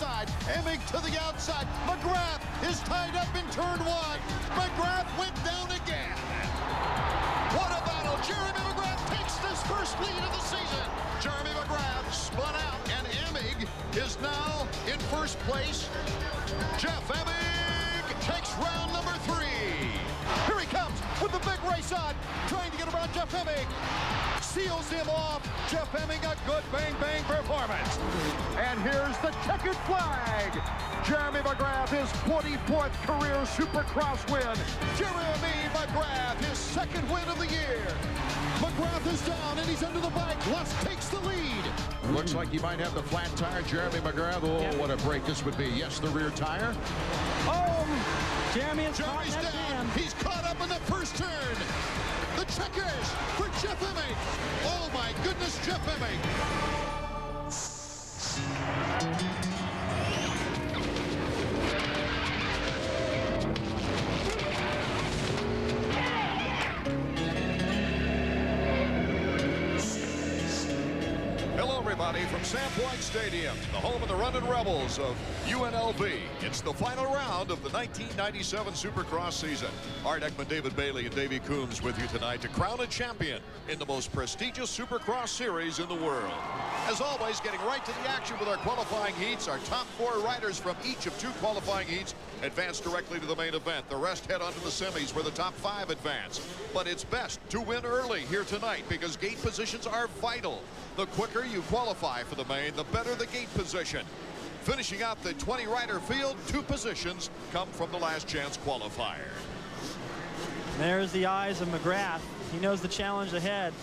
inside. Emig to the outside. McGrath is tied up in turn one. McGrath went down again. What a battle. Jeremy McGrath takes this first lead of the season. Jeremy McGrath spun out, and Emig is now in first place. Jeff Emig takes round number 3. Here he comes with the big race on, trying to get around Jeff Emig. Seals him off. Jeff Emig, a good bang-bang performance. And here's the checkered flag. Jeremy McGrath, his 24th career Supercross win. Jeremy McGrath, his second win of the year. McGrath is down, and he's under the bike. Lusk takes the lead. Looks like he might have the flat tire. Jeremy McGrath, oh, what a break this would be. Yes, the rear tire. Oh, Jeremy's down. He's caught up in the first turn. The checkers for Jeff Emig. Oh, my goodness, Jeff Emig. From Sandpoint Stadium, the home of the Runnin' Rebels of UNLV. It's the final round of the 1997 Supercross season. Art Ekman, David Bailey, and Davey Coombs with you tonight to crown a champion in the most prestigious Supercross series in the world. As always, getting right to the action with our qualifying heats. Our top 4 riders from each of 2 qualifying heats advance directly to the main event. The rest head on to the semis where the top 5 advance. But it's best to win early here tonight because gate positions are vital. The quicker you qualify for the main, the better the gate position. Finishing out the 20-rider field, 2 positions come from the last chance qualifier. There's the eyes of McGrath. He knows the challenge ahead.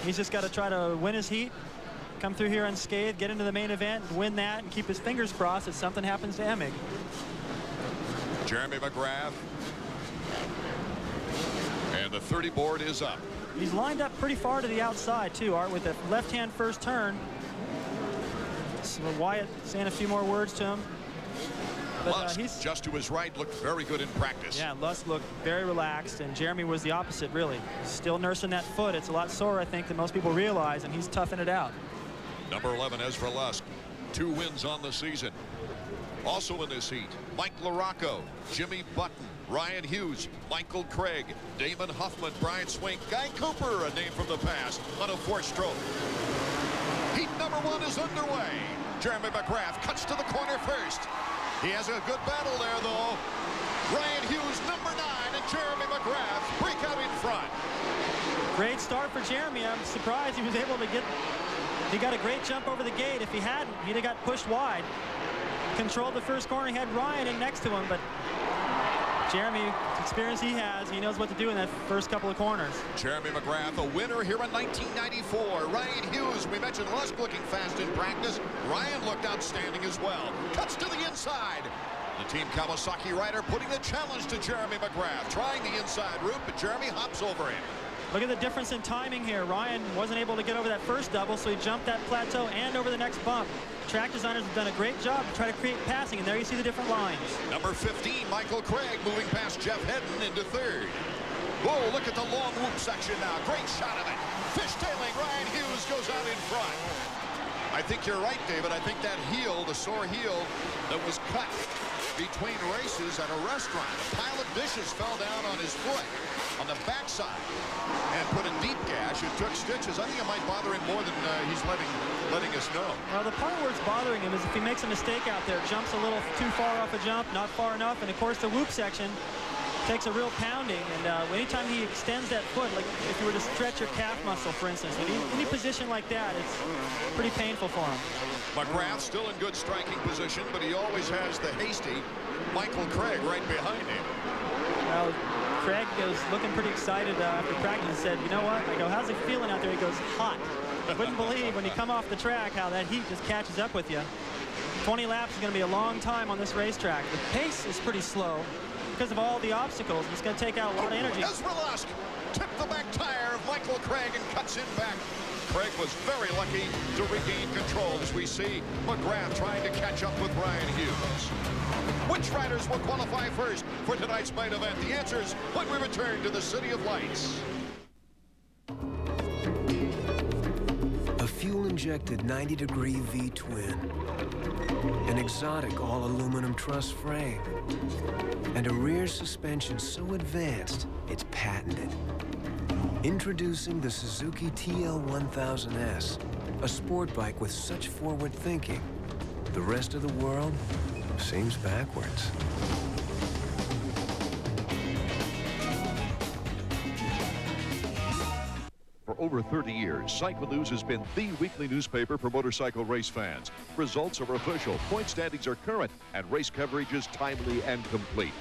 He's just got to try to win his heat, come through here unscathed, get into the main event, win that, and keep his fingers crossed that something happens to Emig. Jeremy McGrath. And the 30 board is up. He's lined up pretty far to the outside, too, Art, with a left-hand first turn. So Wyatt saying a few more words to him. But Lusk, he's just to his right, looked very good in practice. Yeah, Lusk looked very relaxed, and Jeremy was the opposite, really. He's still nursing that foot. It's a lot sore, I think, than most people realize, and he's toughing it out. Number 11, Ezra Lusk, 2 wins on the season. Also in this heat, Mike LaRocco, Jimmy Button, Ryan Hughes, Michael Craig, Damon Huffman, Brian Swink, Guy Cooper, a name from the past, on a 4-stroke. Heat number 1 is underway. Jeremy McGrath cuts to the corner first. He has a good battle there, though. Ryan Hughes, number 9, and Jeremy McGrath break out in front. Great start for Jeremy. I'm surprised he was able to get... He got a great jump over the gate. If he hadn't, he'd have got pushed wide. Controlled the first corner. He had Ryan in next to him, but Jeremy, experience he has, he knows what to do in that first couple of corners. Jeremy McGrath, a winner here in 1994. Ryan Hughes, we mentioned Lusk looking fast in practice. Ryan looked outstanding as well. Cuts to the inside. The Team Kawasaki rider putting the challenge to Jeremy McGrath. Trying the inside route, but Jeremy hops over him. Look at the difference in timing here. Ryan wasn't able to get over that first double, so he jumped that plateau and over the next bump. Track designers have done a great job to try to create passing, and there you see the different lines. Number 15, Michael Craig, moving past Jeff Hedden into 3rd. Whoa, look at the long whoop section now. Great shot of it. Fishtailing, Ryan Hughes goes out in front. I think you're right, David. I think that heel, the sore heel that was cut between races at a restaurant. A pile of dishes fell down on his foot on the backside and put a deep gash. It took stitches. I think it might bother him more than he's letting us know. Well, the part where it's bothering him is if he makes a mistake out there, jumps a little too far off a jump, not far enough, and of course the whoop section takes a real pounding, and anytime he extends that foot, like if you were to stretch your calf muscle, for instance, any position like that, it's pretty painful for him. McGrath still in good striking position, but he always has the hasty Michael Craig right behind him. Well, Craig was looking pretty excited after practice and said, you know what? I go, how's it feeling out there? He goes, hot. Wouldn't believe when you come off the track how that heat just catches up with you. 20 laps is going to be a long time on this racetrack. The pace is pretty slow because of all the obstacles. It's going to take out a lot of energy. Ezra Lusk tipped the back tire of Michael Craig and cuts him back. Craig was very lucky to regain control as we see McGrath trying to catch up with Ryan Hughes. Which riders will qualify first for tonight's main event? The answers when we return to the City of Lights. A fuel-injected 90-degree V-twin. An exotic all-aluminum truss frame. And a rear suspension so advanced, it's patented. Introducing the Suzuki TL1000S, a sport bike with such forward thinking, the rest of the world seems backwards. For over 30 years, Cycle News has been the weekly newspaper for motorcycle race fans. Results are official, point standings are current, and race coverage is timely and complete.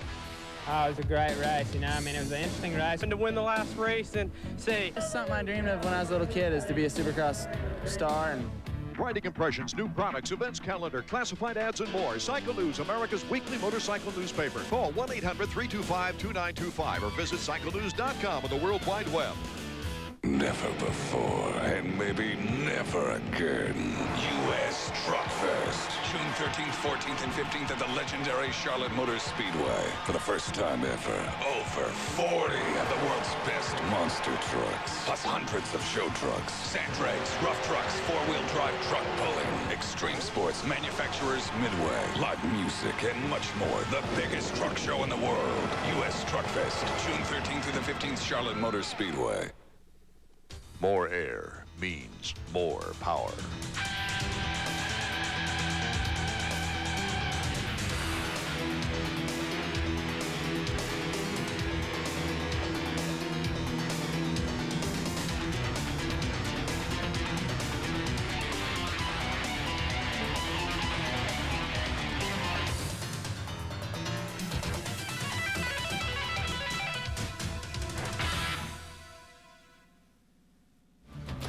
Oh, it was a great race, you know. I mean, it was an interesting race. And to win the last race and say, it's something I dreamed of when I was a little kid, is to be a Supercross star. And Riding impressions, new products, events calendar, classified ads, and more. Cycle News, America's weekly motorcycle newspaper. Call 1-800-325-2925 or visit cyclenews.com on the World Wide Web. Never before, and maybe never again. U.S. Truck Fest, June 13th, 14th, and 15th at the legendary Charlotte Motor Speedway. For the first time ever, over 40 of the world's best monster trucks, plus hundreds of show trucks, sand drags, rough trucks, four-wheel drive truck pulling, extreme sports, manufacturers, Midway, live music, and much more. The biggest truck show in the world. U.S. Truck Fest, June 13th through the 15th, Charlotte Motor Speedway. More air means more power.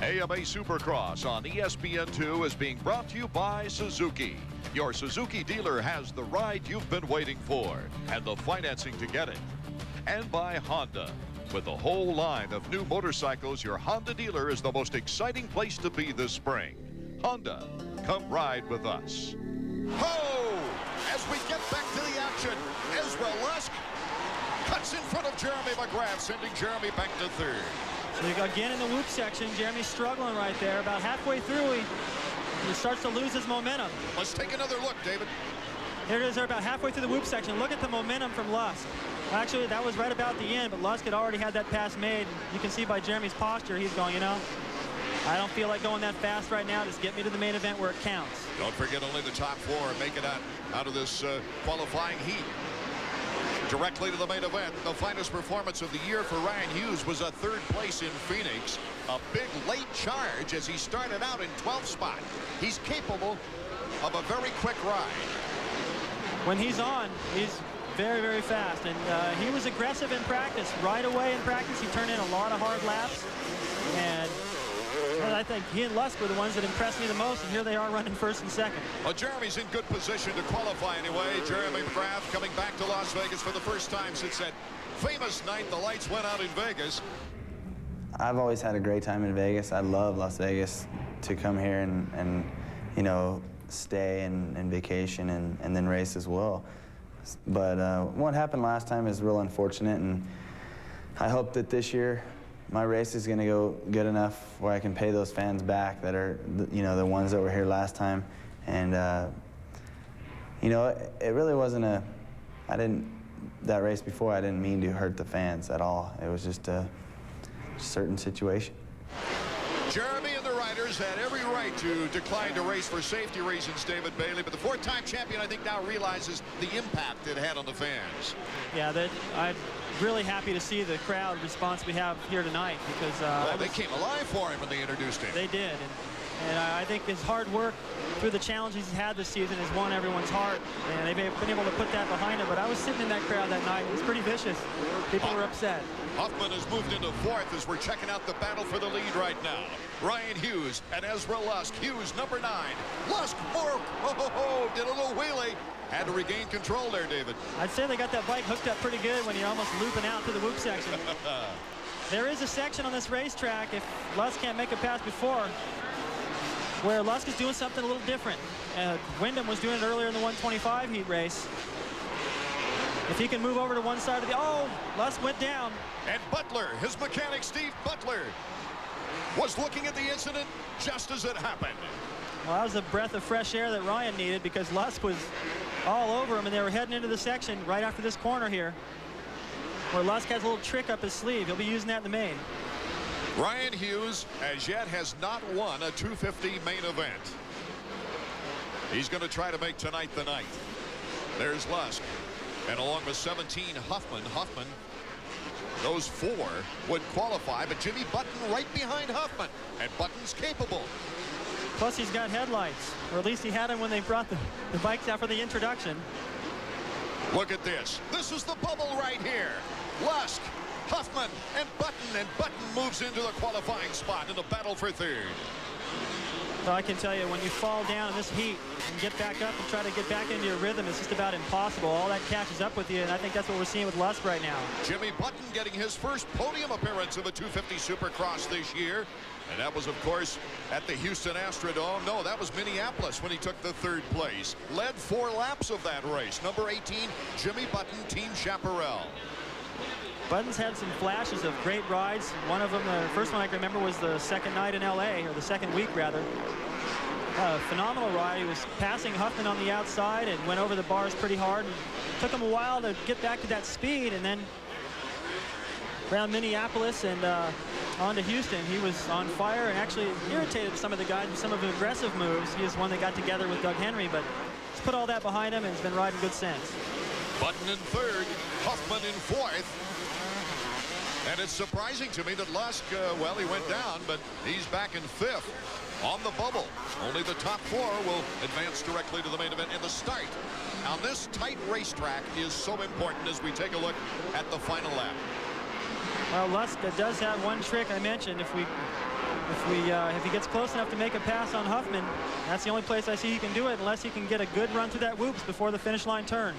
AMA Supercross on ESPN2 is being brought to you by Suzuki. Your Suzuki dealer has the ride you've been waiting for and the financing to get it. And by Honda. With a whole line of new motorcycles, your Honda dealer is the most exciting place to be this spring. Honda, come ride with us. Ho! As we get back to the action, Ezra Lusk cuts in front of Jeremy McGrath, sending Jeremy back to third. So you go again in the whoop section. Jeremy's struggling right there. About halfway through, he starts to lose his momentum. Let's take another look, David. Here it is. They're about halfway through the whoop section. Look at the momentum from Lusk. Actually, that was right about the end, but Lusk had already had that pass made. You can see by Jeremy's posture, he's going, you know, I don't feel like going that fast right now. Just get me to the main event where it counts. Don't forget, only the top four make it out of this qualifying heat. Directly to the main event. The finest performance of the year for Ryan Hughes was a third place in Phoenix. A big late charge as he started out in 12th spot. He's capable of a very quick ride. When he's on, he's very, very fast. And he was aggressive in practice. Right away in practice, he turned in a lot of hard laps. And I think he and Lusk were the ones that impressed me the most, and here they are running first and second. Well, Jeremy's in good position to qualify anyway. Jeremy McGrath coming back to Las Vegas for the first time since that famous night the lights went out in Vegas. I've always had a great time in Vegas. I love Las Vegas. To come here and you know, stay and vacation and then race as well. But what happened last time is real unfortunate, and I hope that this year my race is going to go good enough where I can pay those fans back that are, you know, the ones that were here last time. And, you know, it really wasn't that race before, I didn't mean to hurt the fans at all. It was just a certain situation. Jeremy and the riders had every right to decline to race for safety reasons, David Bailey, but the four-time champion, I think, now realizes the impact it had on the fans. Yeah, I'm really happy to see the crowd response we have here tonight because they came alive for him when they introduced him. They did, and I think his hard work through the challenges he's had this season has won everyone's heart, and they've been able to put that behind him. But I was sitting in that crowd that night. It was pretty vicious. People were upset. Huffman has moved into fourth as we're checking out the battle for the lead right now. Ryan Hughes and Ezra Lusk. Hughes, number 9. Lusk, did a little wheelie. Had to regain control there, David. I'd say they got that bike hooked up pretty good when you're almost looping out to the whoop section. There is a section on this racetrack, if Lusk can't make it past before, where Lusk is doing something a little different. Wyndham was doing it earlier in the 125 heat race. If he can move over to one side of the... Oh, Lusk went down. And Butler, his mechanic Steve Butler, was looking at the incident just as it happened. Well, that was a breath of fresh air that Ryan needed, because Lusk was all over him, and they were heading into the section right after this corner here, where Lusk has a little trick up his sleeve. He'll be using that in the main. Ryan Hughes, as yet, has not won a 250 main event. He's going to try to make tonight the night. There's Lusk. And along with 17, Huffman. Huffman, those 4 would qualify, but Jimmy Button right behind Huffman. And Button's capable. Plus, he's got headlights, or at least he had them when they brought the bikes out for the introduction. Look at this. This is the bubble right here. Lusk, Huffman, and Button moves into the qualifying spot in the battle for third. So I can tell you, when you fall down in this heat and get back up and try to get back into your rhythm, it's just about impossible. All that catches up with you, and I think that's what we're seeing with Lusk right now. Jimmy Button getting his first podium appearance of a 250 Supercross this year. And that was, of course, at the Houston Astrodome. No, that was Minneapolis when he took the 3rd place. Led 4 laps of that race. Number 18, Jimmy Button, Team Chaparral. Button's had some flashes of great rides. One of them, the first one I can remember, was the second night in LA, or the second week rather. Phenomenal ride. He was passing Huffman on the outside and went over the bars pretty hard. And it took him a while to get back to that speed, and then around Minneapolis and on to Houston, he was on fire and actually irritated some of the guys with some of the aggressive moves. He is one that got together with Doug Henry, but he's put all that behind him and has been riding good since. Button in 3rd, Huffman in 4th. And it's surprising to me that Lusk, well, he went down, but he's back in 5th on the bubble. Only the top 4 will advance directly to the main event in the start. Now, this tight racetrack is so important as we take a look at the final lap. Well, Lusk does have one trick I mentioned. If he gets close enough to make a pass on Huffman, that's the only place I see he can do it, unless he can get a good run through that whoops before the finish line turn.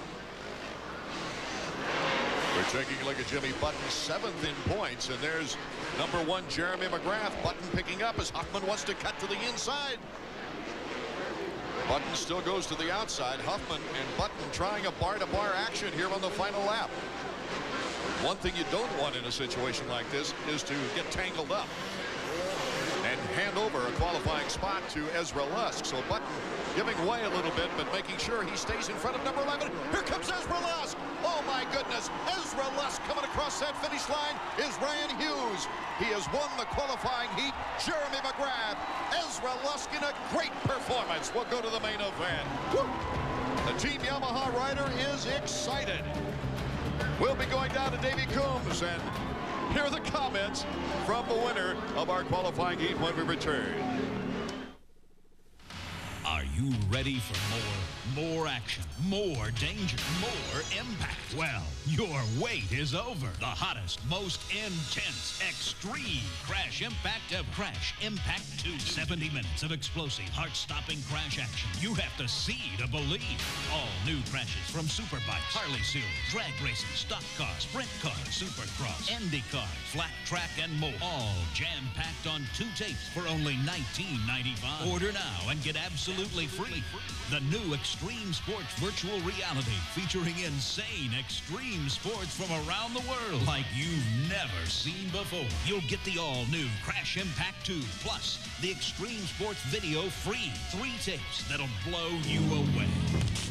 We're taking a look at Jimmy Button, 7th in points, and there's number 1, Jeremy McGrath. Button picking up as Huffman wants to cut to the inside. Button still goes to the outside. Huffman and Button trying a bar-to-bar action here on the final lap. One thing you don't want in a situation like this is to get tangled up and hand over a qualifying spot to Ezra Lusk. So Button giving way a little bit, but making sure he stays in front of number 11. Here comes Ezra Lusk. Oh my goodness. Ezra Lusk coming across that finish line is Ryan Hughes. He has won the qualifying heat. Jeremy McGrath. Ezra Lusk in a great performance. We'll go to the main event. Woo! The Team Yamaha rider is excited. We'll be going down to Davey Coombs and hear the comments from the winner of our qualifying heat when we return. Are you ready for more action, more danger, more impact? Well, your wait is over. The hottest, most intense, extreme Crash Impact ever. Crash Impact 2. 70 minutes of explosive, heart-stopping crash action. You have to see to believe. All new crashes from Superbikes, Harley Series, drag racing, stock cars, sprint cars, Supercross, Indy cars, flat track, and more. All jam-packed on 2 tapes for only $19.95. Order now and get absolutely free. The new Extreme Sports Virtual Reality, featuring insane extreme sports from around the world like you've never seen before. You'll get the all-new Crash Impact 2, plus the Extreme Sports Video free. 3 tapes that'll blow you away.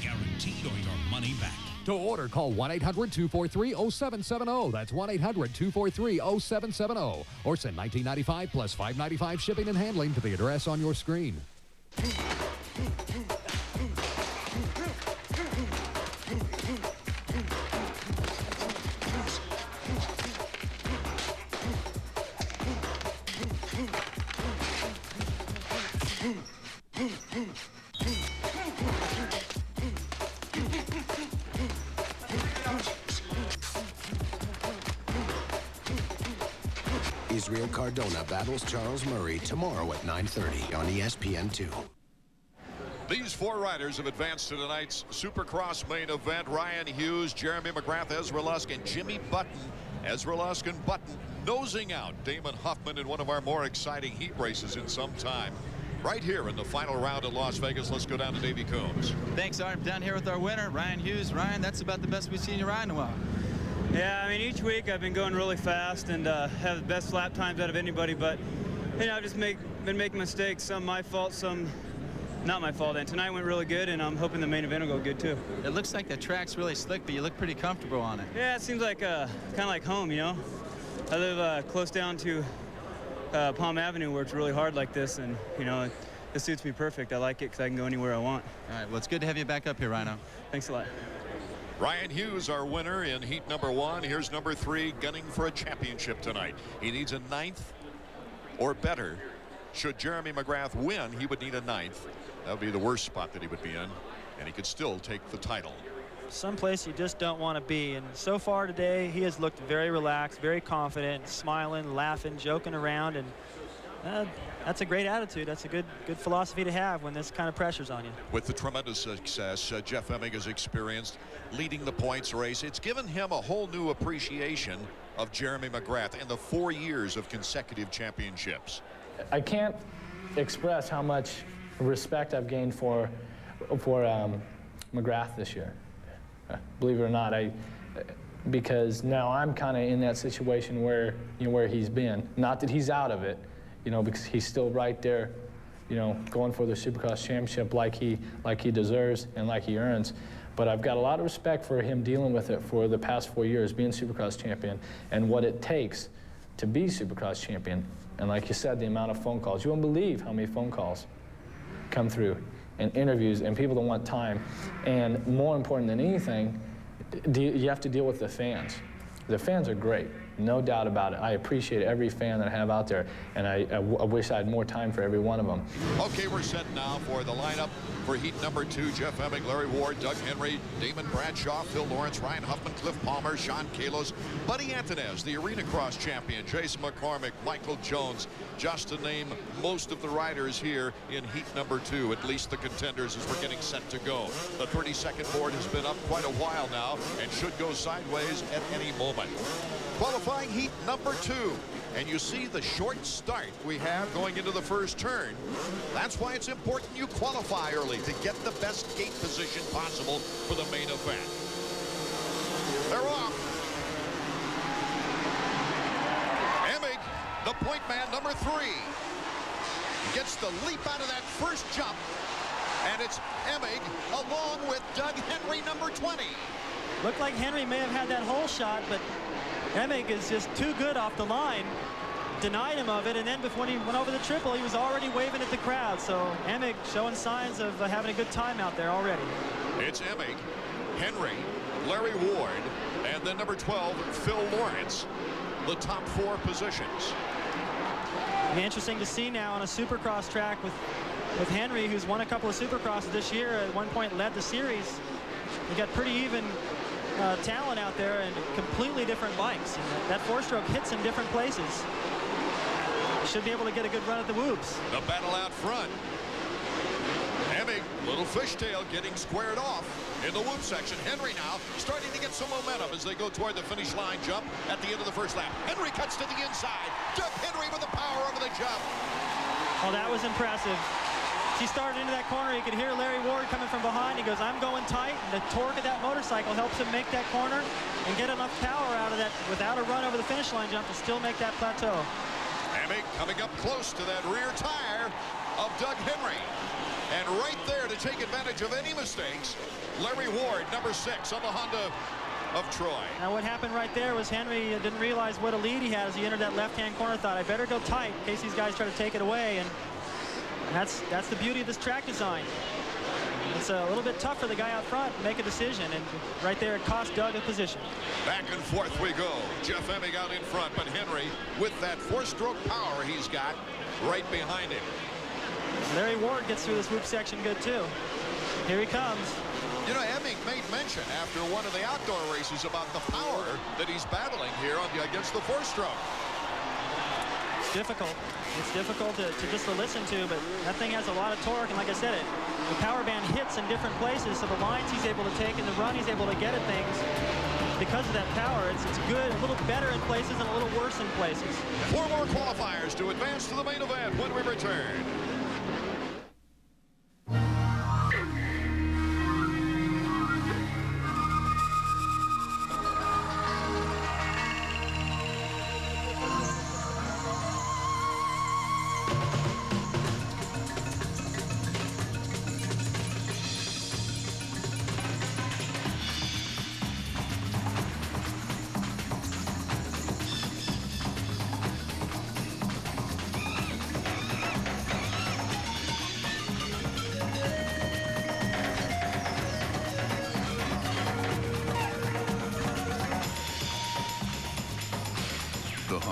Guaranteed or your money back. To order, call 1-800-243-0770. That's 1-800-243-0770. Or send $19.95 plus $5.95 shipping and handling to the address on your screen. Israel Cardona battles Charles Murray tomorrow at 9:30 on ESPN2. These 4 riders have advanced to tonight's Supercross main event. Ryan Hughes, Jeremy McGrath, Ezra Lusk, and Jimmy Button. Ezra Lusk and Button nosing out Damon Huffman in one of our more exciting heat races in some time. Right here in the final round at Las Vegas, let's go down to Davey Coombs. Thanks, Art. I'm down here with our winner, Ryan Hughes. Ryan, that's about the best we've seen you ride in a while. Yeah, I mean, each week I've been going really fast and have the best lap times out of anybody, but, you know, I've just been making mistakes, some my fault, some not my fault. And tonight went really good, and I'm hoping the main event will go good too. It looks like the track's really slick, but you look pretty comfortable on it. Yeah, it seems like kind of like home, you know. I live close down to Palm Avenue, where it's really hard like this, and you know, it suits me perfect. I like it because I can go anywhere I want. All right, well, it's good to have you back up here, Rhino. Thanks a lot. Ryan Hughes, our winner in heat number 1. Here's number 3, gunning for a championship tonight. He needs a 9th or better. Should Jeremy McGrath win, he would need a 9th. That would be the worst spot that he would be in, and he could still take the title. Someplace you just don't want to be, and so far today he has looked very relaxed, very confident, smiling, laughing, joking around, and that's a great attitude. That's a good philosophy to have when this kind of pressure's on you. With the tremendous success Jeff Emig has experienced leading the points race, it's given him a whole new appreciation of Jeremy McGrath and the 4 years of consecutive championships. I can't express how much respect I've gained for McGrath this year. Believe it or not, because now I'm kind of in that situation where, you know, where he's been. Not that he's out of it, you know, because he's still right there, you know, going for the Supercross championship like he deserves and like he earns. But I've got a lot of respect for him dealing with it for the past 4 years, being Supercross champion, and what it takes to be Supercross champion. And like you said, the amount of phone calls. You won't believe how many phone calls come through, and interviews, and people that want time. And more important than anything, you have to deal with the fans. The fans are great, no doubt about it. I appreciate every fan that I have out there, and I wish I had more time for every one of them. Okay, we're set now for the lineup for heat number 2. Jeff Emig, Larry Ward, Doug Henry, Damon Bradshaw, Phil Lawrence, Ryan Huffman, Cliff Palmer, Sean Kalos, Buddy Antunez, the Arena Cross champion, Jason McCormick, Michael Jones, just to name most of the riders here in heat number 2, at least the contenders as we're getting set to go. The 32nd board has been up quite a while now and should go sideways at any moment. Qualifying heat number 2. And you see the short start we have going into the first turn. That's why it's important you qualify early to get the best gate position possible for the main event. They're off. Emig, the point man, number 3, gets the leap out of that first jump. And it's Emig along with Doug Henry, number 20. Looked like Henry may have had that hole shot, but Emig is just too good off the line. Denied him of it, and then before he went over the triple, he was already waving at the crowd. So Emig showing signs of having a good time out there already. It's Emig, Henry, Larry Ward, and then number 12, Phil Lawrence, the top 4 positions. It'll be interesting to see now on a Supercross track with Henry, who's won a couple of Supercrosses this year, at one point led the series. You got pretty even talent out there and completely different bikes. And that 4-stroke hits in different places. Should be able to get a good run at the whoops. The battle out front. Emig, little fishtail getting squared off in the whoop section. Henry now starting to get some momentum as they go toward the finish line jump at the end of the first lap. Henry cuts to the inside. Doug Henry with the power over the jump. Oh, that was impressive. As he started into that corner, you could hear Larry Ward coming from behind. He goes, I'm going tight. And the torque of that motorcycle helps him make that corner and get enough power out of that without a run over the finish line jump to still make that plateau. Emig coming up close to that rear tire of Doug Henry. And right there to take advantage of any mistakes, Larry Ward, number 6 on the Honda of Troy. Now what happened right there was Henry didn't realize what a lead he had as he entered that left-hand corner. Thought, I better go tight in case these guys try to take it away. And that's the beauty of this track design. It's a little bit tough for the guy out front to make a decision, and right there it cost Doug a position. Back and forth we go. Jeff Emig out in front, but Henry, with that 4-stroke power he's got, right behind him. Larry Ward gets through this whoop section good too. Here he comes. You know, Emig made mention after one of the outdoor races about the power that he's battling here against the 4-stroke. It's difficult. It's difficult to just to listen to, but that thing has a lot of torque, and like I said, the power band hits in different places, so the lines he's able to take and the run he's able to get at things, because of that power, it's good, a little better in places and a little worse in places. 4 more qualifiers to advance to the main event when we return.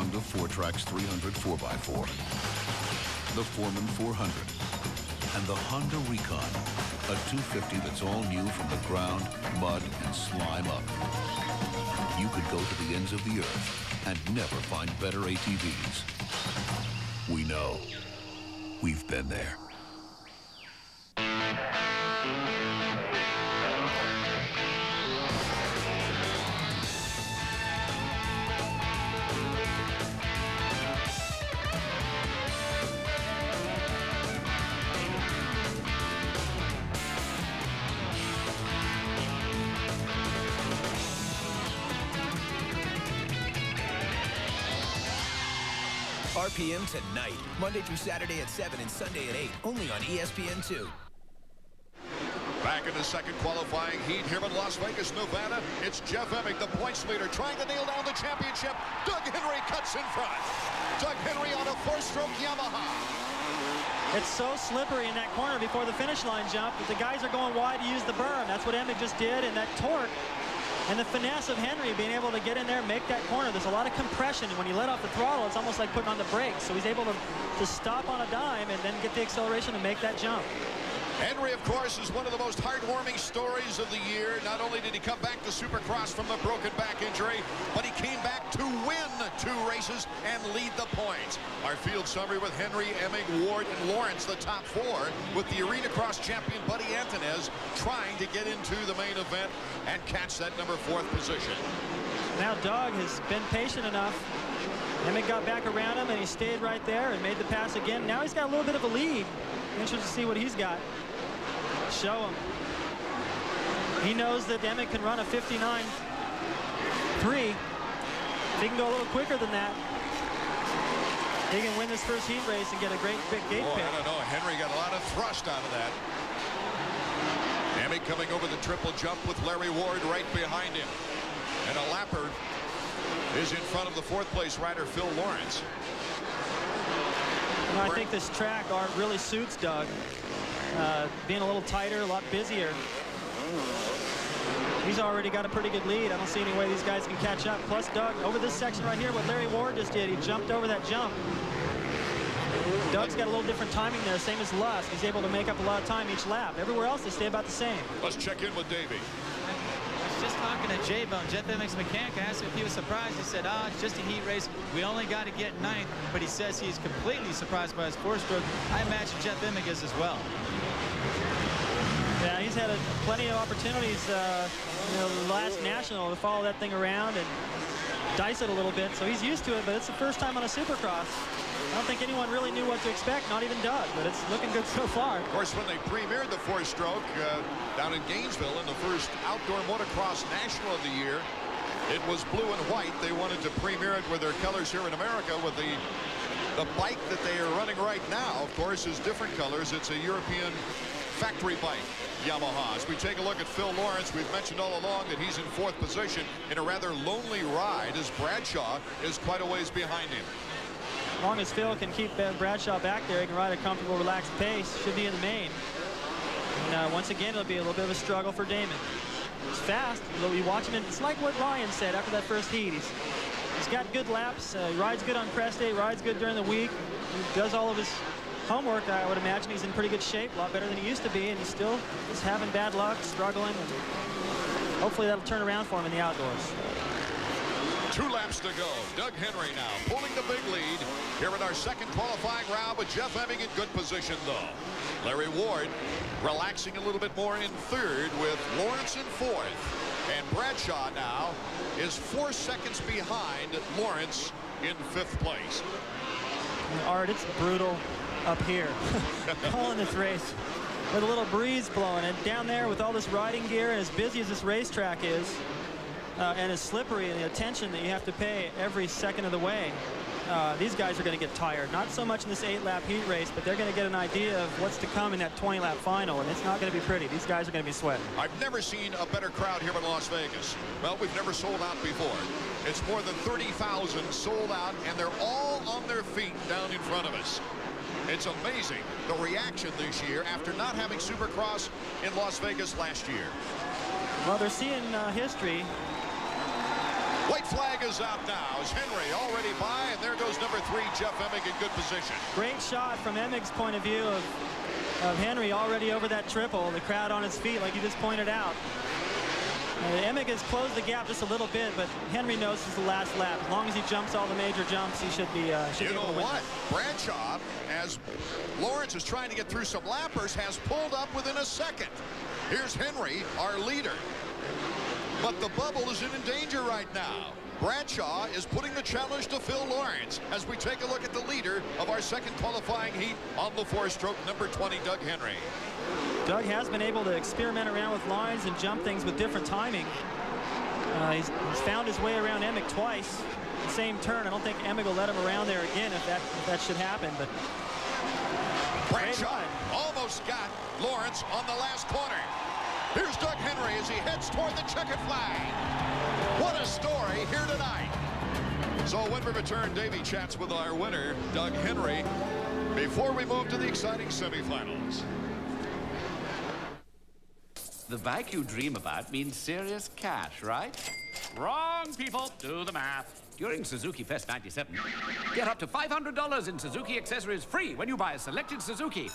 Honda 4Trax 300 4x4, the Foreman 400, and the Honda Recon, a 250 that's all new from the ground, mud, and slime up. You could go to the ends of the earth and never find better ATVs. We know. We've been there. RPM tonight, Monday through Saturday at 7 and Sunday at 8, only on ESPN2. Back in the second qualifying heat here in Las Vegas, Nevada. It's Jeff Emig, the points leader, trying to nail down the championship. Doug Henry cuts in front. Doug Henry on a four-stroke Yamaha. It's so slippery in that corner before the finish line jump that the guys are going wide to use the berm. That's what Emig just did, and that torque and the finesse of Henry being able to get in there and make that corner. There's a lot of compression, and when you let off the throttle, it's almost like putting on the brakes. So he's able to stop on a dime and then get the acceleration to make that jump. Henry, of course, is one of the most heartwarming stories of the year. Not only did he come back to Supercross from the broken back injury, but he came back to win 2 races and lead the points. Our field summary with Henry, Emig, Ward, and Lawrence, the top 4, with the Arena Cross champion Buddy Antunez trying to get into the main event and catch that number 4th position. Now Doug has been patient enough. Emig got back around him, and he stayed right there and made the pass again. Now he's got a little bit of a lead. Interested to see what he's got. Show him. He knows that Emig can run a 59.3. If he can go a little quicker than that, he can win this first heat race and get a great big gate pick. I don't know. Henry got a lot of thrust out of that. Emig coming over the triple jump with Larry Ward right behind him. And a lapper is in front of the 4th place rider, Phil Lawrence. You know, I think this track really suits Doug. Being a little tighter, a lot busier. He's already got a pretty good lead. I don't see any way these guys can catch up. Plus, Doug, over this section right here, what Larry Ward just did, he jumped over that jump. Doug's got a little different timing there, same as Lusk. He's able to make up a lot of time each lap. Everywhere else, they stay about the same. Let's check in with Davey. Just talking to J-Bone, Jeff Emig's mechanic. I asked him if he was surprised. He said, it's just a heat race. We only got to get 9th, but he says he's completely surprised by his 4-stroke. I imagine Jeff Emig is as well. Yeah, he's had plenty of opportunities, the last national to follow that thing around and dice it a little bit. So he's used to it, but it's the first time on a Supercross. I don't think anyone really knew what to expect, not even Doug, but it's looking good so far. Of course, when they premiered the 4-stroke down in Gainesville in the first outdoor motocross national of the year, it was blue and white. They wanted to premiere it with their colors here in America with the bike that they are running right now, of course, is different colors. It's a European factory bike, Yamaha. As we take a look at Phil Lawrence, we've mentioned all along that he's in 4th position in a rather lonely ride as Bradshaw is quite a ways behind him. As long as Phil can keep Bradshaw back there, he can ride a comfortable, relaxed pace. Should be in the main. And once again, it'll be a little bit of a struggle for Damon. He's fast. You watch him, and it's like what Ryan said after that first heat. He's got good laps. He rides good on press day, rides good during the week. He does all of his homework. I would imagine he's in pretty good shape, a lot better than he used to be, and he still is having bad luck, struggling. And hopefully that'll turn around for him in the outdoors. 2 laps to go. Doug Henry now pulling the big lead here in our second qualifying round with Jeff Emig in good position, though. Larry Ward relaxing a little bit more in 3rd with Lawrence in 4th. And Bradshaw now is 4 seconds behind Lawrence in 5th place. Art, it's brutal up here. Calling this race with a little breeze blowing, and down there with all this riding gear and as busy as this racetrack is, and as slippery, and the attention that you have to pay every second of the way, these guys are going to get tired. Not so much in this 8-lap heat race, but they're going to get an idea of what's to come in that 20-lap final, and it's not going to be pretty. These guys are going to be sweating. I've never seen a better crowd here in Las Vegas. Well, we've never sold out before. It's more than 30,000 sold out, and they're all on their feet down in front of us. It's amazing the reaction this year after not having Supercross in Las Vegas last year. Well, they're seeing history. White flag is out now as Henry already by, and there goes number 3, Jeff Emig, in good position. Great shot from Emig's point of view of Henry already over that triple. The crowd on his feet, like you just pointed out. Emig has closed the gap just a little bit, but Henry knows this is the last lap. As long as he jumps all the major jumps, he should be able to win. You know what? Bradshaw, as Lawrence is trying to get through some lappers, has pulled up within a second. Here's Henry, our leader. But the bubble is in danger right now. Bradshaw is putting the challenge to Phil Lawrence as we take a look at the leader of our second qualifying heat on the 4-stroke, number 20, Doug Henry. Doug has been able to experiment around with lines and jump things with different timing. He's found his way around Emig twice. The same turn. I don't think Emig will let him around there again if that should happen. But Bradshaw almost got Lawrence on the last corner. Here's Doug Henry as he heads toward the checkered flag. What a story here tonight. So when we return, Davey chats with our winner, Doug Henry, before we move to the exciting semifinals. The bike you dream about means serious cash, right? Wrong, people. Do the math. During Suzuki Fest 97, get up to $500 in Suzuki accessories free when you buy a selected Suzuki.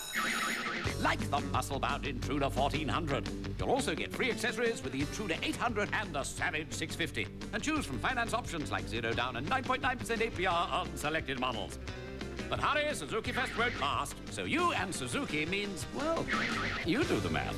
Like the muscle-bound Intruder 1400. You'll also get free accessories with the Intruder 800 and the Savage 650. And choose from finance options like 0 down and 9.9% APR on selected models. But hurry, Suzuki Fest won't last. So you and Suzuki means, well, you do the math.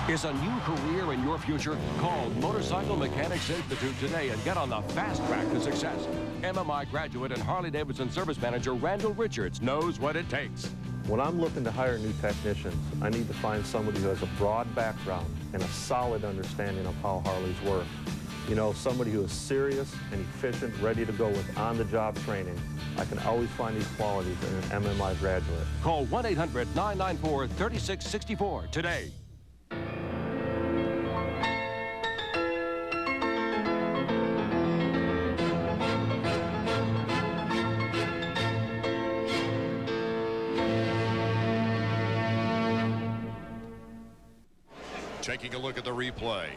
Is a new career in your future? Call Motorcycle Mechanics Institute today and get on the fast track to success. MMI graduate and Harley-Davidson service manager Randall Richards knows what it takes. When I'm looking to hire new technicians, I need to find somebody who has a broad background and a solid understanding of how Harleys work. You know, somebody who is serious and efficient, ready to go with on-the-job training. I can always find these qualities in an MMI graduate. Call 1-800-994-3664 today. Taking a look at the replay.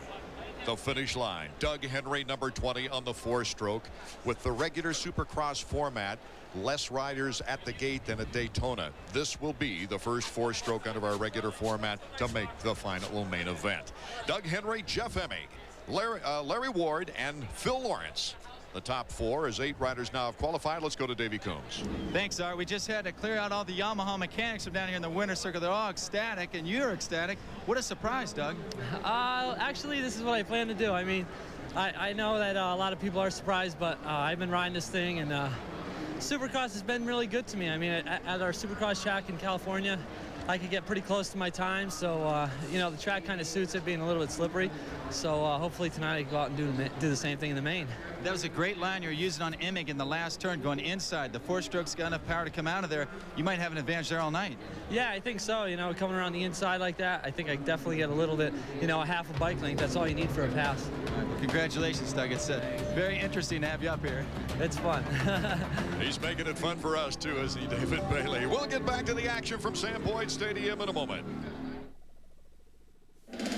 The finish line. Doug Henry, number 20 on the 4-stroke. With the regular Supercross format, less riders at the gate than at Daytona. This will be the first 4-stroke under our regular format to make the final main event. Doug Henry, Jeff Emig, Larry Ward, and Phil Lawrence. The top 4 as 8 riders now have qualified. Let's go to Davey Coombs. Thanks, Art. We just had to clear out all the Yamaha mechanics from down here in the winner's circle. They're all ecstatic, and you're ecstatic. What a surprise, Doug. Actually, this is what I plan to do. I mean, I know that a lot of people are surprised, but I've been riding this thing, and Supercross has been really good to me. I mean, at our Supercross track in California, I could get pretty close to my time, so you know, the track kind of suits it being a little bit slippery. So hopefully tonight I can go out and do the same thing in the main. That was a great line you were using on Emig in the last turn, going inside. The 4-stroke's got enough power to come out of there. You might have an advantage there all night. Yeah, I think so. You know, coming around the inside like that, I think I definitely get a little bit, you know, a half a bike length. That's all you need for a pass. Well, congratulations, Doug. It's very interesting to have you up here. It's fun. He's making it fun for us, too, isn't he, David Bailey? We'll get back to the action from Sam Boyd Stadium in a moment.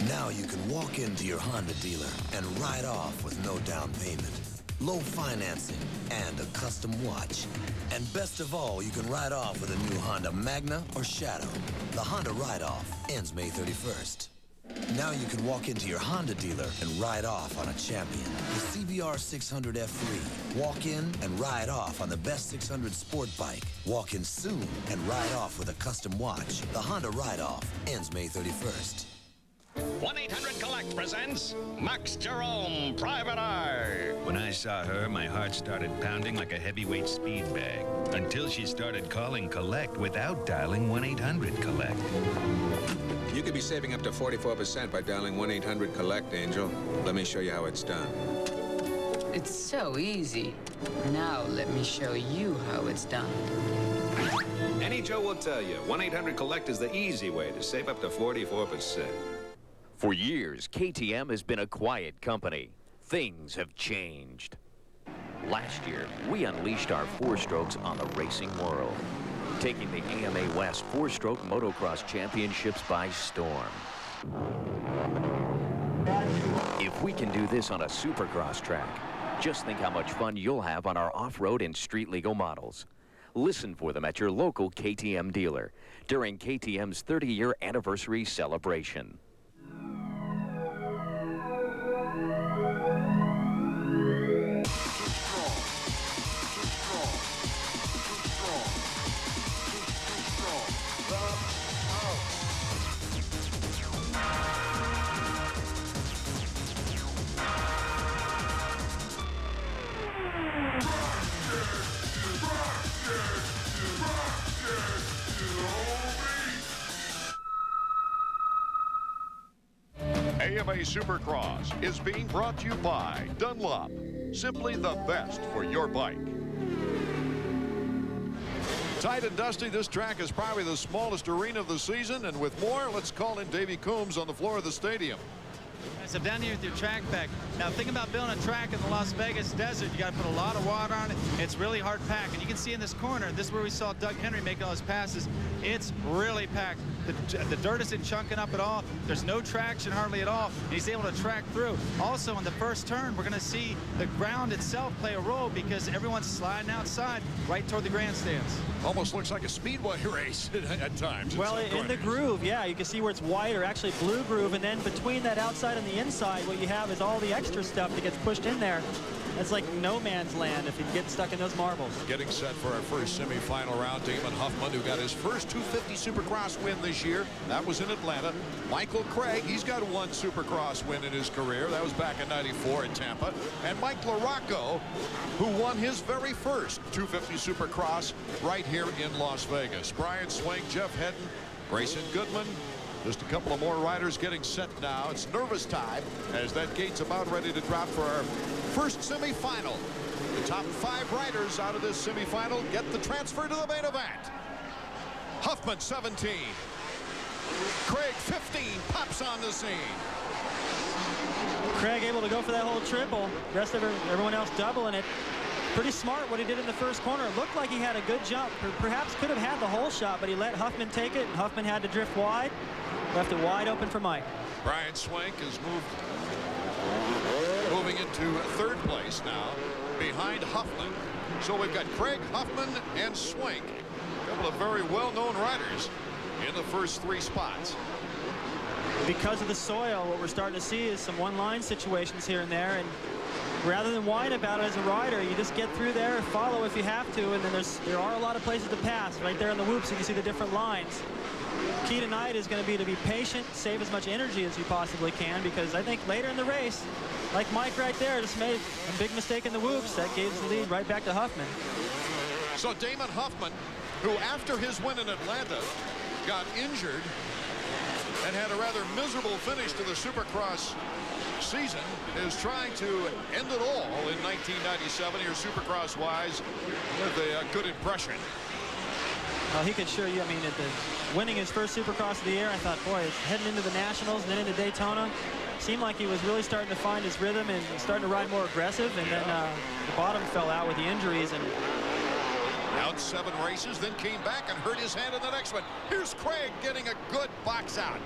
Now you can walk into your Honda dealer and ride off with no down payment, low financing, and a custom watch. And best of all, you can ride off with a new Honda Magna or Shadow. The Honda ride-off ends May 31st. Now you can walk into your Honda dealer and ride off on a champion. The CBR 600 F3. Walk in and ride off on the best 600 sport bike. Walk in soon and ride off with a custom watch. The Honda ride-off ends May 31st. 1-800-COLLECT presents Max Jerome, Private Eye. When I saw her, my heart started pounding like a heavyweight speed bag. Until she started calling Collect without dialing 1-800-COLLECT. You could be saving up to 44% by dialing 1-800-COLLECT, Angel. Let me show you how it's done. It's so easy. Now let me show you how it's done. Any Joe will tell you, 1-800-COLLECT is the easy way to save up to 44%. For years, KTM has been a quiet company. Things have changed. Last year, we unleashed our 4-strokes on the racing world, taking the AMA West 4-stroke motocross championships by storm. If If we can do this on a Supercross track, just think how much fun you'll have on our off-road and street-legal models. Listen for them at your local KTM dealer during KTM's 30-year anniversary celebration. AMA Supercross is being brought to you by Dunlop. Simply the best for your bike. Tight and dusty, this track is probably the smallest arena of the season, and with more, let's call in Davey Coombs on the floor of the stadium. So down here with your track pack. Now think about building a track in the Las Vegas desert. You got to put a lot of water on it. It's really hard packed. And you can see in this corner, this is where we saw Doug Henry make all his passes. It's really packed. The dirt isn't chunking up at all. There's no traction hardly at all. And he's able to track through. Also, in the first turn, we're going to see the ground itself play a role because everyone's sliding outside right toward the grandstands. Almost looks like a speedway race at times. Well, in the groove, yeah, you can see where it's white or actually blue groove, and then between that outside and the inside, what you have is all the extra stuff that gets pushed in there. It's like no man's land if you get stuck in those marbles. Getting set for our first semifinal round, Damon Huffman, who got his first 250 Supercross win this year. That was in Atlanta. Michael Craig, he's got one Supercross win in his career. That was back in '94 in Tampa. And Mike LaRocco, who won his very first 250 Supercross right here in Las Vegas. Brian Swank, Jeff Hedden, Grayson Goodman. Just a couple of more riders getting set now. It's nervous time as that gate's about ready to drop for our first semifinal. The top 5 riders out of this semifinal get the transfer to the main event. Huffman 17. Craig 15 pops on the scene. Craig able to go for that whole triple. The rest of everyone else doubling it. Pretty smart what he did in the first corner. It looked like he had a good jump. Perhaps could have had the whole shot, but he let Huffman take it, and Huffman had to drift wide. Left it wide open for Mike. Brian Swank is moving into third place now behind Huffman. So we've got Craig, Huffman, and Swank. A couple of very well-known riders in the first 3 spots. Because of the soil, what we're starting to see is some one-line situations here and there, and rather than whine about it as a rider, you just get through there, follow if you have to, and then there are a lot of places to pass. Right there in the whoops, you can see the different lines. Key tonight is going to be patient, save as much energy as you possibly can, because I think later in the race, like Mike right there, just made a big mistake in the whoops. That gave the lead right back to Huffman. So Damon Huffman, who after his win in Atlanta got injured and had a rather miserable finish to the Supercross season, is trying to end it all in 1997 here Supercross-wise with a good impression. Well, he could sure you. I mean, winning his first Supercross of the year, I thought, boy, it's heading into the Nationals and then into Daytona. Seemed like he was really starting to find his rhythm and starting to ride more aggressive, and then the bottom fell out with the injuries. And out 7 races, then came back and hurt his hand in the next one. Here's Craig getting a good box out.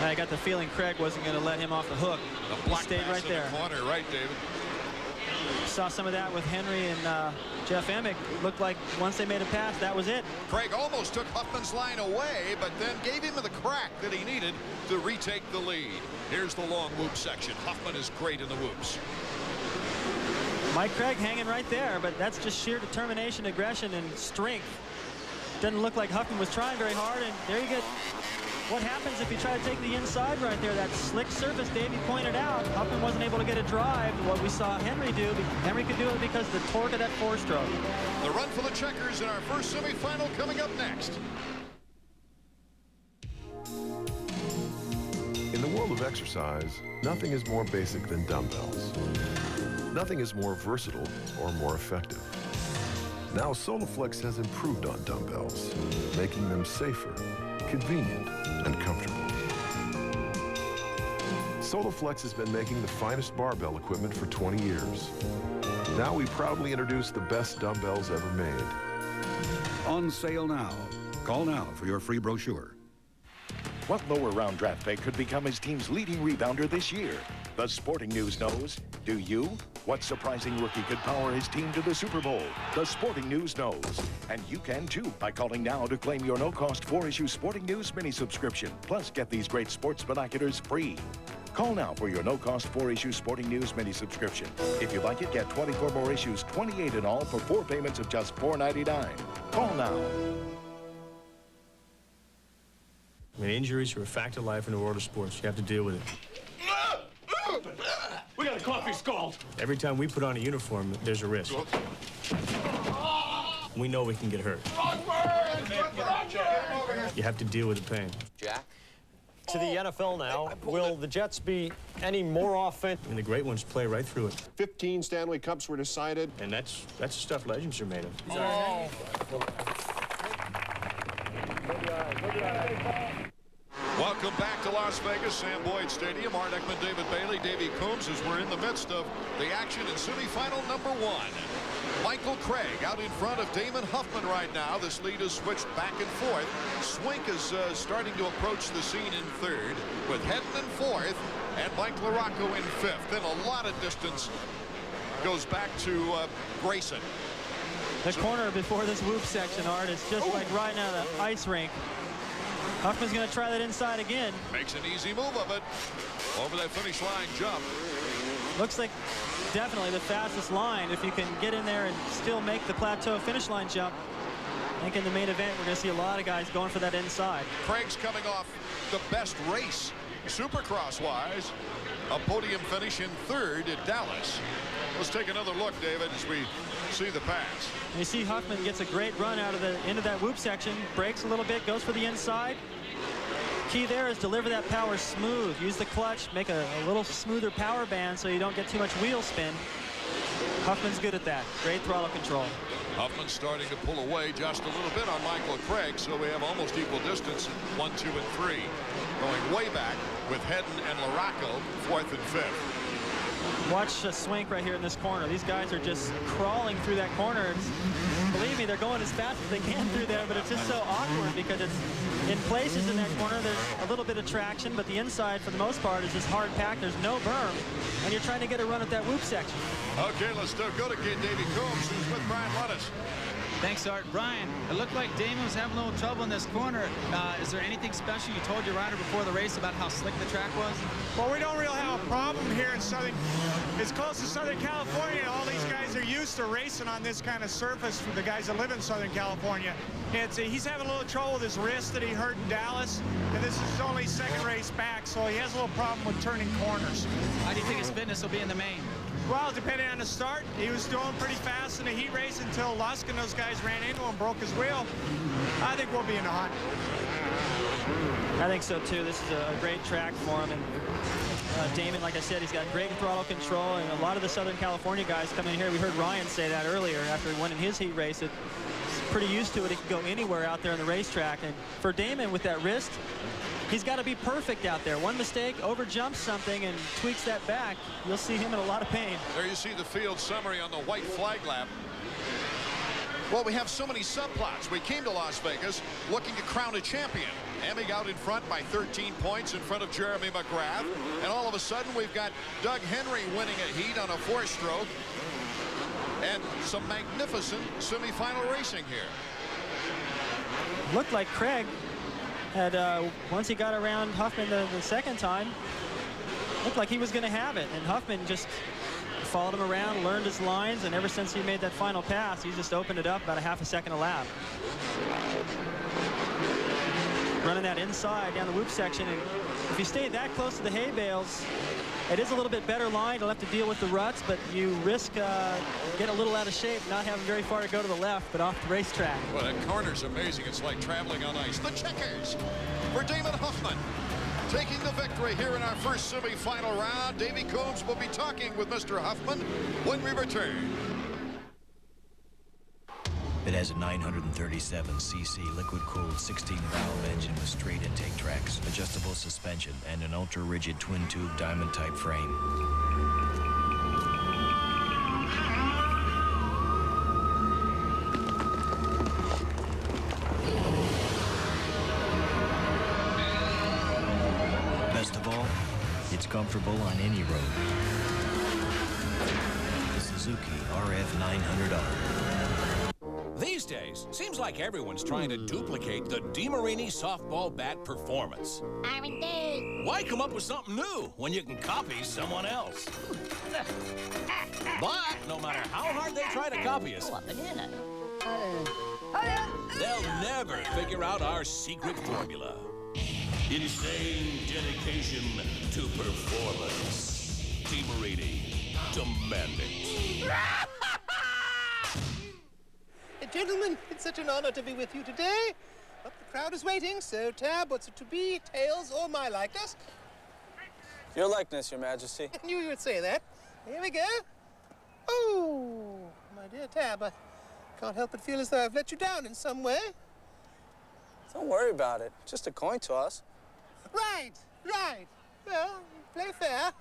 I got the feeling Craig wasn't going to let him off the hook. He stayed right there. In the corner, right, David? Saw some of that with Henry and Jeff Emig. Looked like once they made a pass, that was it. Craig almost took Huffman's line away, but then gave him the crack that he needed to retake the lead. Here's the long whoop section. Huffman is great in the whoops. Mike Craig hanging right there, but that's just sheer determination, aggression, and strength. Doesn't look like Huffman was trying very hard, and there you get what happens if you try to take the inside right there. That slick surface Davey pointed out. Huffman wasn't able to get a drive. What we saw Henry do, Henry could do it because of the torque of that 4-stroke. The run for the checkers in our first semifinal coming up next. In the world of exercise, nothing is more basic than dumbbells. Nothing is more versatile or more effective. Now Soloflex has improved on dumbbells, making them safer, convenient, and comfortable. Soloflex has been making the finest barbell equipment for 20 years. Now we proudly introduce the best dumbbells ever made. On sale now. Call now for your free brochure. What lower round draft pick could become his team's leading rebounder this year? The Sporting News knows. Do you? What surprising rookie could power his team to the Super Bowl? The Sporting News knows. And you can too by calling now to claim your no-cost 4-issue Sporting News mini subscription. Plus, get these great sports binoculars free. Call now for your no-cost 4-issue Sporting News mini subscription. If you like it, get 24 more issues, 28 in all, for 4 payments of just $4.99. Call now. I mean, injuries are a fact of life in the world of sports. You have to deal with it. We got a coffee scald. Every time we put on a uniform, there's a risk. We know we can get hurt. You have to deal with the pain. Jack? To the NFL now, will the Jets be any more offensive? And the great ones play right through it. 15 Stanley Cups were decided. And that's the stuff legends are made of. Welcome back to Las Vegas, Sam Boyd Stadium. Art Ekman, David Bailey, Davey Coombs, as we're in the midst of the action in semifinal number 1. Michael Craig out in front of Damon Huffman right now. This lead is switched back and forth. Swink is starting to approach the scene in third, with Hedden in fourth and Mike LaRocco in fifth. Then a lot of distance goes back to Grayson. The corner before this whoop section, Art, is just like right now the ice rink. Huffman's going to try that inside again. Makes an easy move of it over that finish line jump. Looks like definitely the fastest line if you can get in there and still make the plateau finish line jump. I think in the main event we're going to see a lot of guys going for that inside. Craig's coming off the best race Supercross-wise. A podium finish in third at Dallas. Let's take another look, David, as we see the pass. You see Huffman gets a great run out of the end of that whoop section, breaks a little bit, goes for the inside. Key there is deliver that power smooth. Use the clutch, make a little smoother power band so you don't get too much wheel spin. Huffman's good at that. Great throttle control. Huffman starting to pull away just a little bit on Michael Craig, so we have almost equal distance, 1, 2, and 3. Going way back with Hedden and LaRocco, 4th and 5th. Watch Swink right here in this corner. These guys are just crawling through that corner. Believe me, they're going as fast as they can through there, but it's just so awkward because it's in places in that corner there's a little bit of traction, but the inside for the most part is just hard packed. There's no berm, and you're trying to get a run at that whoop section. Okay, let's go to Davey Coombs, who's with Brian Lettis. Thanks, Art. Brian, it looked like Damon was having a little trouble in this corner. Is there anything special you told your rider before the race about how slick the track was? Well, we don't really have a problem here in it's close to Southern California. All these guys are used to racing on this kind of surface for the guys that live in Southern California. He's having a little trouble with his wrist that he hurt in Dallas, and this is his only second race back, so he has a little problem with turning corners. How do you think his fitness will be in the main? Well, depending on the start, he was doing pretty fast in the heat race until Lusk and those guys ran into him, broke his wheel. I think we'll be in the hunt. I think so too. This is a great track for him, and Damon, like I said, he's got great throttle control, and a lot of the Southern California guys come in here. We heard Ryan say that earlier after he won in his heat race. He's pretty used to it. He can go anywhere out there on the racetrack, and for Damon with that wrist, he's got to be perfect out there. One mistake, over jumps something and tweaks that back, you'll see him in a lot of pain. There you see the field summary on the white flag lap. Well, we have so many subplots. We came to Las Vegas looking to crown a champion. Emig out in front by 13 points in front of Jeremy McGrath. And all of a sudden, we've got Doug Henry winning a heat on a 4-stroke. And some magnificent semifinal racing here. Looked like Craig had, once he got around Huffman the second time, looked like he was going to have it. And Huffman just followed him around, learned his lines, and ever since he made that final pass, he just opened it up about a half a second a lap. Running that inside down the whoop section, and if you stay that close to the hay bales, it is a little bit better line. You'll have to deal with the ruts, but you risk get a little out of shape, not having very far to go to the left, but off the racetrack. Well, that corner's amazing. It's like traveling on ice. The checkers for Damon Huffman, taking the victory here in our first semifinal round. Davey Coombs will be talking with Mr. Huffman when we return. It has a 937cc liquid-cooled 16-valve engine with straight intake tracks, adjustable suspension, and an ultra-rigid twin-tube diamond-type frame. of all, it's comfortable on any road. The Suzuki RF 900R. These days, seems like everyone's trying to duplicate the DeMarini softball bat performance. Why come up with something new when you can copy someone else? But no matter how hard they try to copy us, they'll never figure out our secret formula. Insane dedication to performance. DeMarini, demand it. Gentlemen, it's such an honor to be with you today. But the crowd is waiting, so Tab, what's it to be? Tails or my likeness? Your likeness, Your Majesty. I knew you would say that. Here we go. Oh, my dear Tab, I can't help but feel as though I've let you down in some way. Don't worry about it. Just a coin toss. Right. Well, play fair.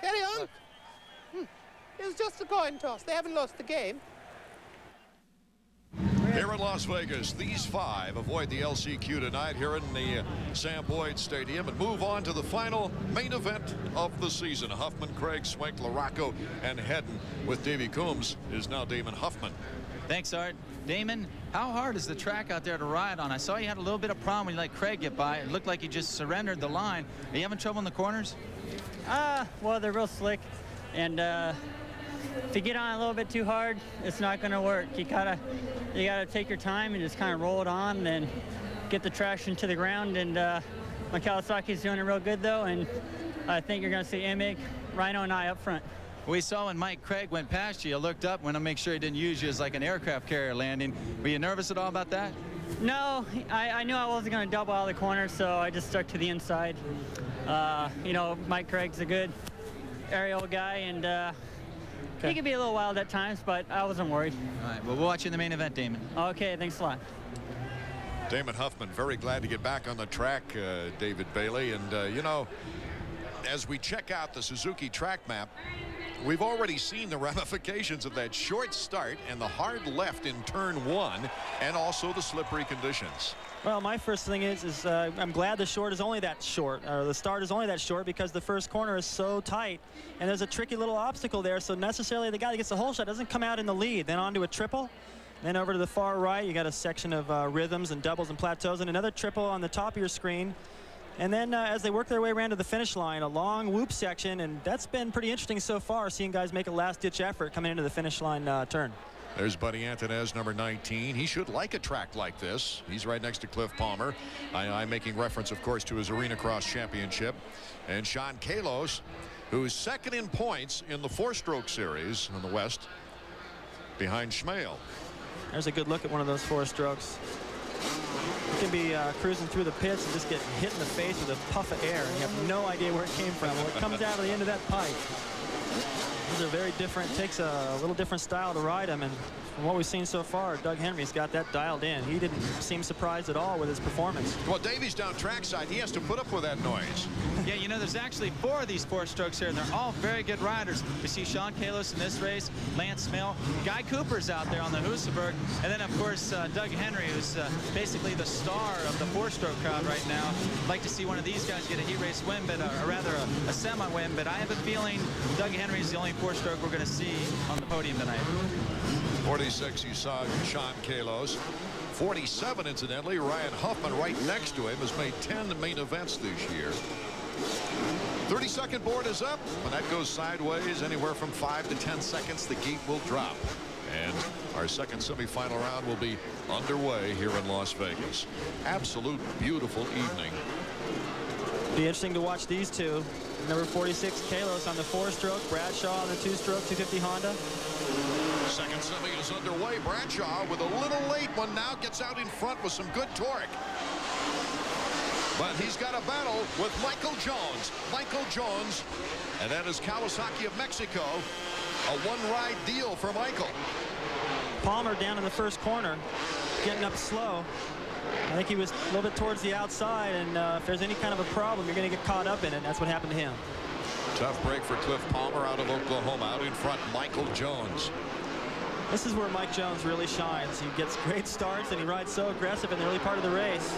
Carry on. Look. It was just a coin toss. They haven't lost the game. Here in Las Vegas, these 5 avoid the LCQ tonight here in the Sam Boyd Stadium and move on to the final main event of the season. Huffman, Craig, Swank, LaRocco, and Hedden with Davey Coombs is now Damon Huffman. Thanks, Art. Damon, how hard is the track out there to ride on? I saw you had a little bit of problem when you let Craig get by. It looked like you just surrendered the line. Are you having trouble in the corners? Well, they're real slick, and if you get on a little bit too hard, it's not going to work. You gotta take your time and just kind of roll it on, and then get the traction to the ground. And my Kawasaki's doing it real good though, and I think you're going to see Emig, Rhino, and I up front. We saw when Mike Craig went past you, you looked up, went to make sure he didn't use you as like an aircraft carrier landing. Were you nervous at all about that? No, I knew I wasn't going to double out of the corner, so I just stuck to the inside. You know, Mike Craig's a good aerial guy, and he can be a little wild at times, but I wasn't worried. All right, well, we'll watch you in the main event, Damon. Okay, thanks a lot. Damon Huffman, very glad to get back on the track, David Bailey. And, you know, as we check out the Suzuki track map, we've already seen the ramifications of that short start and the hard left in turn 1, and also the slippery conditions. Well, my first thing is I'm glad the short is only that short, or the start is only that short, because the first corner is so tight, and there's a tricky little obstacle there. So necessarily the guy that gets the hole shot doesn't come out in the lead. Then onto a triple, then over to the far right, you got a section of rhythms and doubles and plateaus, and another triple on the top of your screen. And then as they work their way around to the finish line, a long whoop section, and that's been pretty interesting so far, seeing guys make a last-ditch effort coming into the finish line turn. There's Buddy Antunez, number 19. He should like a track like this. He's right next to Cliff Palmer. I'm making reference, of course, to his Arena Cross Championship. And Sean Kalos, who's second in points in the 4-stroke series in the West, behind Schmale. There's a good look at one of those 4 strokes. You can be cruising through the pits and just get hit in the face with a puff of air, and you have no idea where it came from. Well, it comes out of the end of that pipe. These are very different. Takes a little different style to ride them, and from what we've seen so far, Doug Henry's got that dialed in. He didn't seem surprised at all with his performance. Well, Davey's down trackside. He has to put up with that noise. Yeah, you know, there's actually 4 of these 4 strokes here, and they're all very good riders. We see Sean Kalos in this race, Lance Smale, Guy Cooper's out there on the Husaberg, and then, of course, Doug Henry, who's basically the star of the 4-stroke crowd right now. I'd like to see one of these guys get a heat race win, but or rather a semi-win, but I have a feeling Doug Henry's the only 4-stroke we're going to see on the podium tonight. 46, you saw Sean Kalos. 47, incidentally, Ryan Huffman right next to him has made 10 main events this year. 30-second board is up. When that goes sideways, anywhere from 5 to 10 seconds, the gate will drop. And our second semifinal round will be underway here in Las Vegas. Absolute beautiful evening. Be interesting to watch these two. Number 46, Kalos on the 4-stroke, Bradshaw on the 2-stroke, 250 Honda. Second semi is underway. Bradshaw with a little late one now gets out in front with some good torque. But he's got a battle with Michael Jones. Michael Jones, and that is Kawasaki of Mexico. A one-ride deal for Michael. Palmer down in the first corner, getting up slow. I think he was a little bit towards the outside, and if there's any kind of a problem, you're going to get caught up in it. That's what happened to him. Tough break for Cliff Palmer out of Oklahoma. Out in front, Michael Jones. This is where Mike Jones really shines. He gets great starts, and he rides so aggressive in the early part of the race.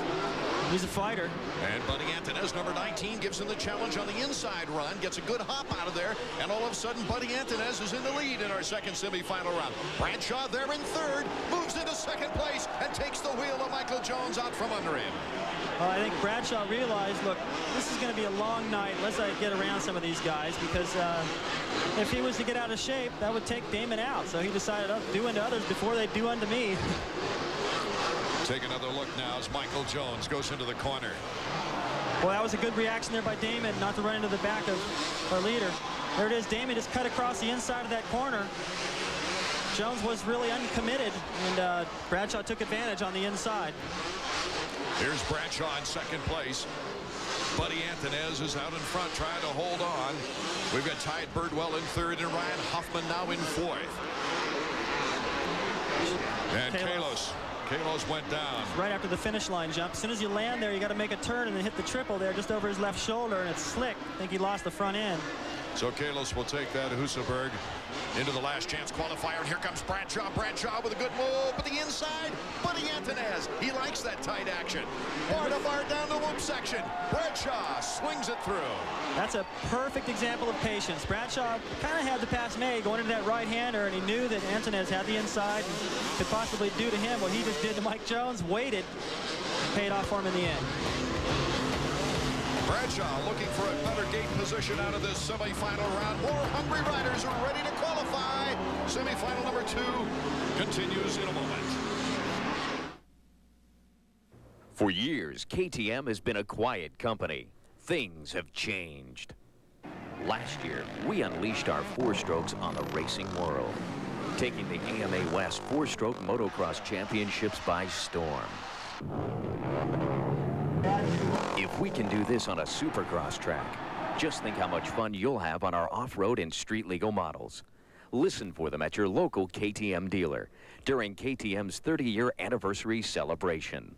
He's a fighter. And Buddy Antunez, number 19, gives him the challenge on the inside run, gets a good hop out of there, and all of a sudden Buddy Antunez is in the lead in our second semifinal round. Bradshaw there in third, moves into second place, and takes the wheel of Michael Jones out from under him. I think Bradshaw realized, look, this is going to be a long night unless I get around some of these guys, because if he was to get out of shape, that would take Damon out. So he decided, oh, do unto others before they do unto me. Take another look now as Michael Jones goes into the corner. Well, that was a good reaction there by Damon, not to run into the back of our leader. There it is. Damon just cut across the inside of that corner. Jones was really uncommitted, and Bradshaw took advantage on the inside. Here's Bradshaw in second place. Buddy Antunez is out in front trying to hold on. We've got Ty Birdwell in third and Ryan Huffman now in fourth. And Kalos went down. Right after the finish line jump. As soon as you land there, you got to make a turn and then hit the triple there just over his left shoulder, and it's slick. I think he lost the front end. So Kalos will take that Husaberg into the last chance qualifier. And here comes Bradshaw. Bradshaw with a good move. But the inside, Buddy Antunez. He likes that tight action. Bar to bar down the whoop section. Bradshaw swings it through. That's a perfect example of patience. Bradshaw kind of had to pass May going into that right-hander, and he knew that Antunez had the inside and could possibly do to him what he just did to Mike Jones. Waited, paid off for him in the end. Bradshaw looking for a better gate position out of this semifinal round. More hungry riders are ready to qualify. Semifinal number 2 continues in a moment. For years, KTM has been a quiet company. Things have changed. Last year, we unleashed our 4-strokes on the racing world, taking the AMA West 4-stroke motocross championships by storm. If we can do this on a supercross track, just think how much fun you'll have on our off-road and street legal models. Listen for them at your local KTM dealer during KTM's 30-year anniversary celebration.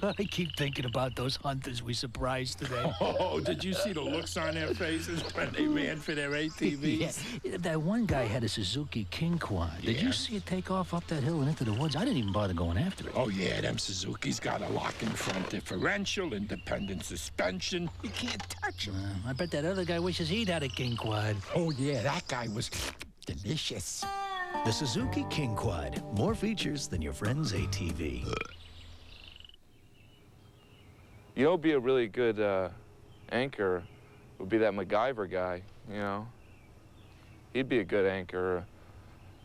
I keep thinking about those hunters we surprised today. Oh, did you see the looks on their faces when they ran for their ATVs? Yeah. That one guy had a Suzuki King Quad. Did you see it take off up that hill and into the woods? I didn't even bother going after it. Oh, yeah, them Suzuki's got a lock in front differential, independent suspension. You can't touch them. I bet that other guy wishes he'd had a King Quad. Oh, yeah, that guy was delicious. The Suzuki King Quad. More features than your friend's ATV. You know, be a really good anchor would be that MacGyver guy, you know. He'd be a good anchor.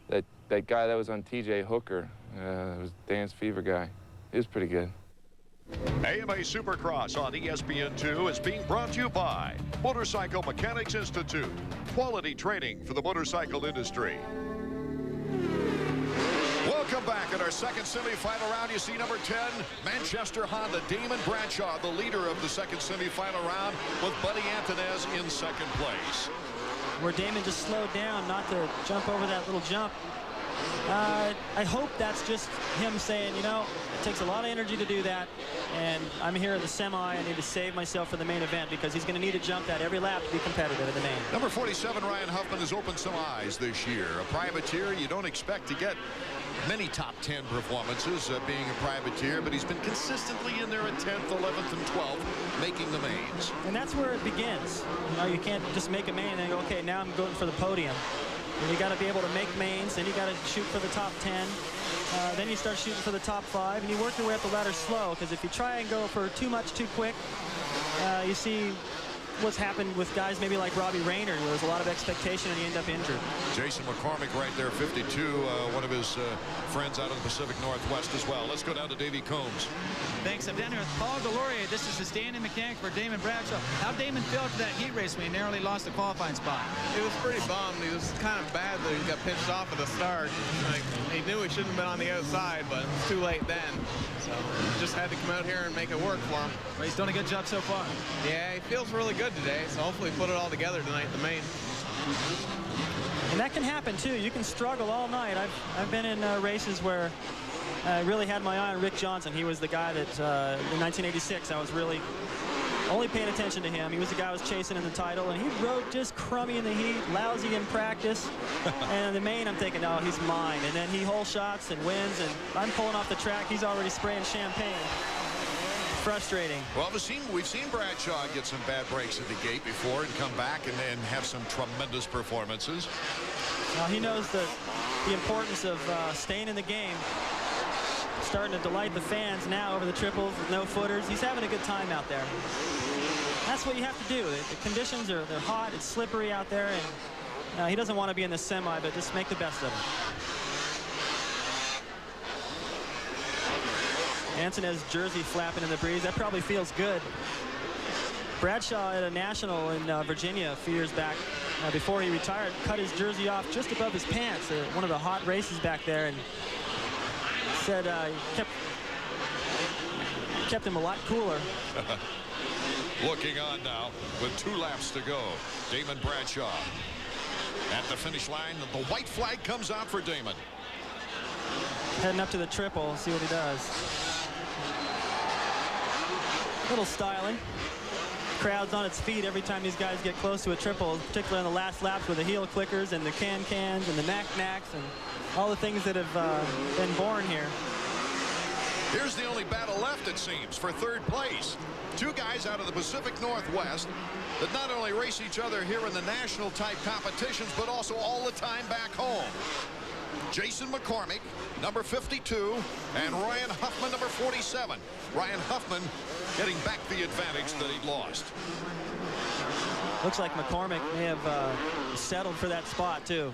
That guy that was on TJ Hooker, was Dance Fever guy. He was pretty good. AMA Supercross on ESPN2 is being brought to you by Motorcycle Mechanics Institute. Quality training for the motorcycle industry. Welcome back at our second semifinal round. You see number 10, Manchester Honda, Damon Bradshaw, the leader of the second semifinal round, with Buddy Antunez in second place. Where Damon just slowed down not to jump over that little jump. I hope that's just him saying, you know, it takes a lot of energy to do that, and I'm here at the semi. I need to save myself for the main event, because he's going to need to jump that every lap to be competitive in the main. Number 47, Ryan Huffman, has opened some eyes this year. A privateer, you don't expect to get many top 10 performances being a privateer, but he's been consistently in there at 10th, 11th, and 12th, making the mains. And that's where it begins. You know, you can't just make a main and then go, okay, now I'm going for the podium. And you got to be able to make mains, then you got to shoot for the top 10. Then you start shooting for the top 5, and you work your way up the ladder slow, because if you try and go for too much too quick, you see what's happened with guys maybe like Robbie Rayner, where there's a lot of expectation and he ended up injured. Jason McCormick right there, 52, one of his friends out of the Pacific Northwest as well. Let's go down to Davey Combs. Thanks. I'm down here with Paul Delorier. This is the standing mechanic for Damon Bradshaw. How Damon felt after that heat race when he narrowly lost the qualifying spot? He was pretty bummed. He was kind of bad that he got pitched off at the start. Like, he knew he shouldn't have been on the outside, but it was too late then. So just had to come out here and make it work for him. Well, he's done a good job so far. Yeah, he feels really good today, so hopefully put it all together tonight in the main. And that can happen too. You can struggle all night. I've been in races where I really had my eye on Rick Johnson. He was the guy that in 1986 I was really only paying attention to him. He was the guy I was chasing in the title, and he rode just crummy in the heat, lousy in practice. And in the main, I'm thinking, oh, he's mine. And then he hole shots and wins, and I'm pulling off the track. He's already spraying champagne. Frustrating. Well, we've seen Bradshaw get some bad breaks at the gate before and come back and have some tremendous performances. Well, he knows the importance of staying in the game. Starting to delight the fans now over the triples with no footers. He's having a good time out there. That's what you have to do. The conditions they're hot, it's slippery out there, and he doesn't want to be in the semi, but just make the best of it. Antonez jersey flapping in the breeze. That probably feels good. Bradshaw at a national in Virginia a few years back, before he retired, cut his jersey off just above his pants. One of the hot races back there, and said kept him a lot cooler. Looking on now with 2 laps to go. Damon Bradshaw at the finish line. The white flag comes out for Damon. Heading up to the triple, see what he does. Little styling. Crowd's on its feet every time these guys get close to a triple, particularly on the last laps with the heel clickers and the can-cans and the knack-knacks and all the things that have been born here. Here's the only battle left, it seems, for third place. 2 guys out of the Pacific Northwest that not only race each other here in the national type competitions, but also all the time back home. Jason McCormick, number 52, and Ryan Huffman, number 47. Ryan Huffman getting back the advantage that he'd lost. Looks like McCormick may have settled for that spot, too.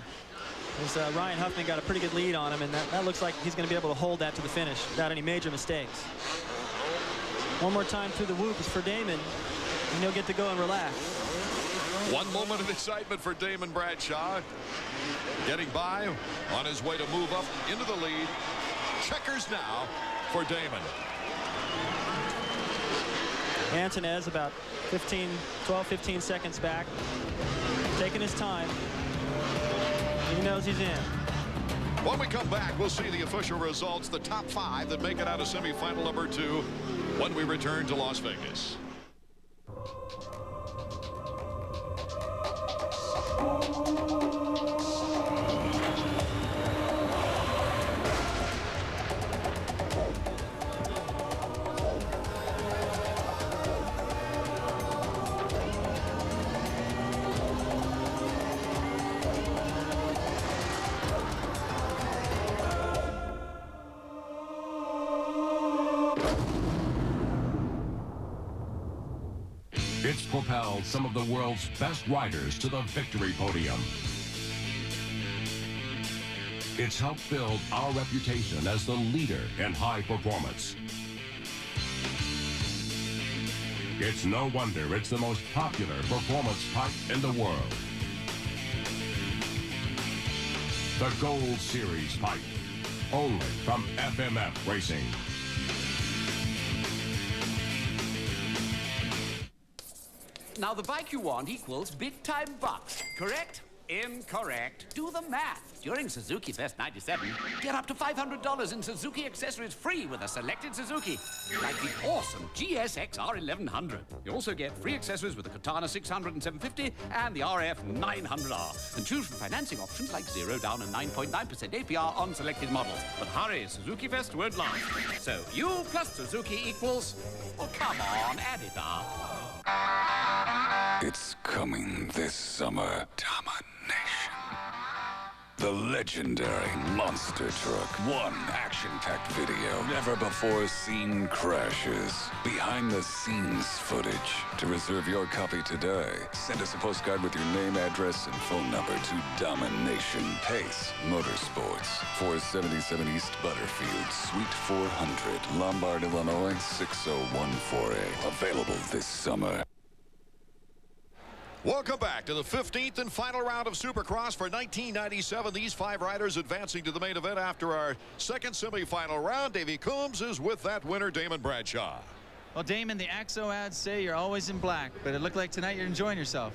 As Ryan Huffman got a pretty good lead on him, and that looks like he's going to be able to hold that to the finish without any major mistakes. One more time through the whoops for Damon, and he'll get to go and relax. One moment of excitement for Damon Bradshaw. Getting by on his way to move up into the lead. Checkers now for Damon. Antonez about 12, 15 seconds back. Taking his time. He knows he's in. When we come back, we'll see the official results, the top 5 that make it out of semifinal number 2 when we return to Las Vegas. It's propelled some of the world's best riders to the victory podium. It's helped build our reputation as the leader in high performance. It's no wonder it's the most popular performance pipe in the world. The Gold Series pipe, only from FMF Racing. Now, the bike you want equals big-time bucks, correct? Incorrect. Do the math. During Suzuki Fest 97, get up to $500 in Suzuki accessories free with a selected Suzuki, like the awesome GSX R1100. You also get free accessories with the Katana 600 and 750 and the RF 900R. And choose from financing options like 0 down and 9.9% APR on selected models. But hurry, Suzuki Fest won't last. So you plus Suzuki equals... well, come on, add it up. It's coming this summer. Domination. The legendary monster truck. One action-packed video. Never before seen crashes. Behind-the-scenes footage. To reserve your copy today, send us a postcard with your name, address, and phone number to Domination Pace Motorsports, 477 East Butterfield, Suite 400, Lombard, Illinois, 60148. Available this summer. Welcome back to the 15th and final round of Supercross for 1997. These 5 riders advancing to the main event after our second semifinal round. Davey Coombs is with that winner, Damon Bradshaw. Well, Damon, the AXO ads say you're always in black, but it looked like tonight you're enjoying yourself.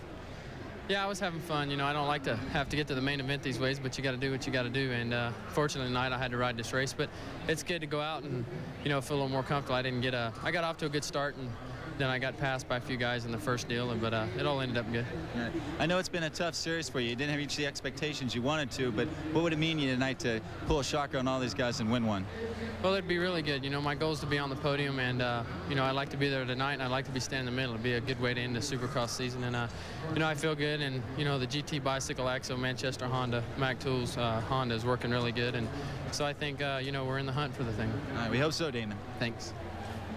Yeah, I was having fun. You know, I don't like to have to get to the main event these ways, but you got to do what you got to do. And fortunately tonight I had to ride this race, but it's good to go out and, you know, feel a little more comfortable. I got off to a good start, and then I got passed by a few guys in the first deal, but it all ended up good. Yeah. I know it's been a tough series for you. You didn't reach the expectations you wanted to, but what would it mean to you tonight to pull a shocker on all these guys and win one? Well, it'd be really good. You know, my goal is to be on the podium, and, you know, I'd like to be there tonight, and I'd like to be standing in the middle. It'd be a good way to end the Supercross season. And, you know, I feel good, and, you know, the GT Bicycle, AXO, Manchester Honda, Mac Tools, Honda is working really good. And so I think, you know, we're in the hunt for the thing. All right, we hope so, Damon. Thanks.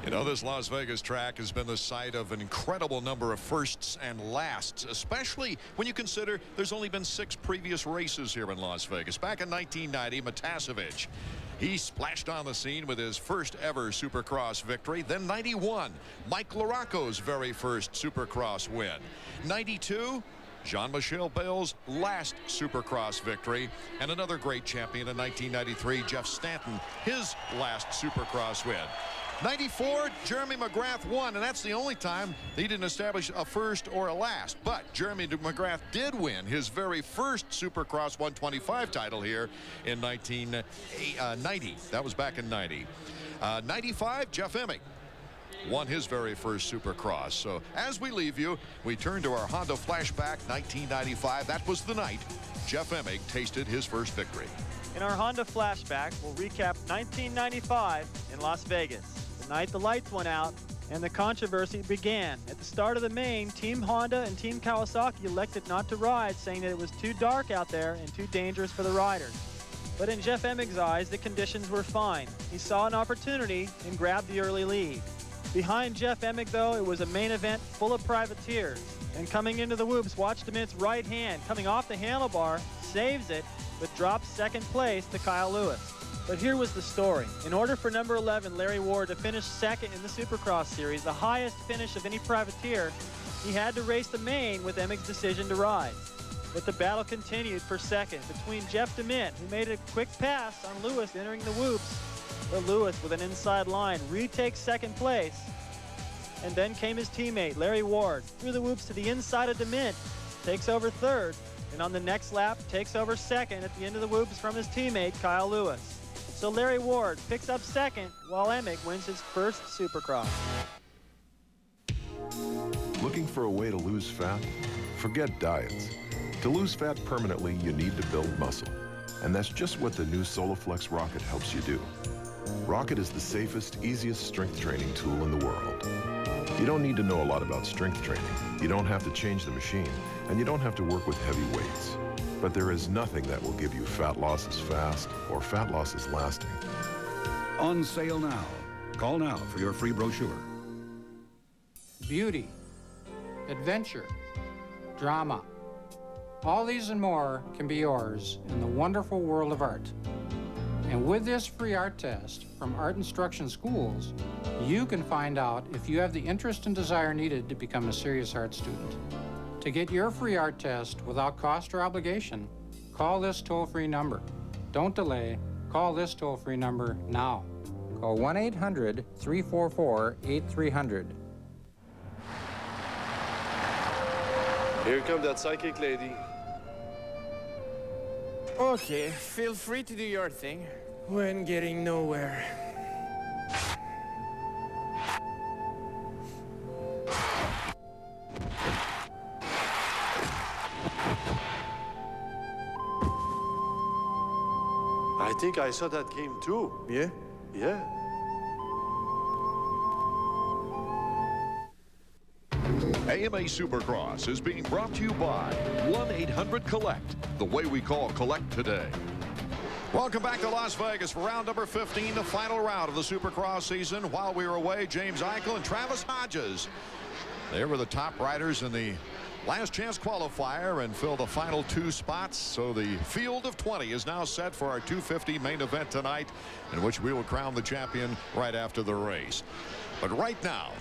You know, this Las Vegas track has been the site of an incredible number of firsts and lasts, especially when you consider there's only been 6 previous races here in Las Vegas. Back in 1990, Matasevich, he splashed on the scene with his first ever Supercross victory. Then 91, Mike LaRocco's very first Supercross win. 92, Jean-Michel Bale's last Supercross victory, and another great champion in 1993, Jeff Stanton, his last Supercross win. 94, Jeremy McGrath won, and that's the only time he didn't establish a first or a last. But Jeremy McGrath did win his very first Supercross 125 title here in 1990. That was back in 90. 95, Jeff Emig won his very first Supercross. So as we leave you, we turn to our Honda flashback, 1995. That was the night Jeff Emig tasted his first victory. In our Honda flashback, we'll recap 1995 in Las Vegas. The night the lights went out and the controversy began. At the start of the main, Team Honda and Team Kawasaki elected not to ride, saying that it was too dark out there and too dangerous for the riders. But in Jeff Emig's eyes, the conditions were fine. He saw an opportunity and grabbed the early lead. Behind Jeff Emig, though, it was a main event full of privateers. And coming into the whoops, watch DeMint's right hand coming off the handlebar, saves it, but drops second place to Kyle Lewis. But here was the story. In order for number 11, Larry Ward, to finish second in the Supercross Series, the highest finish of any privateer, he had to race the main with Emig's decision to ride. But the battle continued for second between Jeff DeMint, who made a quick pass on Lewis entering the whoops. But Lewis, with an inside line, retakes second place. And then came his teammate, Larry Ward, through the whoops to the inside of DeMint, takes over third, and on the next lap, takes over second at the end of the whoops from his teammate, Kyle Lewis. So Larry Ward picks up second, while Emig wins his first Supercross. Looking for a way to lose fat? Forget diets. To lose fat permanently, you need to build muscle. And that's just what the new Soloflex Rocket helps you do. Rocket is the safest, easiest strength training tool in the world. You don't need to know a lot about strength training. You don't have to change the machine, and you don't have to work with heavy weights. But there is nothing that will give you fat losses fast or fat losses lasting. On sale now. Call now for your free brochure. Beauty, adventure, drama. All these and more can be yours in the wonderful world of art. And with this free art test from Art Instruction Schools, you can find out if you have the interest and desire needed to become a serious art student. To get your free art test without cost or obligation, call this toll-free number. Don't delay. Call this toll-free number now. Call 1-800-344-8300. Here comes that psychic lady. Okay, feel free to do your thing when getting nowhere. I think I saw that game too. Yeah? Yeah. AMA Supercross is being brought to you by 1-800-COLLECT, the way we call collect today. Welcome back to Las Vegas for round number 15, the final round of the Supercross season. While we were away, James Eichel and Travis Hodges, they were the top riders in the last chance qualifier and filled the final 2 spots. So the field of 20 is now set for our 250 main event tonight, in which we will crown the champion right after the race. But right now,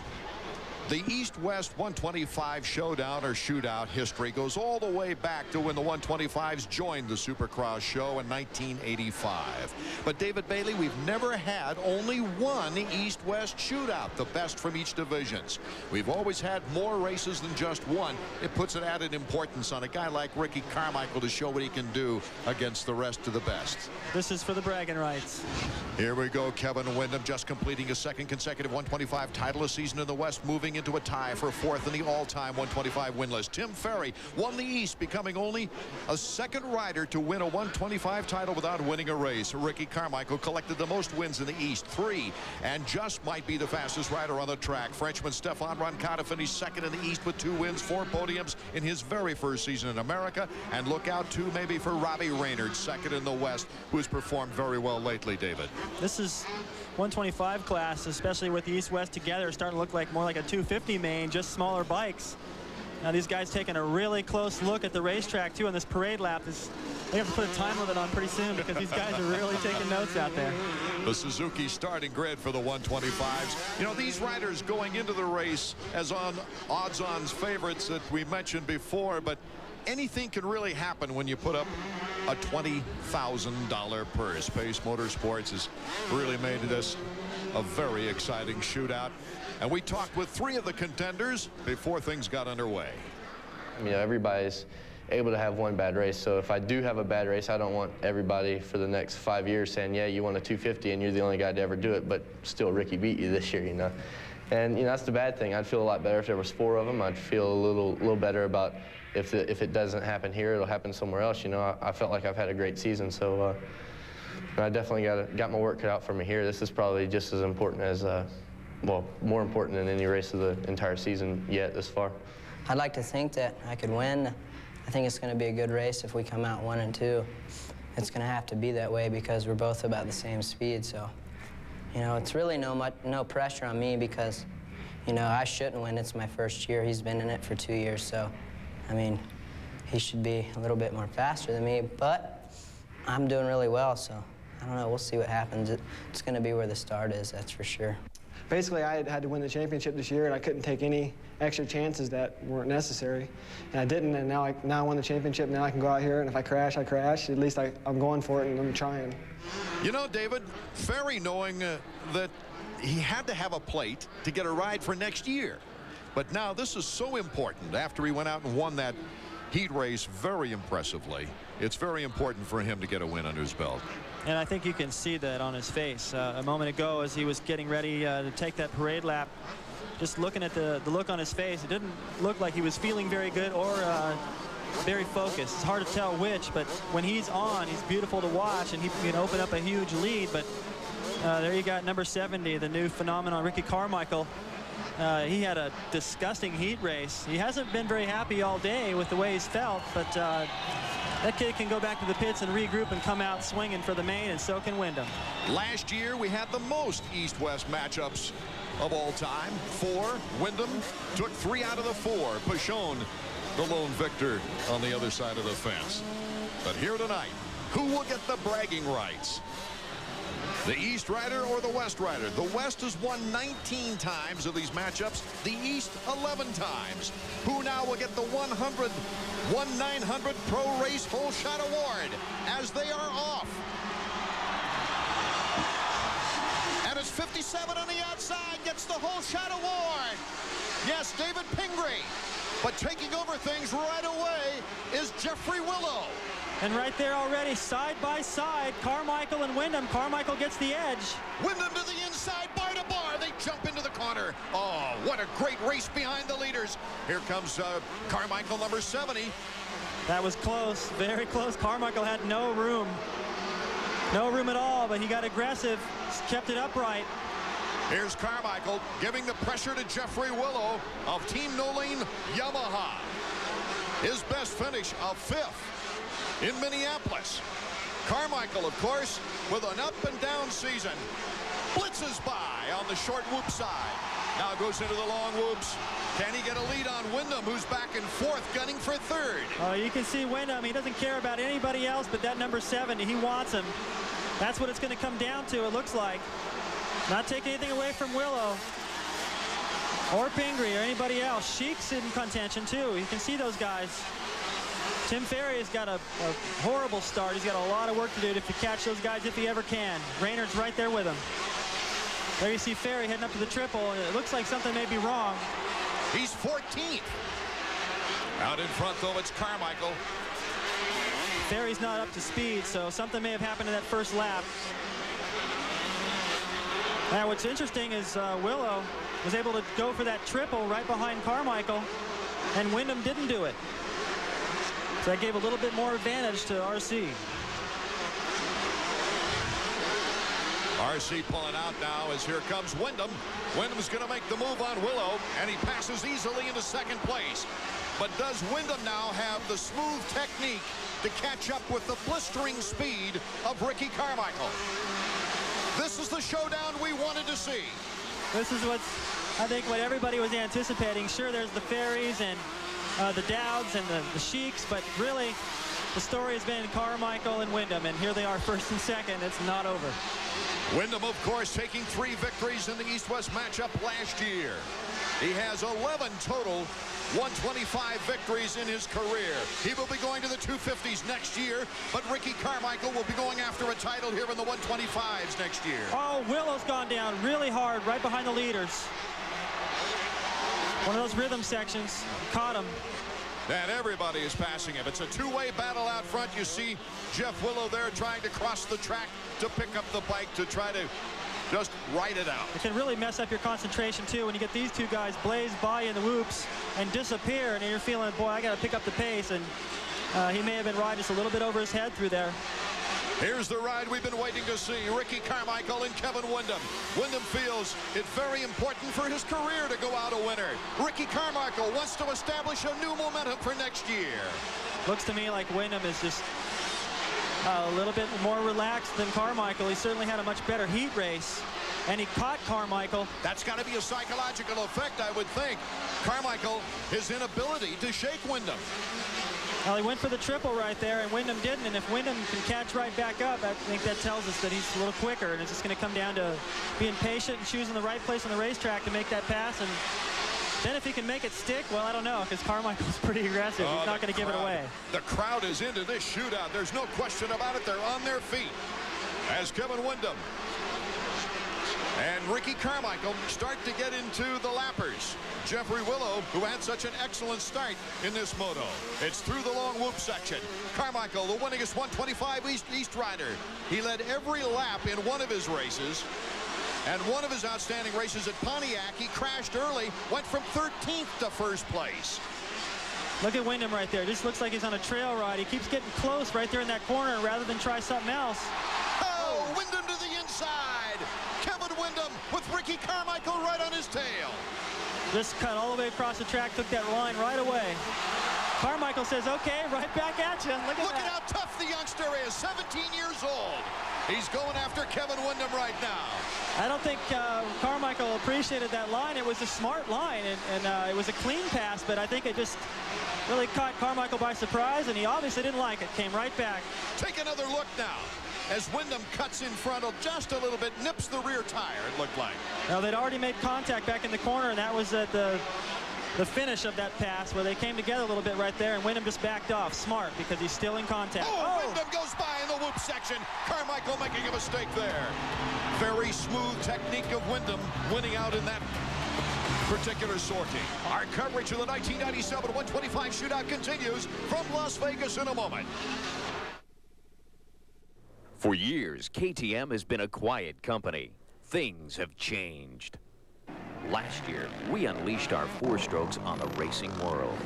the East-West 125 showdown or shootout history goes all the way back to when the 125s joined the Supercross show in 1985. But David Bailey, we've never had only one East-West shootout, the best from each divisions. We've always had more races than just one. It puts an added importance on a guy like Ricky Carmichael to show what he can do against the rest of the best. This is for the bragging rights. Here we go. Kevin Windham just completing his 2nd consecutive 125 title, a season in the West, moving into a tie for 4th in the all-time 125 win list. Tim Ferry won the East, becoming only a 2nd rider to win a 125 title without winning a race. Ricky Carmichael collected the most wins in the East, 3, and just might be the fastest rider on the track. Frenchman Stefan Roncada finished 2nd in the East with 2 wins, 4 podiums in his very first season in America. And look out too maybe for Robbie Reynard, 2nd in the West, who's performed very well lately, David. This is 125 class, especially with the East-West together, starting to look like more like a 250 main, just smaller bikes. Now these guys taking a really close look at the racetrack too on this parade lap. They have to put a time limit on pretty soon because these guys are really taking notes out there. The Suzuki starting grid for the 125s. You know, these riders going into the race as on odds-ons favorites that we mentioned before, but anything can really happen when you put up a $20,000 purse. Pace Motorsports has really made this a very exciting shootout. And we talked with 3 of the contenders before things got underway. You know, everybody's able to have one bad race. So if I do have a bad race, I don't want everybody for the next 5 years saying, yeah, you won a 250 and you're the only guy to ever do it, but still Ricky beat you this year, you know. And, you know, that's the bad thing. I'd feel a lot better if there was 4 of them. I'd feel a little better about if it doesn't happen here, it'll happen somewhere else. You know, I felt like I've had a great season, so I definitely got my work cut out for me here. This is probably just as important as, well, more important than any race of the entire season yet this far. I'd like to think that I could win. I think it's going to be a good race if we come out 1 and 2. It's going to have to be that way because we're both about the same speed. So, you know, it's really no pressure on me because, you know, I shouldn't win. It's my first year. He's been in it for 2 years, so. I mean, he should be a little bit more faster than me, but I'm doing really well, so I don't know. We'll see what happens. It's going to be where the start is, that's for sure. Basically, I had to win the championship this year, and I couldn't take any extra chances that weren't necessary. And I didn't, and now I won the championship. Now I can go out here, and if I crash, I crash. At least I'm going for it, and I'm trying. You know, David, Ferry knowing that he had to have a plate to get a ride for next year. But now this is so important. After he went out and won that heat race very impressively, it's very important for him to get a win under his belt. And I think you can see that on his face. A moment ago as he was getting ready to take that parade lap, just looking at the look on his face, it didn't look like he was feeling very good or very focused. It's hard to tell which, but when he's on, he's beautiful to watch, and he can open up a huge lead. But there you got number 70, the new phenomenon, Ricky Carmichael. He had a disgusting heat race. He hasn't been very happy all day with the way he's felt, but that kid can go back to the pits and regroup and come out swinging for the main, and so can Windham. Last year, we had the most East-West matchups of all time. 4. Windham took 3 out of the 4. Pashon, the lone victor on the other side of the fence. But here tonight, who will get the bragging rights? The East rider or the West rider? The West has won 19 times of these matchups. The East 11 times. Who now will get the 1-900 Pro Race Hole Shot Award as they are off? And it's 57 on the outside gets the Hole Shot Award. Yes, David Pingree. But taking over things right away is Jeffrey Willow. And right there already, side by side, Carmichael and Windham. Carmichael gets the edge. Windham to the inside, bar to bar. They jump into the corner. Oh, what a great race behind the leaders. Here comes Carmichael, number 70. That was close, very close. Carmichael had no room. No room at all, but he got aggressive, kept it upright. Here's Carmichael giving the pressure to Jeffrey Willow of Team Nolene Yamaha. His best finish, a 5th in Minneapolis. Carmichael, of course, with an up-and-down season, blitzes by on the short whoop side. Now goes into the long whoops. Can he get a lead on Wyndham, who's back in 4th, gunning for 3rd? Oh, you can see Wyndham. He doesn't care about anybody else but that number 7. He wants him. That's what it's going to come down to, it looks like. Not taking anything away from Willow or Pingree or anybody else. Sheik's in contention, too. You can see those guys. Tim Ferry has got a horrible start. He's got a lot of work to do to catch those guys if he ever can. Raynard's right there with him. There you see Ferry heading up to the triple. It looks like something may be wrong. He's 14th. Out in front, though, it's Carmichael. Ferry's not up to speed, so something may have happened in that first lap. Now, what's interesting is Willow was able to go for that triple right behind Carmichael, and Wyndham didn't do it. So that gave a little bit more advantage to RC. RC pulling out now as here comes Wyndham. Wyndham's going to make the move on Willow, and he passes easily into 2nd place. But does Wyndham now have the smooth technique to catch up with the blistering speed of Ricky Carmichael? This is the showdown we wanted to see. This is I think what everybody was anticipating. Sure, there's the Ferries and the Dowds and the Sheiks, but really the story has been Carmichael and Wyndham, and here they are 1st and 2nd. It's not over. Wyndham, of course, taking 3 victories in the East-West matchup last year. He has 11 total 125 victories in his career. He will be going to the 250s next year, but Ricky Carmichael will be going after a title here in the 125s next year. Oh, Willow's gone down really hard right behind the leaders. One of those rhythm sections caught him. And everybody is passing him. It's a 2-way battle out front. You see Jeff Willow there trying to cross the track to pick up the bike to try to just ride it out. It can really mess up your concentration, too, when you get these two guys blaze by in the whoops and disappear, and you're feeling, boy, I got to pick up the pace, and he may have been riding just a little bit over his head through there. Here's the ride we've been waiting to see. Ricky Carmichael and Kevin Wyndham. Wyndham feels it's very important for his career to go out a winner. Ricky Carmichael wants to establish a new momentum for next year. Looks to me like Wyndham is just a little bit more relaxed than Carmichael. He certainly had a much better heat race, and he caught Carmichael. That's got to be a psychological effect, I would think. Carmichael, his inability to shake Wyndham. Well, he went for the triple right there, and Wyndham didn't. And if Wyndham can catch right back up, I think that tells us that he's a little quicker. And it's just going to come down to being patient and choosing the right place on the racetrack to make that pass. And then if he can make it stick, well, I don't know, because Carmichael's pretty aggressive. He's not going to give it away. The crowd is into this shootout. There's no question about it. They're on their feet as Kevin Wyndham and Ricky Carmichael start to get into the lappers. Jeffrey Willow, who had such an excellent start in this moto. It's through the long whoop section. Carmichael, the winningest 125 East rider. He led every lap in one of his races. And one of his outstanding races at Pontiac, he crashed early, went from 13th to 1st place. Look at Wyndham right there. Just looks like he's on a trail ride. He keeps getting close right there in that corner rather than try something else. Oh, Wyndham to the inside. Kevin Wyndham with Ricky Carmichael right on his tail. Just cut all the way across the track, took that line right away. Carmichael says, okay, right back at you. Look at how tough the youngster is, 17 years old. He's going after Kevin Wyndham right now. I don't think Carmichael appreciated that line. It was a smart line, and it was a clean pass, but I think it just really caught Carmichael by surprise, and he obviously didn't like it. Came right back. Take another look now as Wyndham cuts in front of just a little bit, nips the rear tire, it looked like. Now, they'd already made contact back in the corner, and that was at the finish of that pass where they came together a little bit right there, and Wyndham just backed off. Smart, because he's still in contact. Oh, Wyndham goes by in the whoop section. Carmichael making a mistake there. Very smooth technique of Wyndham winning out in that particular sortie. Our coverage of the 1997 125 shootout continues from Las Vegas in a moment. For years, KTM has been a quiet company. Things have changed. Last year, we unleashed our four-strokes on the racing world,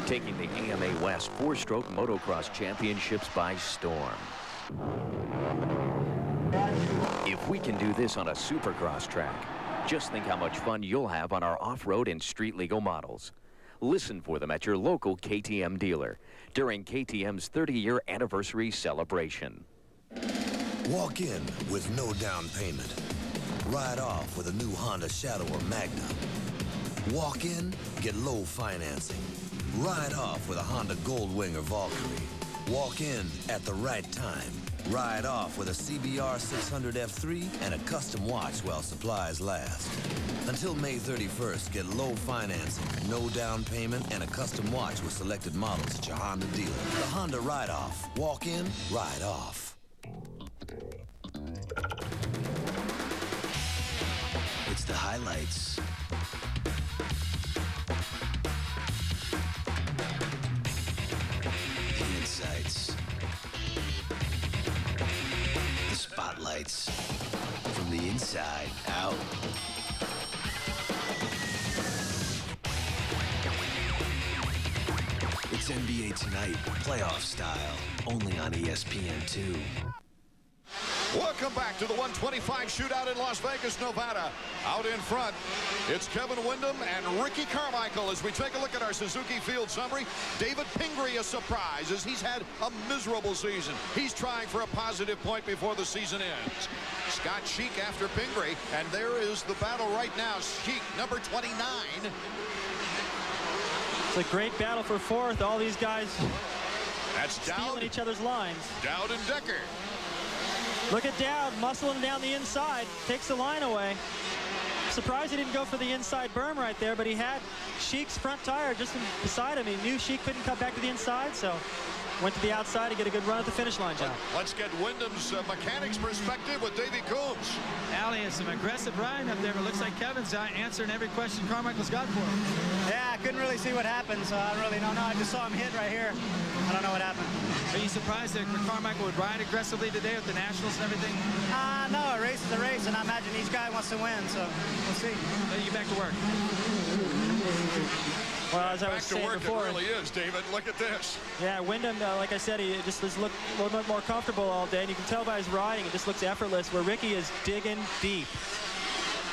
taking the AMA West four-stroke motocross championships by storm. If we can do this on a supercross track, Just think how much fun you'll have on our off-road and street legal models. Listen for them at your local KTM dealer during KTM's 30-year anniversary celebration. Walk in with no down payment. Ride off with a new Honda Shadow or Magna. Walk in, get low financing. Ride off with a Honda Goldwing or Valkyrie. Walk in at the right time. Ride off with a CBR 600 F3 and a custom watch while supplies last. Until May 31st, get low financing, no down payment, and a custom watch with selected models at your Honda dealer. The Honda Ride Off. Walk in, ride off. It's the highlights. The insights. The spotlights. From the inside out. It's NBA Tonight, playoff style, only on ESPN2. Welcome back to the 125 shootout in Las Vegas, Nevada. Out in front, it's Kevin Windham and Ricky Carmichael as we take a look at our Suzuki Field summary. David Pingree, a surprise as he's had a miserable season. He's trying for a positive point before the season ends. Scott Sheik after Pingree, and there is the battle right now. Sheik, number 29. It's a great battle for fourth. All these guys That's stealing each other's lines. Dowd and Decker. Look at Dowd muscling down the inside. Takes the line away. Surprised he didn't go for the inside berm right there, but he had Sheik's front tire just beside him. He knew Sheik couldn't cut back to the inside, so went to the outside to get a good run at the finish line, John. Let's get Wyndham's mechanics perspective with Davey Coombs. Allie has some aggressive riding up there, but looks like Kevin's answering every question Carmichael's got for him. Yeah, I couldn't really see what happened, so I really don't know. I just saw him hit right here. I don't know what happened. Are you surprised that Carmichael would ride aggressively today with the Nationals and everything? No, a race is a race, and I imagine each guy wants to win, so we'll see. You back to work. Well, as I was saying before, it really is, David. Look at this. Yeah, Windham, like I said, he just looked a little bit more comfortable all day, and you can tell by his riding, it just looks effortless, where Ricky is digging deep.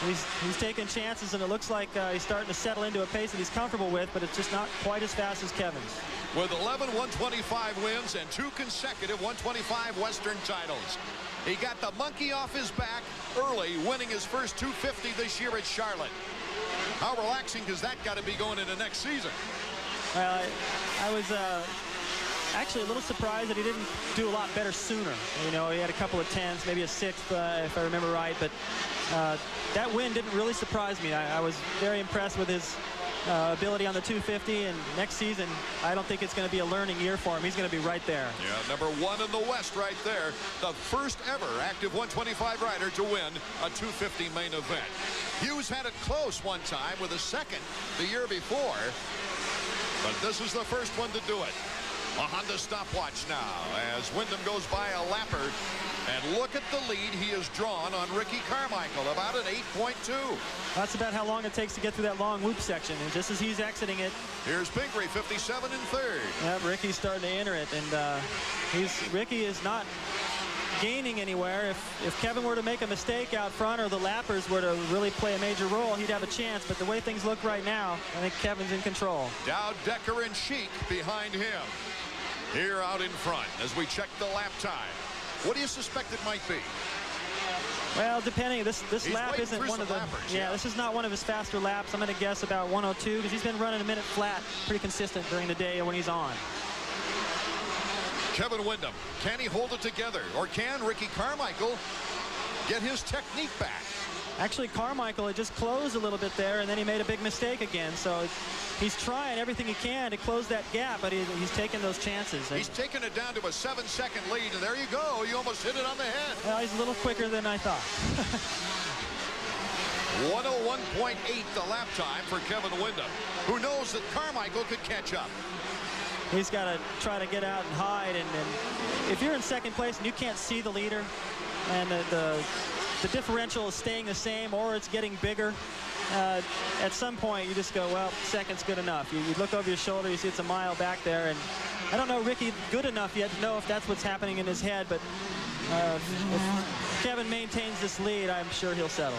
He's taking chances, and it looks like he's starting to settle into a pace that he's comfortable with, but it's just not quite as fast as Kevin's. With 11 125 wins and 2 consecutive 125 Western titles. He got the monkey off his back early, winning his first 250 this year at Charlotte. How relaxing has that got to be going into next season? Well, I was actually a little surprised that he didn't do a lot better sooner. You know, he had a couple of 10s, maybe a 6th, if I remember right, but that win didn't really surprise me. I was very impressed with his ability on the 250, and next season, I don't think it's going to be a learning year for him. He's going to be right there. Yeah, number 1 in the West right there. The first ever active 125 rider to win a 250 main event. Hughes had it close one time with a second the year before, but this is the first one to do it. A Honda stopwatch now as Windham goes by a lapper. And look at the lead he has drawn on Ricky Carmichael, about an 8.2. That's about how long it takes to get through that long loop section. And just as he's exiting it, here's Pingree, 57 and 3rd. Yeah, Ricky's starting to enter it, and Ricky is not gaining anywhere. If Kevin were to make a mistake out front, or the lappers were to really play a major role, he'd have a chance. But the way things look right now, I think Kevin's in control. Dowd, Decker, and Sheik behind him. Here out in front as we check the lap time. What do you suspect it might be? Well, depending, this lap isn't one of the lappers, yeah, this is not one of his faster laps. I'm going to guess about 102 because he's been running a minute flat, pretty consistent during the day when he's on. Kevin Windham, can he hold it together, or can Ricky Carmichael get his technique back? Actually, Carmichael had just closed a little bit there, and then he made a big mistake again. So he's trying everything he can to close that gap, but he's taking those chances. He's taking it down to a 7-second lead, and there you go. You almost hit it on the head. Well, he's a little quicker than I thought. 101.8 the lap time for Kevin Windham, who knows that Carmichael could catch up. He's got to try to get out and hide, and if you're in second place and you can't see the leader, and the differential is staying the same or it's getting bigger, at some point you just go, well, second's good enough. You look over your shoulder, you see it's a mile back there, and I don't know Ricky good enough yet to know if that's what's happening in his head, but if Kevin maintains this lead, I'm sure he'll settle.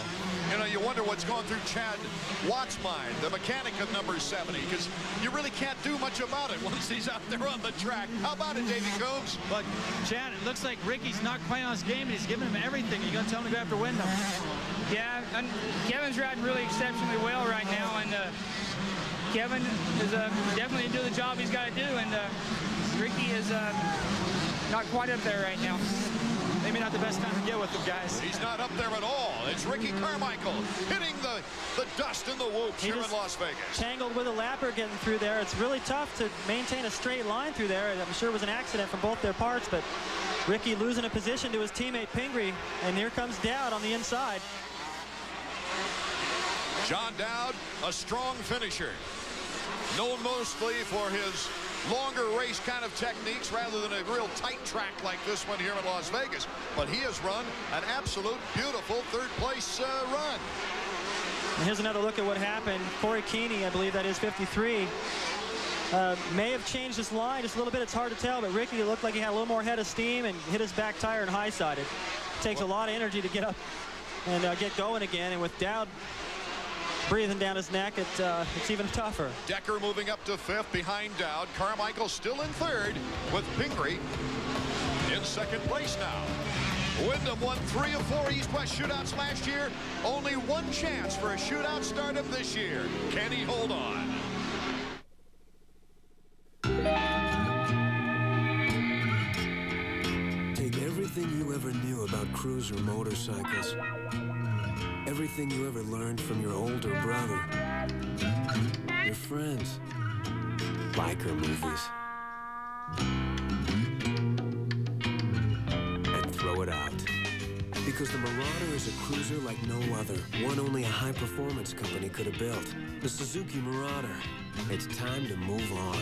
You know, you wonder what's going through Chad Watt's mind, the mechanic of number 70, because you really can't do much about it once he's out there on the track. How about it, Davey Coombs? But, Chad, it looks like Ricky's not playing on his game, and he's giving him everything. You're going to tell him to go after Wyndham. Yeah, and Kevin's riding really exceptionally well right now, and Kevin is definitely doing the job he's got to do, and Ricky is not quite up there right now. Maybe not the best time to get with them, guys. He's not up there at all. It's Ricky Carmichael hitting the dust in the whoops here in Las Vegas. Tangled with a lapper getting through there. It's really tough to maintain a straight line through there. I'm sure it was an accident from both their parts, but Ricky losing a position to his teammate Pingree, and here comes Dowd on the inside. John Dowd, a strong finisher, known mostly for his longer race kind of techniques rather than a real tight track like this one here in Las Vegas. But he has run an absolute beautiful third-place run. And here's another look at what happened. Corey Keeney, I believe that is 53, may have changed his line just a little bit. It's hard to tell, but Ricky looked like he had a little more head of steam and hit his back tire and high-sided. Takes a lot of energy to get up and get going again, and with Dowd breathing down his neck, it's even tougher. Decker moving up to 5th behind Dowd. Carmichael still in 3rd with Pingree in 2nd place now. Wyndham won 3 of 4 East-West shootouts last year. Only one chance for a shootout startup this year. Can he hold on? Take everything you ever knew about cruiser motorcycles. Everything you ever learned from your older brother, your friends, biker movies, and throw it out. Because the Marauder is a cruiser like no other, one only a high-performance company could have built. The Suzuki Marauder. It's time to move on.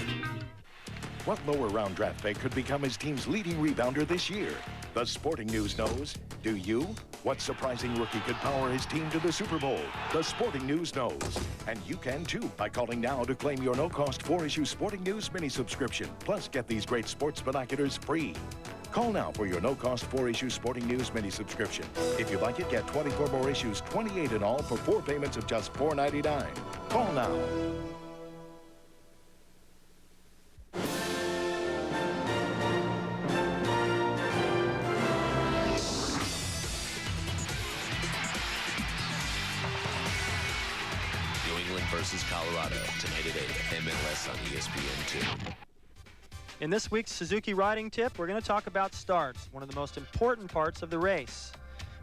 What lower round draft pick could become his team's leading rebounder this year? The Sporting News knows. Do you? What surprising rookie could power his team to the Super Bowl? The Sporting News knows. And you can too by calling now to claim your no-cost 4-issue Sporting News mini subscription. Plus, get these great sports binoculars free. Call now for your no-cost 4-issue Sporting News mini subscription. If you like it, get 24 more issues, 28 in all, for 4 payments of just $4.99. Call now. Versus Colorado tonight at 8, MLS on ESPN2. In this week's Suzuki Riding Tip, we're going to talk about starts, one of the most important parts of the race.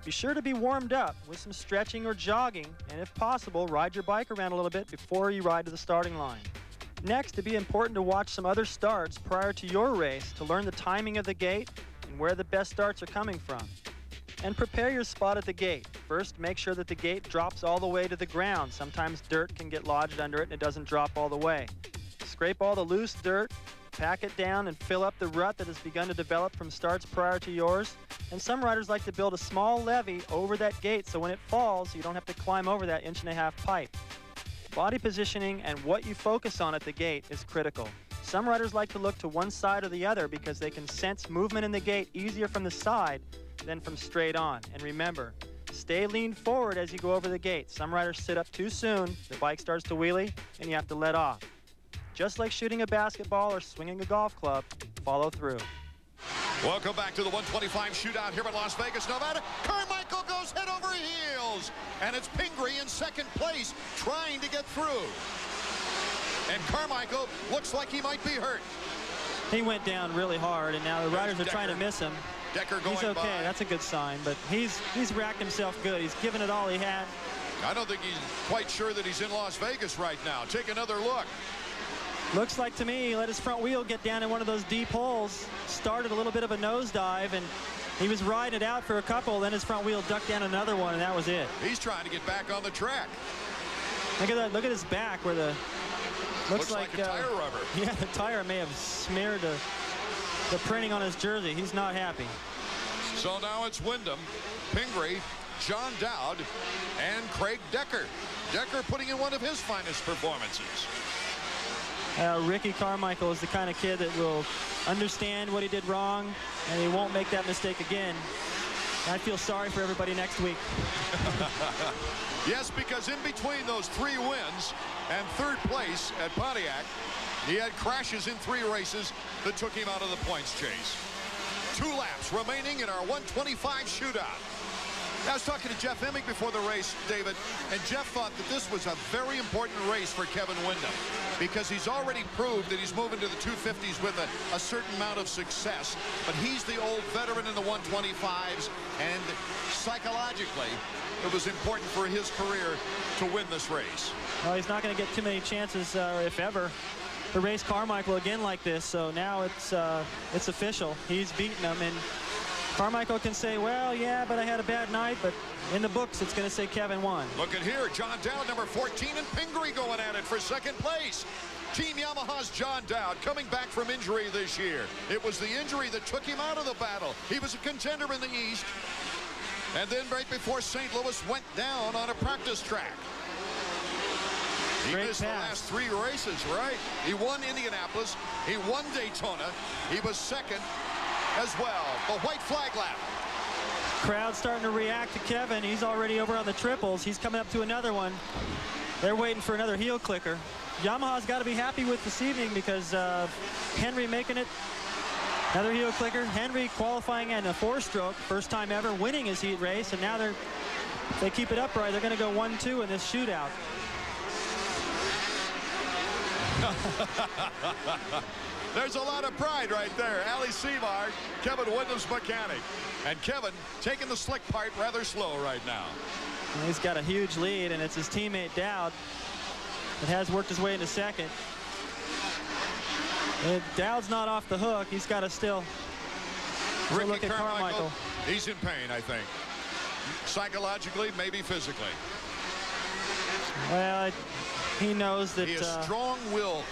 Be sure to be warmed up with some stretching or jogging, and if possible, ride your bike around a little bit before you ride to the starting line. Next, it'd be important to watch some other starts prior to your race to learn the timing of the gate and where the best starts are coming from. And prepare your spot at the gate. First, make sure that the gate drops all the way to the ground. Sometimes dirt can get lodged under it and it doesn't drop all the way. Scrape all the loose dirt, pack it down, and fill up the rut that has begun to develop from starts prior to yours. And some riders like to build a small levee over that gate so when it falls, you don't have to climb over that 1.5-inch pipe. Body positioning and what you focus on at the gate is critical. Some riders like to look to one side or the other because they can sense movement in the gate easier from the side than from straight on. And remember, stay leaned forward as you go over the gate. Some riders sit up too soon, the bike starts to wheelie, and you have to let off. Just like shooting a basketball or swinging a golf club, follow through. Welcome back to the 125 shootout here in Las Vegas, Nevada. Carmichael goes head over heels, and it's Pingree in 2nd place trying to get through. And Carmichael looks like he might be hurt. He went down really hard, and now the riders are trying to miss him. Decker going He's okay, by. That's a good sign, but he's racked himself good. He's given it all he had. I don't think he's quite sure that he's in Las Vegas right now. Take another look. Looks like to me he let his front wheel get down in one of those deep holes, started a little bit of a nosedive, and he was riding it out for a couple, then his front wheel ducked down another one, and that was it. He's trying to get back on the track. Look at that, look at his back where the looks like a tire rubber. Yeah, the tire may have smeared the printing on his jersey. He's not happy. So now it's Wyndham, Pingree, John Dowd, and Craig Decker. Decker putting in one of his finest performances. Ricky Carmichael is the kind of kid that will understand what he did wrong, and he won't make that mistake again. I feel sorry for everybody next week. Yes, because in between those 3 wins and 3rd place at Pontiac, he had crashes in 3 races that took him out of the points chase. 2 laps remaining in our 125 shootout. I was talking to Jeff Emig before the race, David, and Jeff thought that this was a very important race for Kevin Windham because he's already proved that he's moving to the 250s with a certain amount of success. But he's the old veteran in the 125s, and psychologically, it was important for his career to win this race. Well, he's not going to get too many chances, if ever, to race Carmichael again like this. So now it's official. He's beaten him, and Carmichael can say, well, yeah, but I had a bad night, but in the books, it's going to say Kevin won. Look at here, John Dowd, number 14, and Pingree going at it for 2nd place. Team Yamaha's John Dowd coming back from injury this year. It was the injury that took him out of the battle. He was a contender in the East, and then right before St. Louis went down on a practice track. He missed the last 3 races, right? He won Indianapolis. He won Daytona. He was 2nd as well. The white flag lap. Crowd starting to react to Kevin. He's already over on the triples. He's coming up to another one. They're waiting for another heel clicker. Yamaha's got to be happy with this evening because Henry making it. Another heel clicker. Henry qualifying in a 4-stroke. First time ever winning his heat race. And now they keep it upright. They're going to go 1-2 in this shootout. There's a lot of pride right there. Ali Seavar, Kevin Windham's mechanic. And Kevin taking the slick part rather slow right now. He's got a huge lead, and it's his teammate Dowd that has worked his way into 2nd. And Dowd's not off the hook. He's got to still look at Carmichael. He's in pain, I think. Psychologically, maybe physically. Well, he knows that he is strong-willed.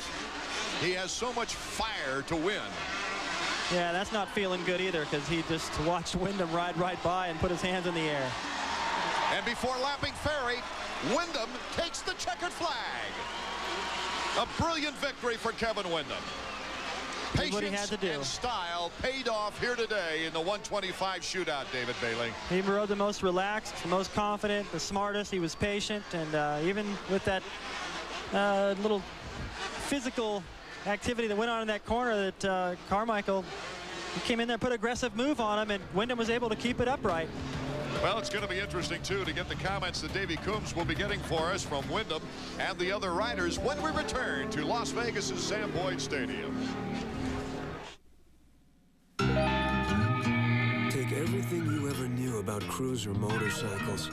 He has so much fire to win. Yeah, that's not feeling good either because he just watched Windham ride right by and put his hands in the air. And before lapping Ferry, Windham takes the checkered flag. A brilliant victory for Kevin Windham. Patience what he had to do. And style paid off here today in the 125 shootout, David Bailey. He rode the most relaxed, the most confident, the smartest. He was patient, and even with that little physical activity that went on in that corner that Carmichael came in there, put an aggressive move on him, and Windham was able to keep it upright. Well, it's going to be interesting, too, to get the comments that Davey Coombs will be getting for us from Windham and the other riders when we return to Las Vegas's Sam Boyd Stadium. Take everything you ever knew about cruiser motorcycles,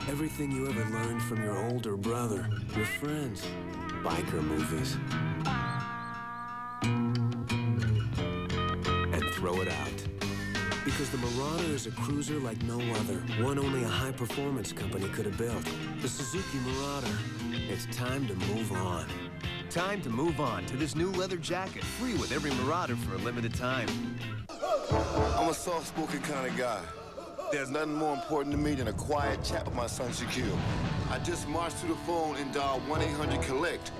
everything you ever learned from your older brother, your friends, biker movies, and throw it out. Because the Marauder is a cruiser like no other, one only a high-performance company could have built. The Suzuki Marauder. It's time to move on. Time to move on to this new leather jacket, free with every Marauder for a limited time. I'm a soft-spoken kind of guy. There's nothing more important to me than a quiet chat with my son, Shaquille. I just marched to the phone and dialed 1-800-COLLECT.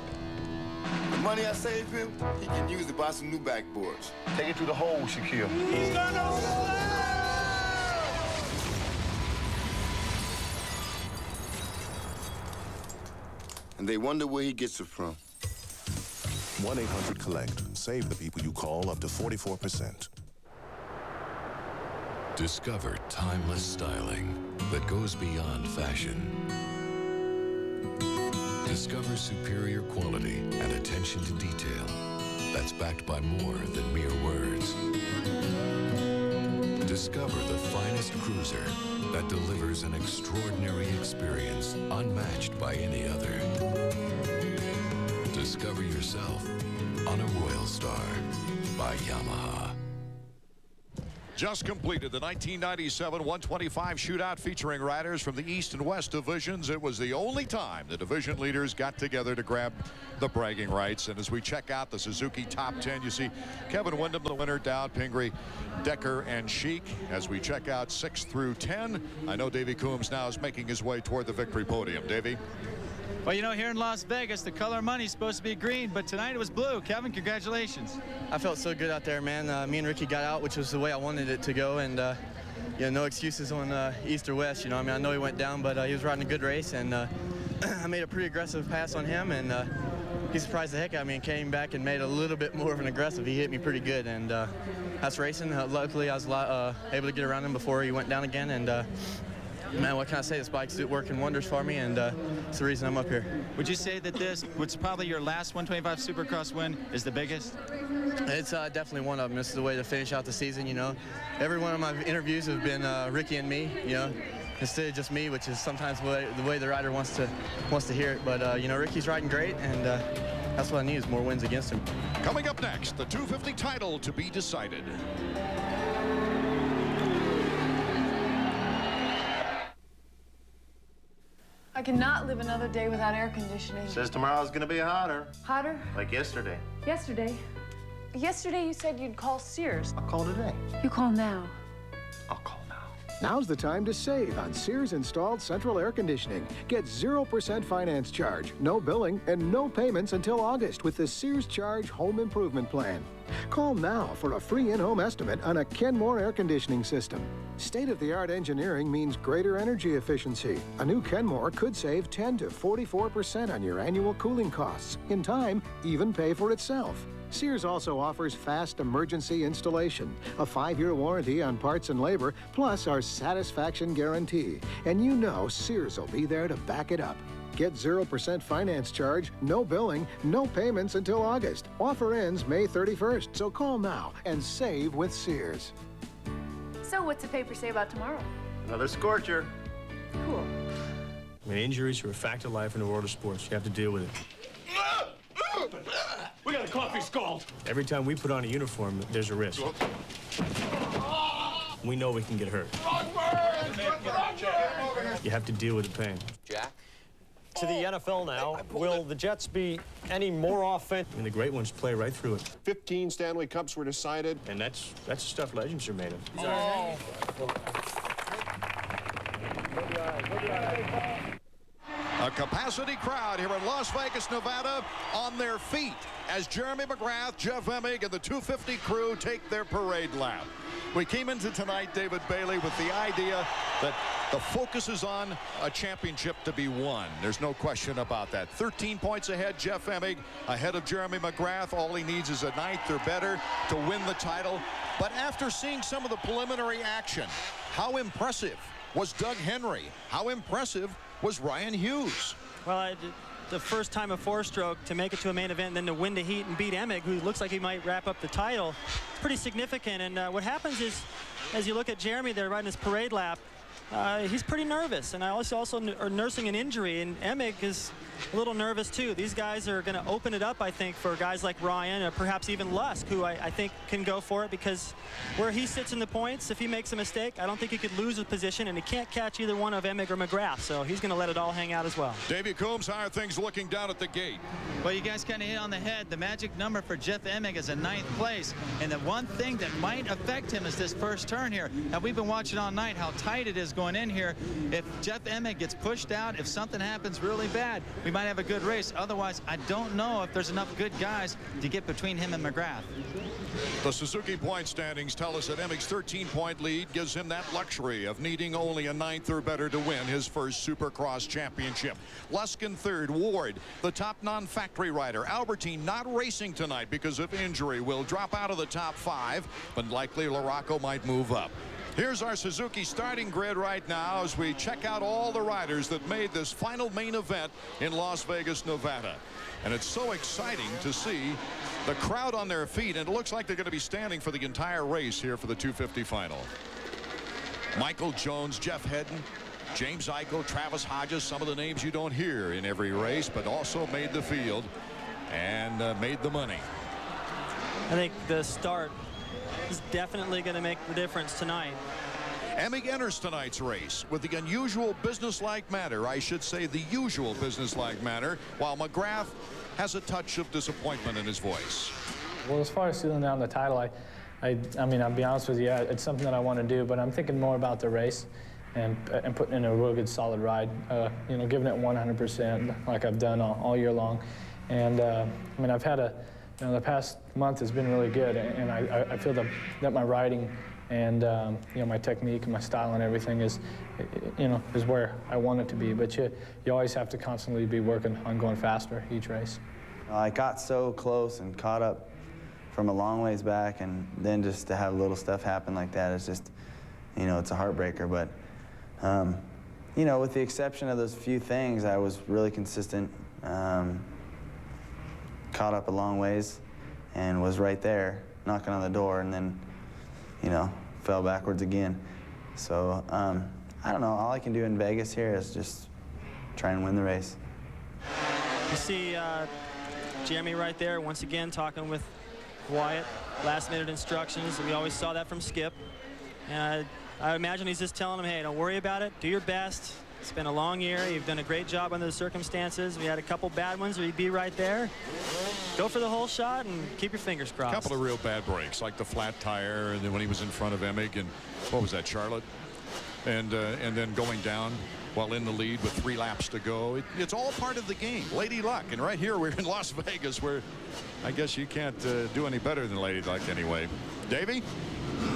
The money I saved him, he can use to buy some new backboards. Take it through the hole, Shaquille. He's gonna and they wonder where he gets it from. 1-800-COLLECT. Save the people you call up to 44%. Discover timeless styling that goes beyond fashion. Discover superior quality and attention to detail that's backed by more than mere words. Discover the finest cruiser that delivers an extraordinary experience unmatched by any other. Discover yourself on a Royal Star by Yamaha. Just completed the 1997 125 shootout featuring riders from the East and West divisions. It was the only time the division leaders got together to grab the bragging rights. And as we check out the Suzuki top 10, you see Kevin Windham, the winner, Dowd, Pingree, Decker, and Sheik. As we check out 6 through 10, I know Davey Coombs now is making his way toward the victory podium. Davey? Well, you know, here in Las Vegas, the color of money is supposed to be green, but tonight it was blue. Kevin, congratulations. I felt so good out there, man. Me and Ricky got out, which was the way I wanted it to go, and no excuses on East or West. I mean, I know he went down, but he was riding a good race, and I made a pretty aggressive pass on him, and he surprised the heck out of me and came back and made a little bit more of an aggressive. He hit me pretty good, and that's racing. Luckily, I was able to get around him before he went down again, and man, what can I say? This bike's working wonders for me, and it's the reason I'm up here. Would you say that this, which is probably your last 125 Supercross win, is the biggest? It's definitely one of them. This is the way to finish out the season, Every one of my interviews have been Ricky and me, instead of just me, which is sometimes the way the rider wants to hear it. But, Ricky's riding great, and that's what I need is more wins against him. Coming up next, the 250 title to be decided. I cannot live another day without air conditioning. Says tomorrow's gonna be hotter. Hotter? Like yesterday. Yesterday? Yesterday you said you'd call Sears. I'll call today. You call now. I'll call now. Now's the time to save on Sears installed central air conditioning. Get 0% finance charge, no billing, and no payments until August with the Sears Charge Home Improvement Plan. Call now for a free in-home estimate on a Kenmore air conditioning system. State-of-the-art engineering means greater energy efficiency. A new Kenmore could save 10 to 44% on your annual cooling costs. In time, even pay for itself. Sears also offers fast emergency installation, a 5-year warranty on parts and labor, plus our satisfaction guarantee. And Sears will be there to back it up. Get 0% finance charge, no billing, no payments until August. Offer ends May 31st, so call now and save with Sears. So what's the paper say about tomorrow? Another scorcher. Cool. I mean, injuries are a fact of life in the world of sports. You have to deal with it. We got a coffee scald. Every time we put on a uniform, there's a risk. We know we can get hurt. You have to deal with the pain. Jack? To the NFL now, will the Jets be any more offensive? I mean, the great ones play right through it. 15 Stanley Cups were decided. And that's the stuff legends are made of. Oh. A capacity crowd here in Las Vegas, Nevada, on their feet as Jeremy McGrath, Jeff Emig, and the 250 crew take their parade lap. We came into tonight, David Bailey, with the idea that the focus is on a championship to be won. There's no question about that. 13 points ahead, Jeff Emig, ahead of Jeremy McGrath. All he needs is a ninth or better to win the title. But after seeing some of the preliminary action, how impressive was Doug Henry? How impressive was Ryan Hughes? Well, the first time a four-stroke to make it to a main event and then to win the heat and beat Emig, who looks like he might wrap up the title, it's pretty significant. And what happens is, as you look at Jeremy there riding his parade lap, he's pretty nervous, and I also are nursing an injury, and Emig is a little nervous too. These guys are going to open it up, I think, for guys like Ryan or perhaps even Lusk, who I think can go for it, because where he sits in the points, if he makes a mistake, I don't think he could lose his position, and he can't catch either one of Emig or McGrath, so he's going to let it all hang out as well. Davey Coombs, how are things looking down at the gate? Well, you guys kind of hit on the head. The magic number for Jeff Emig is a 9th place, and the one thing that might affect him is this first turn here. Now, we've been watching all night how tight it is going in here. If Jeff Emig gets pushed out, if something happens really bad, we might have a good race. Otherwise, I don't know if there's enough good guys to get between him and McGrath. The Suzuki point standings tell us that Emig's 13-point lead gives him that luxury of needing only a 9th or better to win his first Supercross championship. Lusk in 3rd, Ward, the top non-factory rider. Albertine not racing tonight because of injury, will drop out of the top 5, but likely LaRocco might move up. Here's our Suzuki starting grid right now as we check out all the riders that made this final main event in Las Vegas, Nevada. And it's so exciting to see the crowd on their feet, and it looks like they're going to be standing for the entire race here for the 250 final. Michael Jones, Jeff Hedden, James Eichel, Travis Hodges, some of the names you don't hear in every race, but also made the field and made the money. I think the start is definitely going to make the difference tonight. Emig enters tonight's race with the unusual businesslike manner, I should say the usual businesslike manner, while McGrath has a touch of disappointment in his voice. Well, as far as sealing down the title, I mean, I'll be honest with you, it's something that I want to do, but I'm thinking more about the race and putting in a real good solid ride, you know, giving it 100% like I've done all year long. And I mean, I've had the past month has been really good, and I feel that my riding And you know, my technique and my style and everything is, you know, is where I want it to be. But you always have to constantly be working on going faster each race. I got so close and caught up from a long ways back, and then just to have little stuff happen like that is just, you know, it's a heartbreaker. But you know, with the exception of those few things, I was really consistent, caught up a long ways, and was right there knocking on the door, and then, you know, fell backwards again. So I don't know, all I can do in Vegas here is just try and win the race. You see Jeremy right there once again talking with Wyatt, last minute instructions. We always saw that from Skip. And I imagine he's just telling him, hey, don't worry about it, do your best. It's been a long year, you've done a great job under the circumstances. We had a couple bad ones or you'd be right there. Go for the whole shot and keep your fingers crossed. A couple of real bad breaks, like the flat tire, and then when he was in front of Emig, and what was that, Charlotte? And then going down while in the lead with 3 laps to go. It's all part of the game. Lady Luck. And right here, we're in Las Vegas, where I guess you can't do any better than Lady Luck anyway. Davey?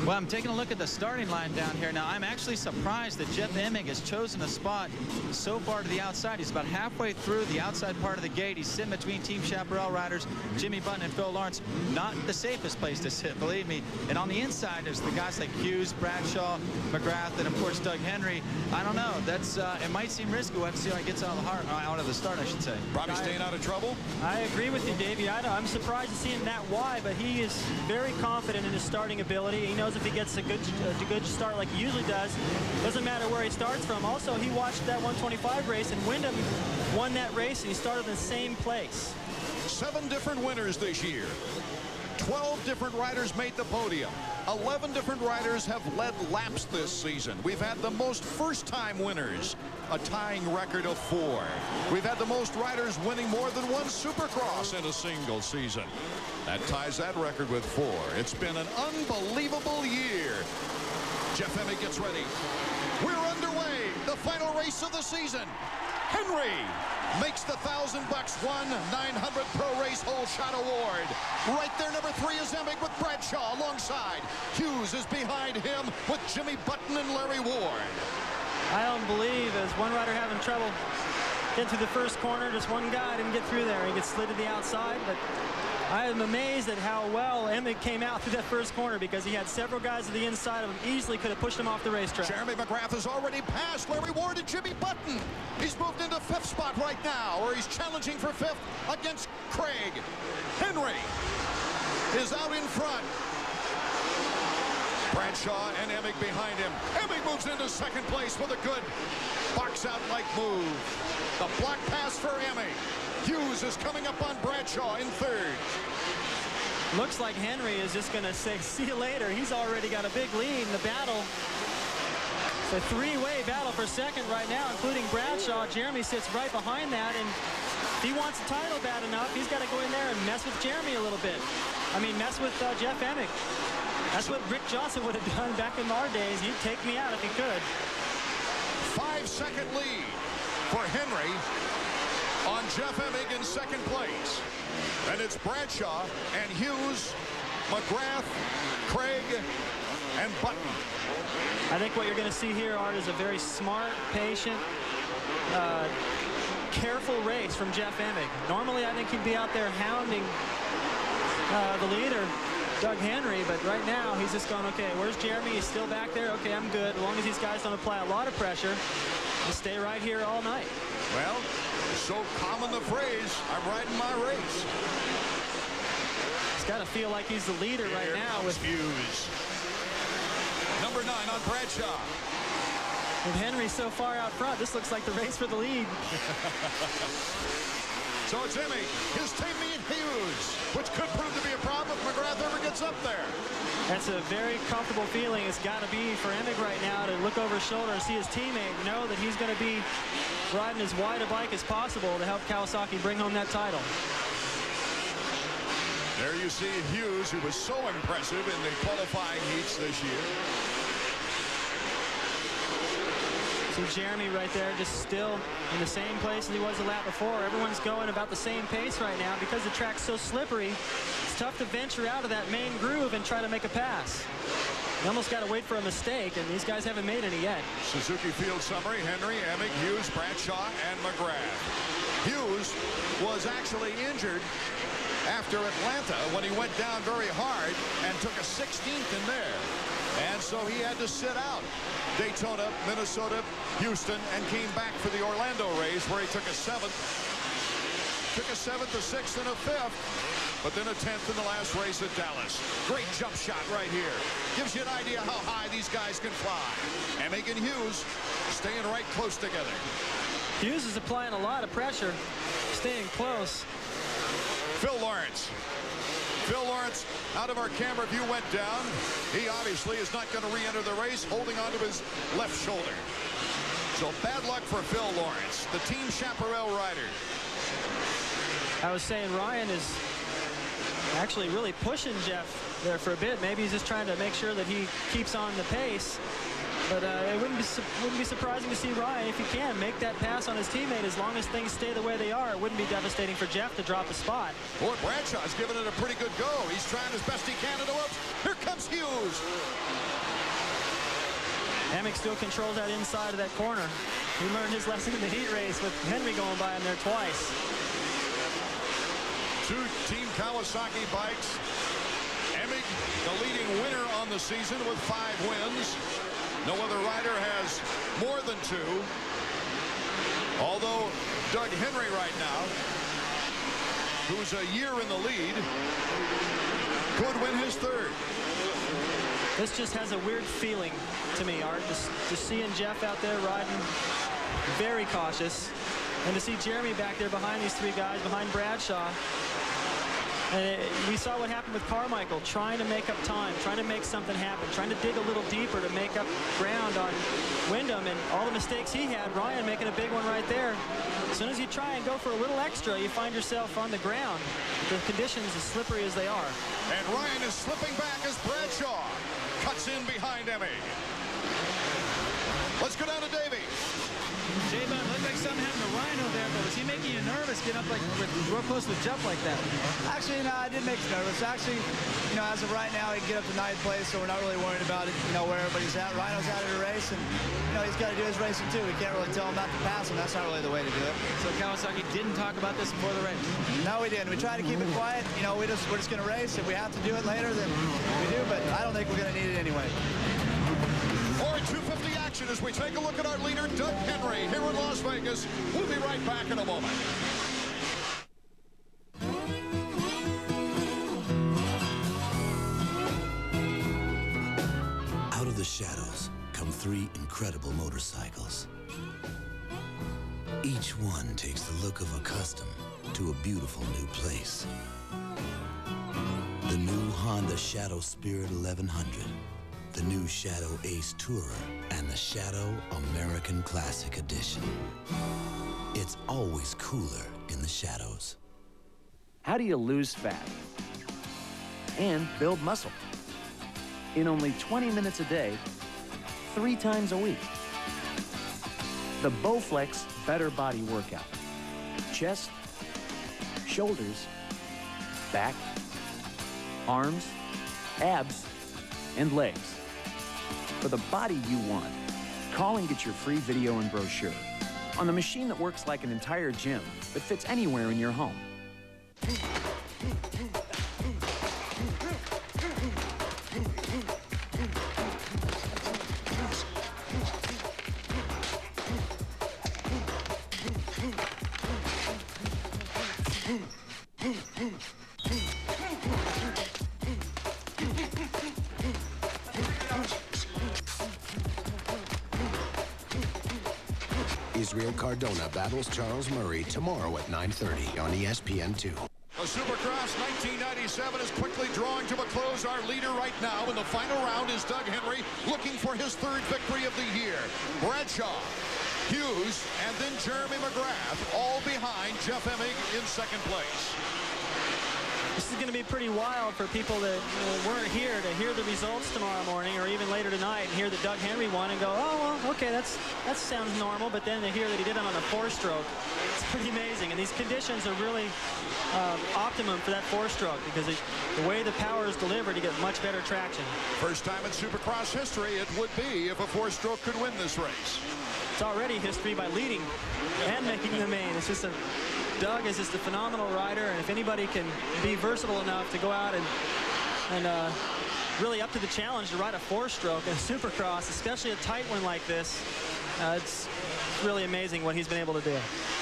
Well, I'm taking a look at the starting line down here. Now, I'm actually surprised that Jeff Emig has chosen a spot so far to the outside. He's about halfway through the outside part of the gate. He's sitting between Team Chaparral riders, Jimmy Button and Phil Lawrence. Not the safest place to sit, believe me. And on the inside, there's the guys like Hughes, Bradshaw, McGrath, and of course Doug Henry. I don't know. That's it might seem risky. We'll have to see how he gets out of the start, I should say. Robbie staying out of trouble? I agree with you, Davey. I'm surprised to see him that wide, but he is very confident in his starting ability. He knows if he gets a good start like he usually does, doesn't matter where he starts from. Also, he watched that 125 race, and Wyndham won that race, and he started in the same place. 7 different winners this year. 12 different riders made the podium. 11 different riders have led laps this season. We've had the most first-time winners, a tying record of 4. We've had the most riders winning more than 1 Supercross in a single season. That ties that record with 4. It's been an unbelievable year. Jeff Emig gets ready. We're underway. The final race of the season. Henry makes the $1,000 won 900 Pro Race Hole Shot Award. Right there, number 3 is Emig with Bradshaw alongside. Hughes is behind him with Jimmy Button and Larry Ward. I don't believe there's one rider having trouble getting through the first corner. Just one guy didn't get through there. He gets slid to the outside, but I am amazed at how well Emig came out through that first corner, because he had several guys to the inside of him, easily could have pushed him off the racetrack. Jeremy McGrath has already passed Larry Ward and Jimmy Button. He's moved into 5th spot right now, where he's challenging for 5th against Craig. Henry is out in front. Bradshaw and Emig behind him. Emig moves into 2nd place with a good box-out-like move. The block pass for Emig. Hughes is coming up on Bradshaw in 3rd. Looks like Henry is just going to say, see you later. He's already got a big lead in the battle. It's a 3-way battle for 2nd right now, including Bradshaw. Jeremy sits right behind that, and if he wants the title bad enough, he's got to go in there and mess with Jeremy a little bit. I mean, mess with Jeff Emig. That's what Rick Johnson would have done back in our days. He'd take me out if he could. 5-second lead for Henry on Jeff Emig in 2nd place. And it's Bradshaw and Hughes, McGrath, Craig, and Button. I think what you're going to see here, Art, is a very smart, patient, careful race from Jeff Emig. Normally, I think he'd be out there hounding the leader, Doug Henry, but right now he's just going, okay, where's Jeremy? He's still back there. Okay, I'm good. As long as these guys don't apply a lot of pressure, I'll stay right here all night. Well, so common the phrase, I'm riding my race. He's got to feel like he's the leader right now with Hughes. Number 9 on Bradshaw. With Henry so far out front, this looks like the race for the lead. So it's Emig, his teammate Hughes, which could prove to be a problem if McGrath ever gets up there. That's a very comfortable feeling. It's got to be for Emig right now to look over his shoulder and see his teammate, know that he's going to be riding as wide a bike as possible to help Kawasaki bring home that title. There you see Hughes, who was so impressive in the qualifying heats this year. See Jeremy right there, just still in the same place as he was the lap before. Everyone's going about the same pace right now. Because the track's so slippery, it's tough to venture out of that main groove and try to make a pass. You almost got to wait for a mistake, and these guys haven't made any yet. Suzuki field summary: Henry, Emig, Hughes, Bradshaw, and McGrath. Hughes was actually injured after Atlanta when he went down very hard and took a 16th in there. And so he had to sit out Daytona, Minnesota, Houston, and came back for the Orlando race where he took a 7th. Took a 7th, a 6th, and a 5th. But then a 10th in the last race at Dallas. Great jump shot right here. Gives you an idea how high these guys can fly. Emig and Hughes staying right close together. Hughes is applying a lot of pressure, staying close. Phil Lawrence. Phil Lawrence, out of our camera view, went down. He obviously is not going to re-enter the race, holding onto his left shoulder. So bad luck for Phil Lawrence, the Team Chaparral rider. I was saying Ryan is actually really pushing Jeff there for a bit. Maybe he's just trying to make sure that he keeps on the pace. But it wouldn't be surprising to see Ryan, if he can, make that pass on his teammate. As long as things stay the way they are, it wouldn't be devastating for Jeff to drop a spot. Boy, Bradshaw's giving it a pretty good go. He's trying as best he can to the ropes. Here comes Hughes. Emig still controls that inside of that corner. He learned his lesson in the heat race with Henry going by him there twice. 2 Team Kawasaki bikes. Emig, the leading winner on the season with 5 wins. No other rider has more than 2. Although Doug Henry right now, who's a year in the lead, could win his 3rd. This just has a weird feeling to me, Art. Just seeing Jeff out there riding very cautious, and to see Jeremy back there behind these 3 guys, behind Bradshaw. And we saw what happened with Carmichael, trying to make up time, trying to make something happen, trying to dig a little deeper to make up ground on Wyndham, and all the mistakes he had. Ryan making a big one right there. As soon as you try and go for a little extra, you find yourself on the ground. The conditions as slippery as they are. And Ryan is slipping back as Bradshaw cuts in behind Emig. Let's go down to Davey. J-Bone, looked like something happened to Rhino there, but was he making you nervous getting up like real close with Jeff like that? Actually, no, I did make me nervous. Actually, you know, as of right now, he can get up to 9th place, so we're not really worried about it, you know, where everybody's at. Rhino's out of the race, and, you know, he's got to do his racing too. We can't really tell him not to pass him. That's not really the way to do it. So Kawasaki didn't talk about this before the race? No, we didn't. We tried to keep it quiet. You know, we're just going to race. If we have to do it later, then we do, but I don't think we're going to need it anyway. Or 250 action as we take a look at our leader, Doug Henry, here in Las Vegas. We'll be right back in a moment. Out of the shadows come 3 incredible motorcycles. Each one takes the look of a custom to a beautiful new place. The new Honda Shadow Spirit 1100. The new Shadow Ace Tourer, and the Shadow American Classic Edition. It's always cooler in the shadows. How do you lose fat and build muscle? In only 20 minutes a day, 3 times a week. The Bowflex Better Body Workout. Chest, shoulders, back, arms, abs, and legs. For the body you want, call and get your free video and brochure on the machine that works like an entire gym that fits anywhere in your home. Israel Cardona battles Charles Murray tomorrow at 9:30 on ESPN2. The Supercross 1997 is quickly drawing to a close. Our leader right now in the final round is Doug Henry, looking for his 3rd victory of the year. Bradshaw, Hughes, and then Jeremy McGrath, all behind Jeff Emig in 2nd place. This is going to be pretty wild for people that weren't here to hear the results tomorrow morning or even later tonight and hear that Doug Henry won and go, oh, well, okay, that sounds normal, but then to hear that he did it on a 4-stroke, it's pretty amazing. And these conditions are really optimum for that 4-stroke because the way the power is delivered, you get much better traction. First time in Supercross history it would be if a 4-stroke could win this race. It's already history by leading and making the main. It's just Doug is just a phenomenal rider, and if anybody can be versatile enough to go out and really up to the challenge to ride a 4-stroke in Supercross, especially a tight one like this, it's really amazing what he's been able to do.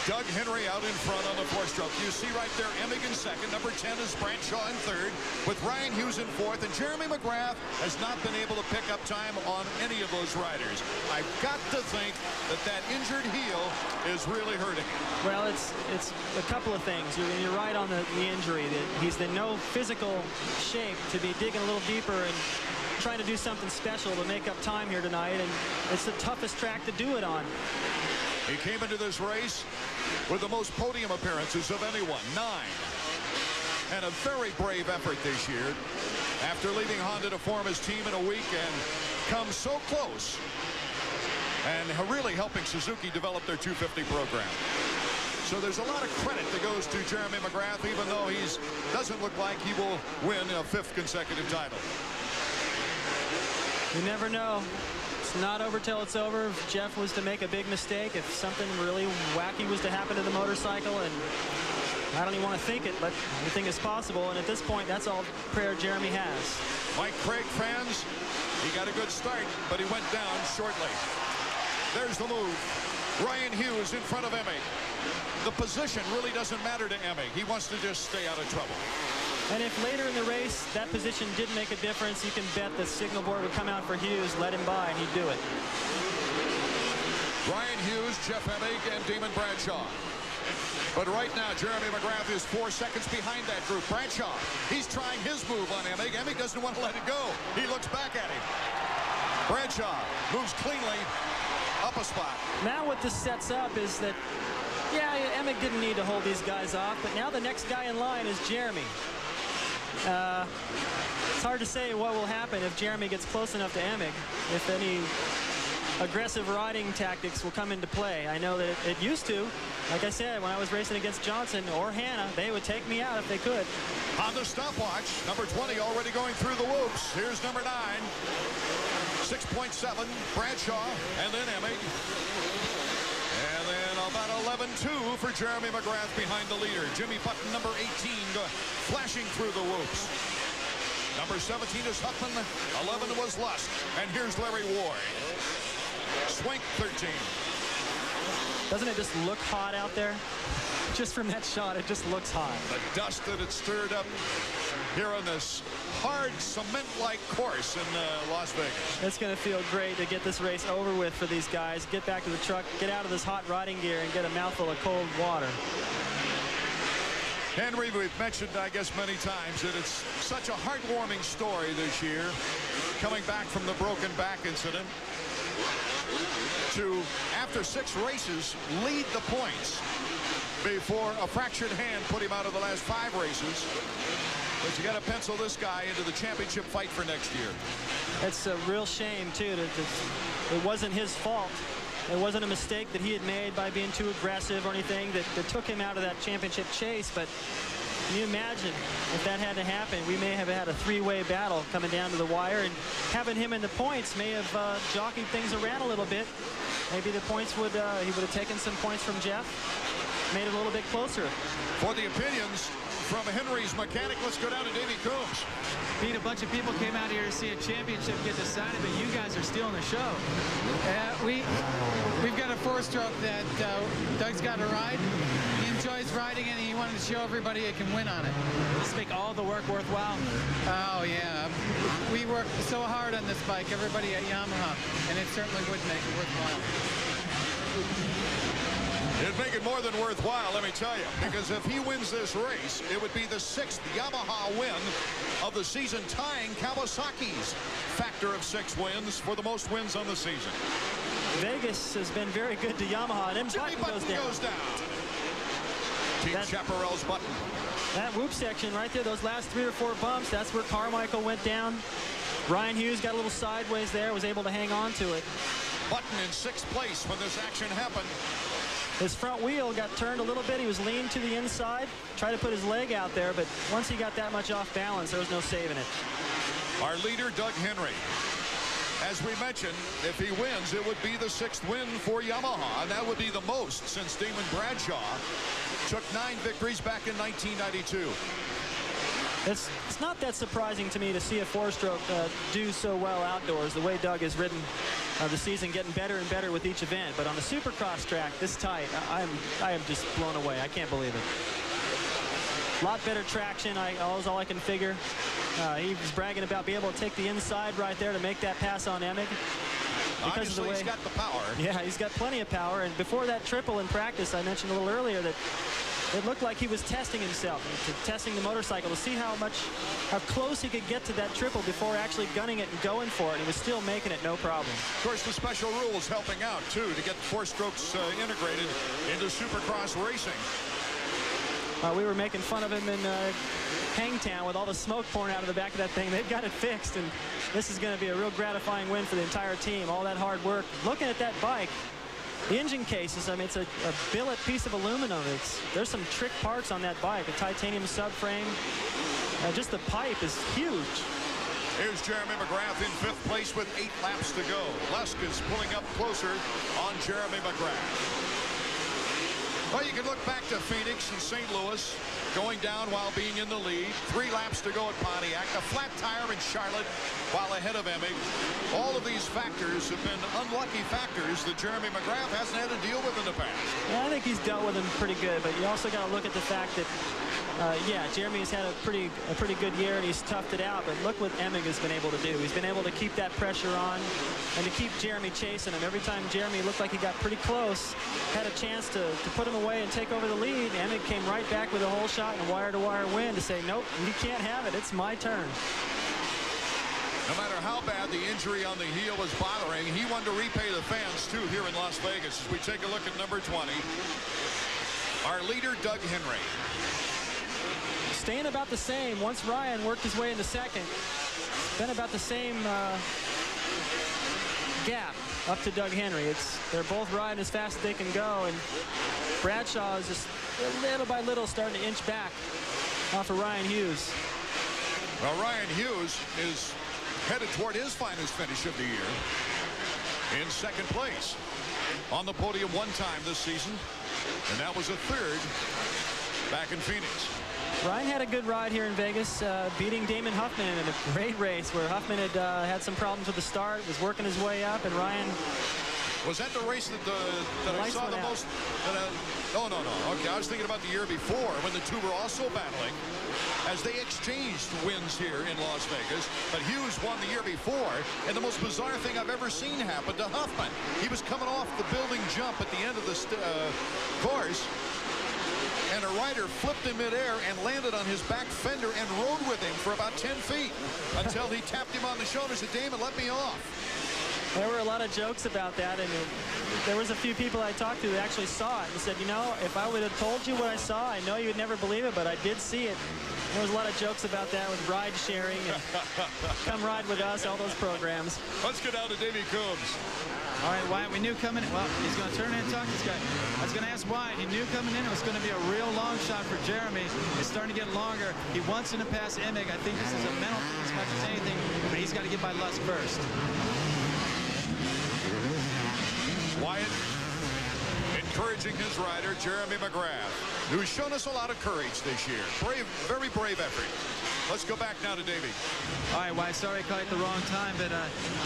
Doug Henry out in front on the 4-stroke. You see right there, Emig in second. Number 10 is Bradshaw in third, with Ryan Hughes in fourth. And Jeremy McGrath has not been able to pick up time on any of those riders. I've got to think that injured heel is really hurting. Well, it's a couple of things. You're right on the injury. That he's in no physical shape to be digging a little deeper and trying to do something special to make up time here tonight. And it's the toughest track to do it on. He came into this race with the most podium appearances of anyone, 9. And a very brave effort this year after leaving Honda to form his team in a week and come so close and really helping Suzuki develop their 250 program. So there's a lot of credit that goes to Jeremy McGrath, even though he doesn't look like he will win a 5th consecutive title. You never know. It's not over till it's over. If Jeff was to make a big mistake, if something really wacky was to happen to the motorcycle, and I don't even want to think it, but anything is possible. And at this point, that's all prayer Jeremy has. Mike Craig fans, he got a good start, but he went down shortly. There's the move. Ryan Hughes in front of Emig. The position really doesn't matter to Emig. He wants to just stay out of trouble. And if later in the race that position didn't make a difference, you can bet the signal board would come out for Hughes, let him by, and he'd do it. Ryan Hughes, Jeff Emig, and Damon Bradshaw. But right now, Jeremy McGrath is 4 seconds behind that group. Bradshaw, he's trying his move on Emig. Emig doesn't want to let it go. He looks back at him. Bradshaw moves cleanly up a spot. Now what this sets up is that, yeah, Emig didn't need to hold these guys off, but now the next guy in line is Jeremy. It's hard to say what will happen if Jeremy gets close enough to Emig, if any aggressive riding tactics will come into play. I know that it used to. Like I said, when I was racing against Johnson or Hanna, they would take me out if they could. On the stopwatch, number 20 already going through the whoops. Here's number 9. 6.7, Bradshaw, and then Emig. And then about 11.2 for Jeremy McGrath behind the leader. Jimmy Button, number 18, flashing through the whoops. Number 17 is Huffman. 11 was Lusk. And here's Larry Ward. Swank, 13. Doesn't it just look hot out there? Just from that shot, it just looks hot. The dust that it stirred up here on this hard cement-like course in Las Vegas. It's going to feel great to get this race over with for these guys. Get back to the truck, get out of this hot riding gear, and get a mouthful of cold water. Henry, we've mentioned, I guess, many times that it's such a heartwarming story this year, coming back from the broken back incident to, after 6 races, lead the points before a fractured hand put him out of the last 5 races. But you got to pencil this guy into the championship fight for next year. It's a real shame, too. It wasn't his fault. It wasn't a mistake that he had made by being too aggressive or anything that took him out of that championship chase. But can you imagine if that had to happen? We may have had a 3-way battle coming down to the wire, and having him in the points may have jockeyed things around a little bit. Maybe the points would, he would have taken some points from Jeff, made it a little bit closer. For the opinions from Henry's mechanic, let's go down to Davey Coombs. Pete, a bunch of people came out here to see a championship get decided, but you guys are stealing the show. We've got a 4-stroke that Doug's got to ride. He enjoys riding, and he wanted to show everybody he can win on it. Does this make all the work worthwhile? Oh, yeah. We work so hard on this bike, everybody at Yamaha, and it certainly would make it worthwhile. It'd make it more than worthwhile, let me tell you, because if he wins this race, it would be the 6th Yamaha win of the season, tying Kawasaki's factor of 6 wins for the most wins on the season. Vegas has been very good to Yamaha, and then Jimmy Button goes down. Team Chaparral's Button. That whoop section right there, those last 3 or 4 bumps, that's where Carmichael went down. Ryan Hughes got a little sideways there, was able to hang on to it. Button in 6th place when this action happened. His front wheel got turned a little bit. He was leaned to the inside, tried to put his leg out there, but once he got that much off balance, there was no saving it. Our leader, Doug Henry. As we mentioned, if he wins, it would be the 6th win for Yamaha, and that would be the most since Damon Bradshaw took 9 victories back in 1992. It's not that surprising to me to see a 4-stroke do so well outdoors, the way Doug has ridden the season, getting better and better with each event. But on the Supercross track this tight, I am just blown away. I can't believe it. A lot better traction, that's all I can figure. He was bragging about being able to take the inside right there to make that pass on Emig. Because obviously, of the way, he's got the power. Yeah, he's got plenty of power. And before that triple in practice, I mentioned a little earlier that it looked like he was testing himself, testing the motorcycle to see how close he could get to that triple before actually gunning it and going for it. He was still making it no problem. Of course, the special rules helping out, too, to get 4 strokes integrated into Supercross racing. We were making fun of him in Hangtown with all the smoke pouring out of the back of that thing. They've got it fixed, and this is going to be a real gratifying win for the entire team. All that hard work. Looking at that bike, the engine cases, I mean, it's a billet piece of aluminum. There's some trick parts on that bike, a titanium subframe. Just the pipe is huge. Here's Jeremy McGrath in 5th place with 8 laps to go. Lusk is pulling up closer on Jeremy McGrath. Well, you can look back to Phoenix and St. Louis, going down while being in the lead. 3 laps to go at Pontiac. A flat tire in Charlotte while ahead of Emig. All of these factors have been unlucky factors that Jeremy McGrath hasn't had to deal with in the past. Yeah, I think he's dealt with them pretty good, but you also got to look at the fact that Jeremy's had a pretty good year, and he's toughed it out. But look what Emig has been able to do. He's been able to keep that pressure on and to keep Jeremy chasing him. Every time Jeremy looked like he got pretty close, had a chance to put him away and take over the lead, Emig came right back with a hole shot and a wire-to-wire win to say, nope, you can't have it. It's my turn. No matter how bad the injury on the heel was bothering, he wanted to repay the fans, too, here in Las Vegas. As we take a look at number 20, our leader, Doug Henry. Staying about the same. Once Ryan worked his way into 2nd, been about the same gap up to Doug Henry. They're both riding as fast as they can go, and Bradshaw is just little by little starting to inch back off of Ryan Hughes. Well, Ryan Hughes is headed toward his finest finish of the year in 2nd place. On the podium 1 time this season, and that was a 3rd back in Phoenix. Ryan had a good ride here in Vegas, beating Damon Huffman in a great race where Huffman had some problems with the start, was working his way up, and Ryan... Was that the race that I saw the most? No. Okay, I was thinking about the year before when the two were also battling as they exchanged wins here in Las Vegas. But Hughes won the year before, and the most bizarre thing I've ever seen happen to Huffman. He was coming off the building jump at the end of the course, and a rider flipped in midair and landed on his back fender and rode with him for about 10 feet until he tapped him on the shoulder and said, Damon, let me off. There were a lot of jokes about that, and there was a few people I talked to that actually saw it and said, you know, if I would have told you what I saw, I know you would never believe it, but I did see it. There was a lot of jokes about that with ride sharing and come ride with us, all those programs. Let's go down to Davey Coombs. All right, Wyatt, we knew coming in. Well, he's going to turn in and talk to this guy. I was going to ask Wyatt. He knew coming in it was going to be a real long shot for Jeremy. It's starting to get longer. He wants him to pass Emig. I think this is a mental thing as much as anything, but he's got to get by Lusk first. Wyatt encouraging his rider, Jeremy McGrath, who's shown us a lot of courage this year. Brave, very brave effort. Let's go back now to Davey. All right, Wyatt, sorry I caught it the wrong time, but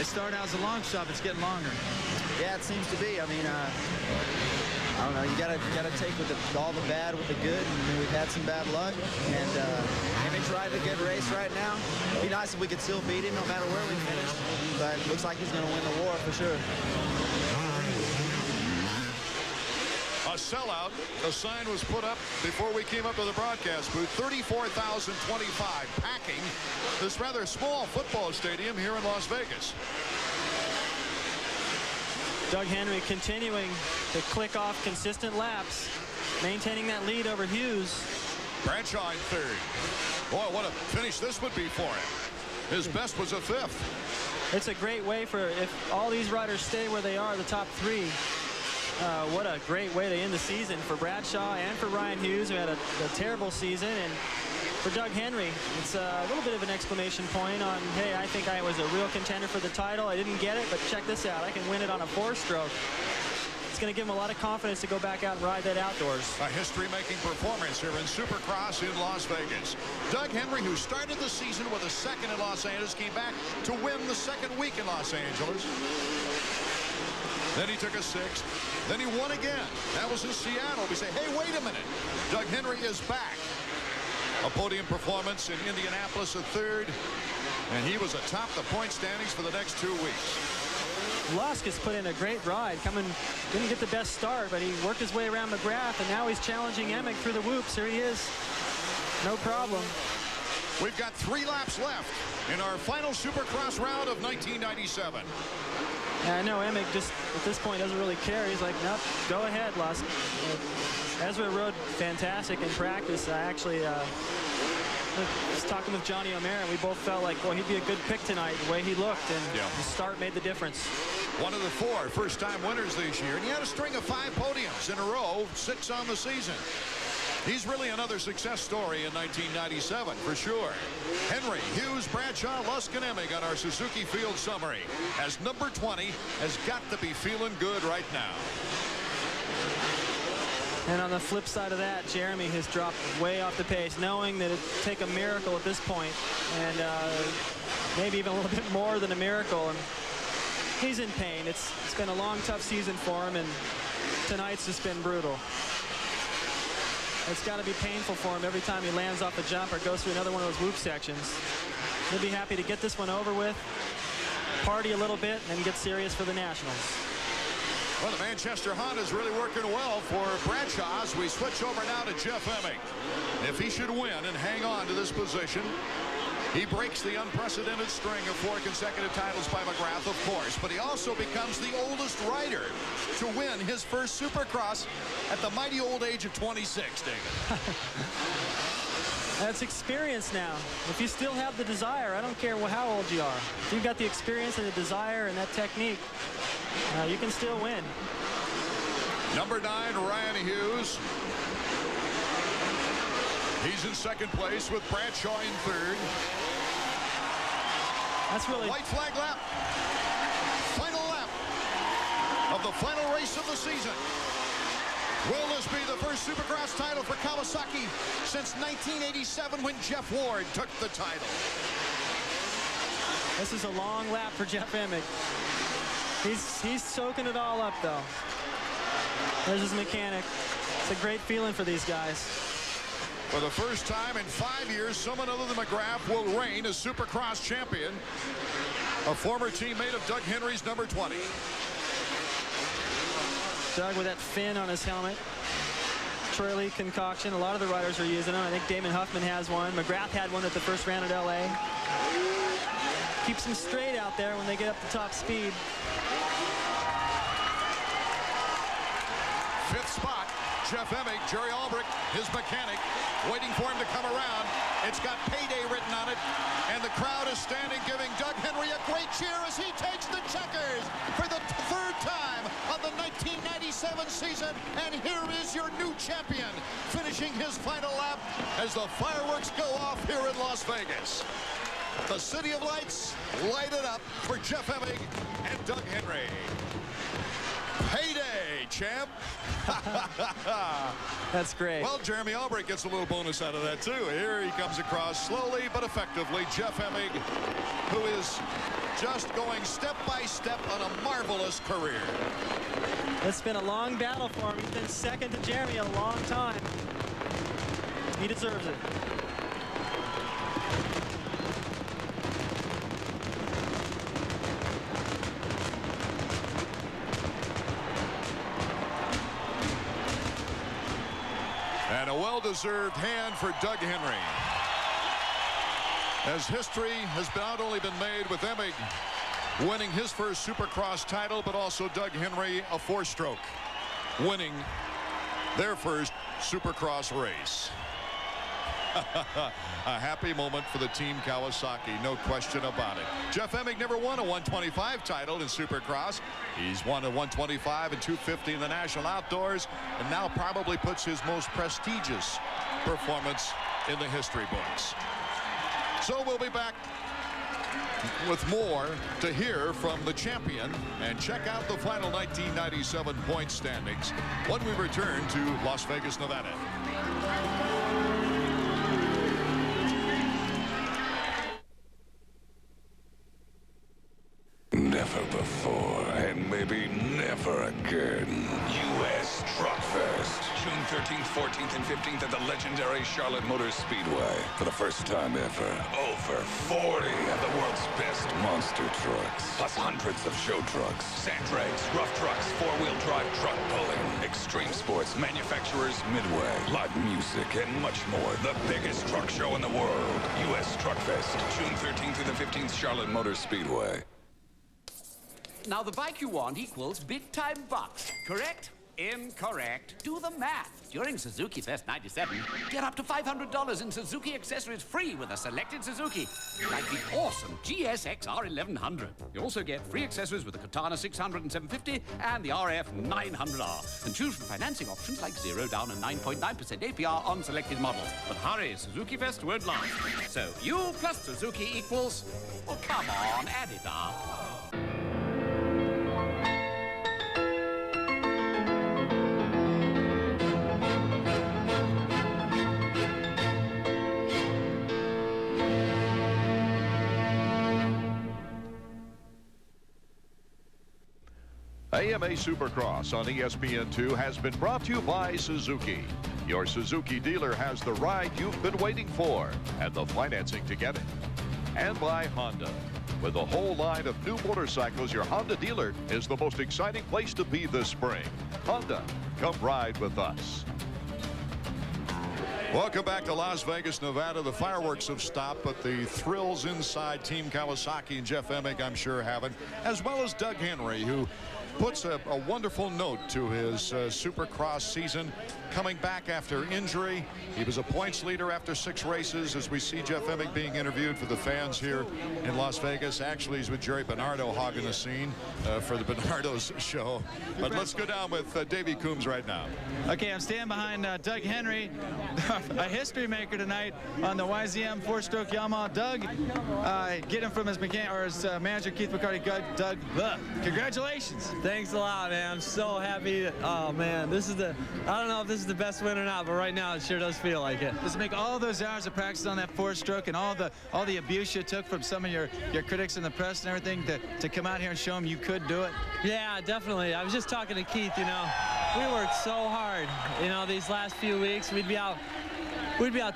it started out as a long shot. It's getting longer. Yeah, it seems to be. I mean, I don't know. You gotta take with all the bad with the good. I mean, we've had some bad luck, and Emig's riding a good race right now. It'd be nice if we could still beat him no matter where we finish, but it looks like he's going to win the war for sure. A sellout. A sign was put up before we came up to the broadcast booth. 34,025 packing this rather small football stadium here in Las Vegas. Doug Henry continuing to click off consistent laps, maintaining that lead over Hughes. Bradshaw in third. Boy, what a finish this would be for him. His best was a 5th. It's a great way for, if all these riders stay where they are, the top 3. What a great way to end the season for Bradshaw and for Ryan Hughes, who had a terrible season. And for Doug Henry, it's a little bit of an exclamation point on, hey, I think I was a real contender for the title. I didn't get it, but check this out. I can win it on a 4-stroke. It's going to give him a lot of confidence to go back out and ride that outdoors. A history-making performance here in Supercross in Las Vegas. Doug Henry, who started the season with a 2nd in Los Angeles, came back to win the 2nd week in Los Angeles. Then he took a 6th. Then he won again. That was in Seattle. We say, hey, wait a minute. Doug Henry is back. A podium performance in Indianapolis, a 3rd. And he was atop the point standings for the next 2 weeks. Lusk has put in a great ride. Didn't get the best start, but he worked his way around McGrath, and now he's challenging Emig through the whoops. Here he is. No problem. We've got 3 laps left in our final Supercross round of 1997. I know Emig just at this point doesn't really care. He's like, nope, go ahead, Lusk. Ezra rode fantastic in practice. I actually was talking with Johnny O'Mara, and we both felt like, boy, he'd be a good pick tonight, the way he looked, and the start made the difference. One of the 4 first-time winners this year, and he had a string of 5 podiums in a row, 6 on the season. He's really another success story in 1997, for sure. Henry, Hughes, Bradshaw, Lusk, and Emig on our Suzuki Field summary, as number 20 has got to be feeling good right now. And on the flip side of that, Jeremy has dropped way off the pace, knowing that it'd take a miracle at this point, and maybe even a little bit more than a miracle. And he's in pain. It's been a long, tough season for him, and tonight's just been brutal. It's got to be painful for him every time he lands off a jump or goes through another one of those whoop sections. He'll be happy to get this one over with, party a little bit, and then get serious for the Nationals. Well, the Manchester Honda is really working well for Bradshaw as we switch over now to Jeff Emig. If he should win and hang on to this position, he breaks the unprecedented string of 4 consecutive titles by McGrath, of course, but he also becomes the oldest rider to win his first Supercross at the mighty old age of 26, David. That's experience now. If you still have the desire, I don't care how old you are. If you've got the experience and the desire and that technique, you can still win. Number 9, Ryan Hughes. He's in 2nd place with Bradshaw in 3rd. That's really... White flag lap. Final lap of the final race of the season. Will this be the first Supercross title for Kawasaki since 1987 when Jeff Ward took the title? This is a long lap for Jeff Emig. He's soaking it all up, though. There's his mechanic. It's a great feeling for these guys. For the first time in 5 years, someone other than McGrath will reign as Supercross champion. A former teammate of Doug Henry's number 20. Doug with that fin on his helmet. Troy Lee concoction. A lot of the riders are using them. I think Damon Huffman has one. McGrath had one at the first round at LA. Keeps them straight out there when they get up to top speed. 5th spot, Jeff Emig, Jerry Albrecht, his mechanic, waiting for him to come around. It's got payday written on it, and the crowd is standing giving Doug Henry a great cheer as he takes the checkers for the 3rd time of the 1997 season. And here is your new champion, finishing his final lap as the fireworks go off here in Las Vegas. The City of Lights lighted up for Jeff Emig and Doug Henry. Payday, champ. That's great. Well, Jeremy Albrecht gets a little bonus out of that, too. Here he comes across slowly but effectively. Jeff Emig, who is just going step by step on a marvelous career. It's been a long battle for him. He's been 2nd to Jeremy a long time. He deserves it. And a well-deserved hand for Doug Henry. As history has not only been made with Emig winning his first Supercross title, but also Doug Henry, a 4-stroke, winning their first Supercross race. A happy moment for the team Kawasaki, no question about it. Jeff Emig never won a 125 title in Supercross. He's won a 125 and 250 in the National Outdoors, and now probably puts his most prestigious performance in the history books. So we'll be back with more to hear from the champion and check out the final 1997 point standings when we return to Las Vegas, Nevada. Never before, and maybe never again. U.S. Truck Fest, June 13th, 14th, and 15th at the legendary Charlotte Motor Speedway. For the first time ever, over 40 of the world's best monster trucks, plus hundreds of show trucks, sand drags, rough trucks, four-wheel drive truck pulling, extreme sports, manufacturers, Midway, live music, and much more. The biggest truck show in the world. U.S. Truck Fest, June 13th through the 15th, Charlotte Motor Speedway. Now, the bike you want equals big-time bucks, correct? Incorrect. Do the math. During Suzuki Fest 97, get up to $500 in Suzuki accessories free with a selected Suzuki, like the awesome GSX-R 1100. You also get free accessories with the Katana 600 and 750 and the RF 900R. And choose from financing options like 0 down and 9.9% APR on selected models. But hurry, Suzuki Fest won't last. So you plus Suzuki equals... Oh, come on, add it up. AMA Supercross on ESPN2 has been brought to you by Suzuki. Your Suzuki dealer has the ride you've been waiting for and the financing to get it. And by Honda. With a whole line of new motorcycles, your Honda dealer is the most exciting place to be this spring. Honda, come ride with us. Welcome back to Las Vegas, Nevada. The fireworks have stopped, but the thrills inside Team Kawasaki and Jeff Emig, I'm sure, haven't, as well as Doug Henry, who puts a wonderful note to his Supercross season. Coming back after injury, he was a points leader after 6 races. As we see Jeff Emig being interviewed for the fans here in Las Vegas. Actually, he's with Jerry Bernardo hogging the scene for the Bernardo's show. But let's go down with Davey Coombs right now. Okay, I'm standing behind Doug Henry, a history maker tonight on the YZM 4-stroke Yamaha. Doug, get him from his mechanic or his manager Keith McCarty. Doug, congratulations. Thanks a lot, man. I'm so happy. Oh man, this is I don't know if this is the best win or not, but right now it sure does feel like it. Does it make all those hours of practice on that 4-stroke and all the abuse you took from some of your critics in the press and everything to come out here and show them you could do it? Yeah, definitely. I was just talking to Keith, you know, we worked so hard, you know, these last few weeks. We'd be out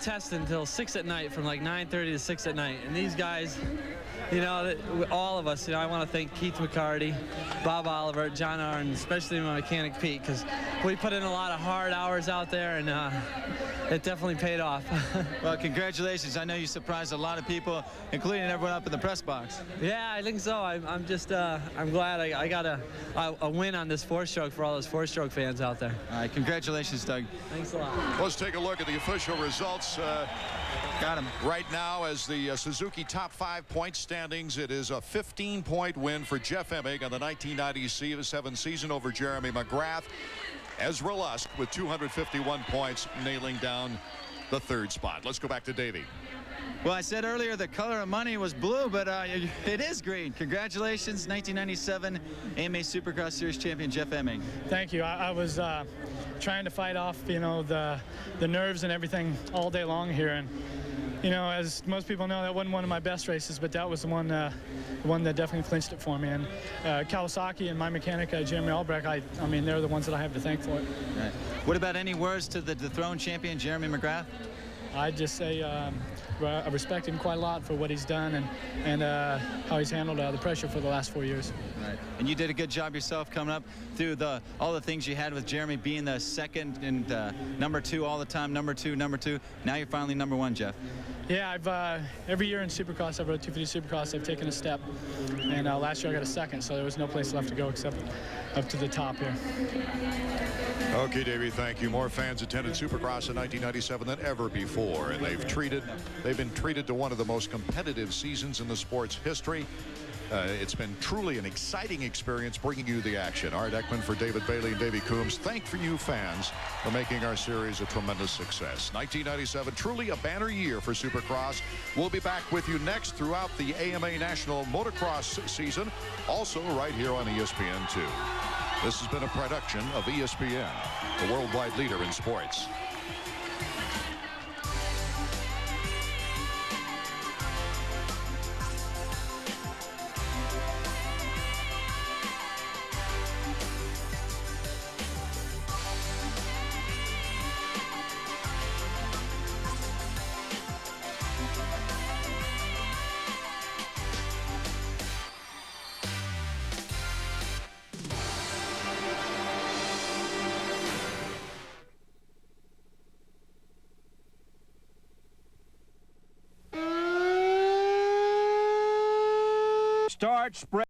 testing until 6 at night, from like 9:30 to 6 at night. And these guys, you know, all of us, you know, I want to thank Keith McCarty, Bob Oliver, John Arden, especially my mechanic Pete, because we put in a lot of hard hours out there, and it definitely paid off. Well, congratulations. I know you surprised a lot of people, including everyone up in the press box. Yeah, I think so. I'm just, I'm glad I got a win on this 4-stroke for all those 4-stroke fans out there. All right, congratulations, Doug. Thanks a lot. Let's take a look at the official results. Got him. Right now, as the Suzuki top 5 point standings, it is a 15-point win for Jeff Emig on the 1997 season over Jeremy McGrath. Ezra Lusk with 251 points, nailing down the 3rd spot. Let's go back to Davey. Well, I said earlier the color of money was blue, but it is green. Congratulations, 1997 AMA Supercross Series champion Jeff Emig. Thank you. I was trying to fight off, you know, the nerves and everything all day long here, and you know, as most people know, that wasn't one of my best races, but that was the one that definitely clinched it for me. And Kawasaki and my mechanic, Jeremy Albrecht, I mean, they're the ones that I have to thank for it. Right. What about any words to the dethroned champion, Jeremy McGrath? I'd just say I respect him quite a lot for what he's done and how he's handled the pressure for the last 4 years. Right. And you did a good job yourself coming up through all the things you had with Jeremy being the 2nd and number 2 all the time, number two. Now you're finally number 1, Jeff. Yeah, I've every year in Supercross, I've rode 250 Supercross, I've taken a step. And last year I got a second, so there was no place left to go except up to the top here. Okay, Davey, thank you. More fans attended Supercross in 1997 than ever before, and they've been treated to one of the most competitive seasons in the sport's history. It's been truly an exciting experience bringing you the action. Art Ekman for David Bailey and Davey Coombs. Thank for you fans for making our series a tremendous success. 1997, truly a banner year for Supercross. We'll be back with you next throughout the AMA National Motocross season, also right here on ESPN2. This has been a production of ESPN, the worldwide leader in sports. Start spread.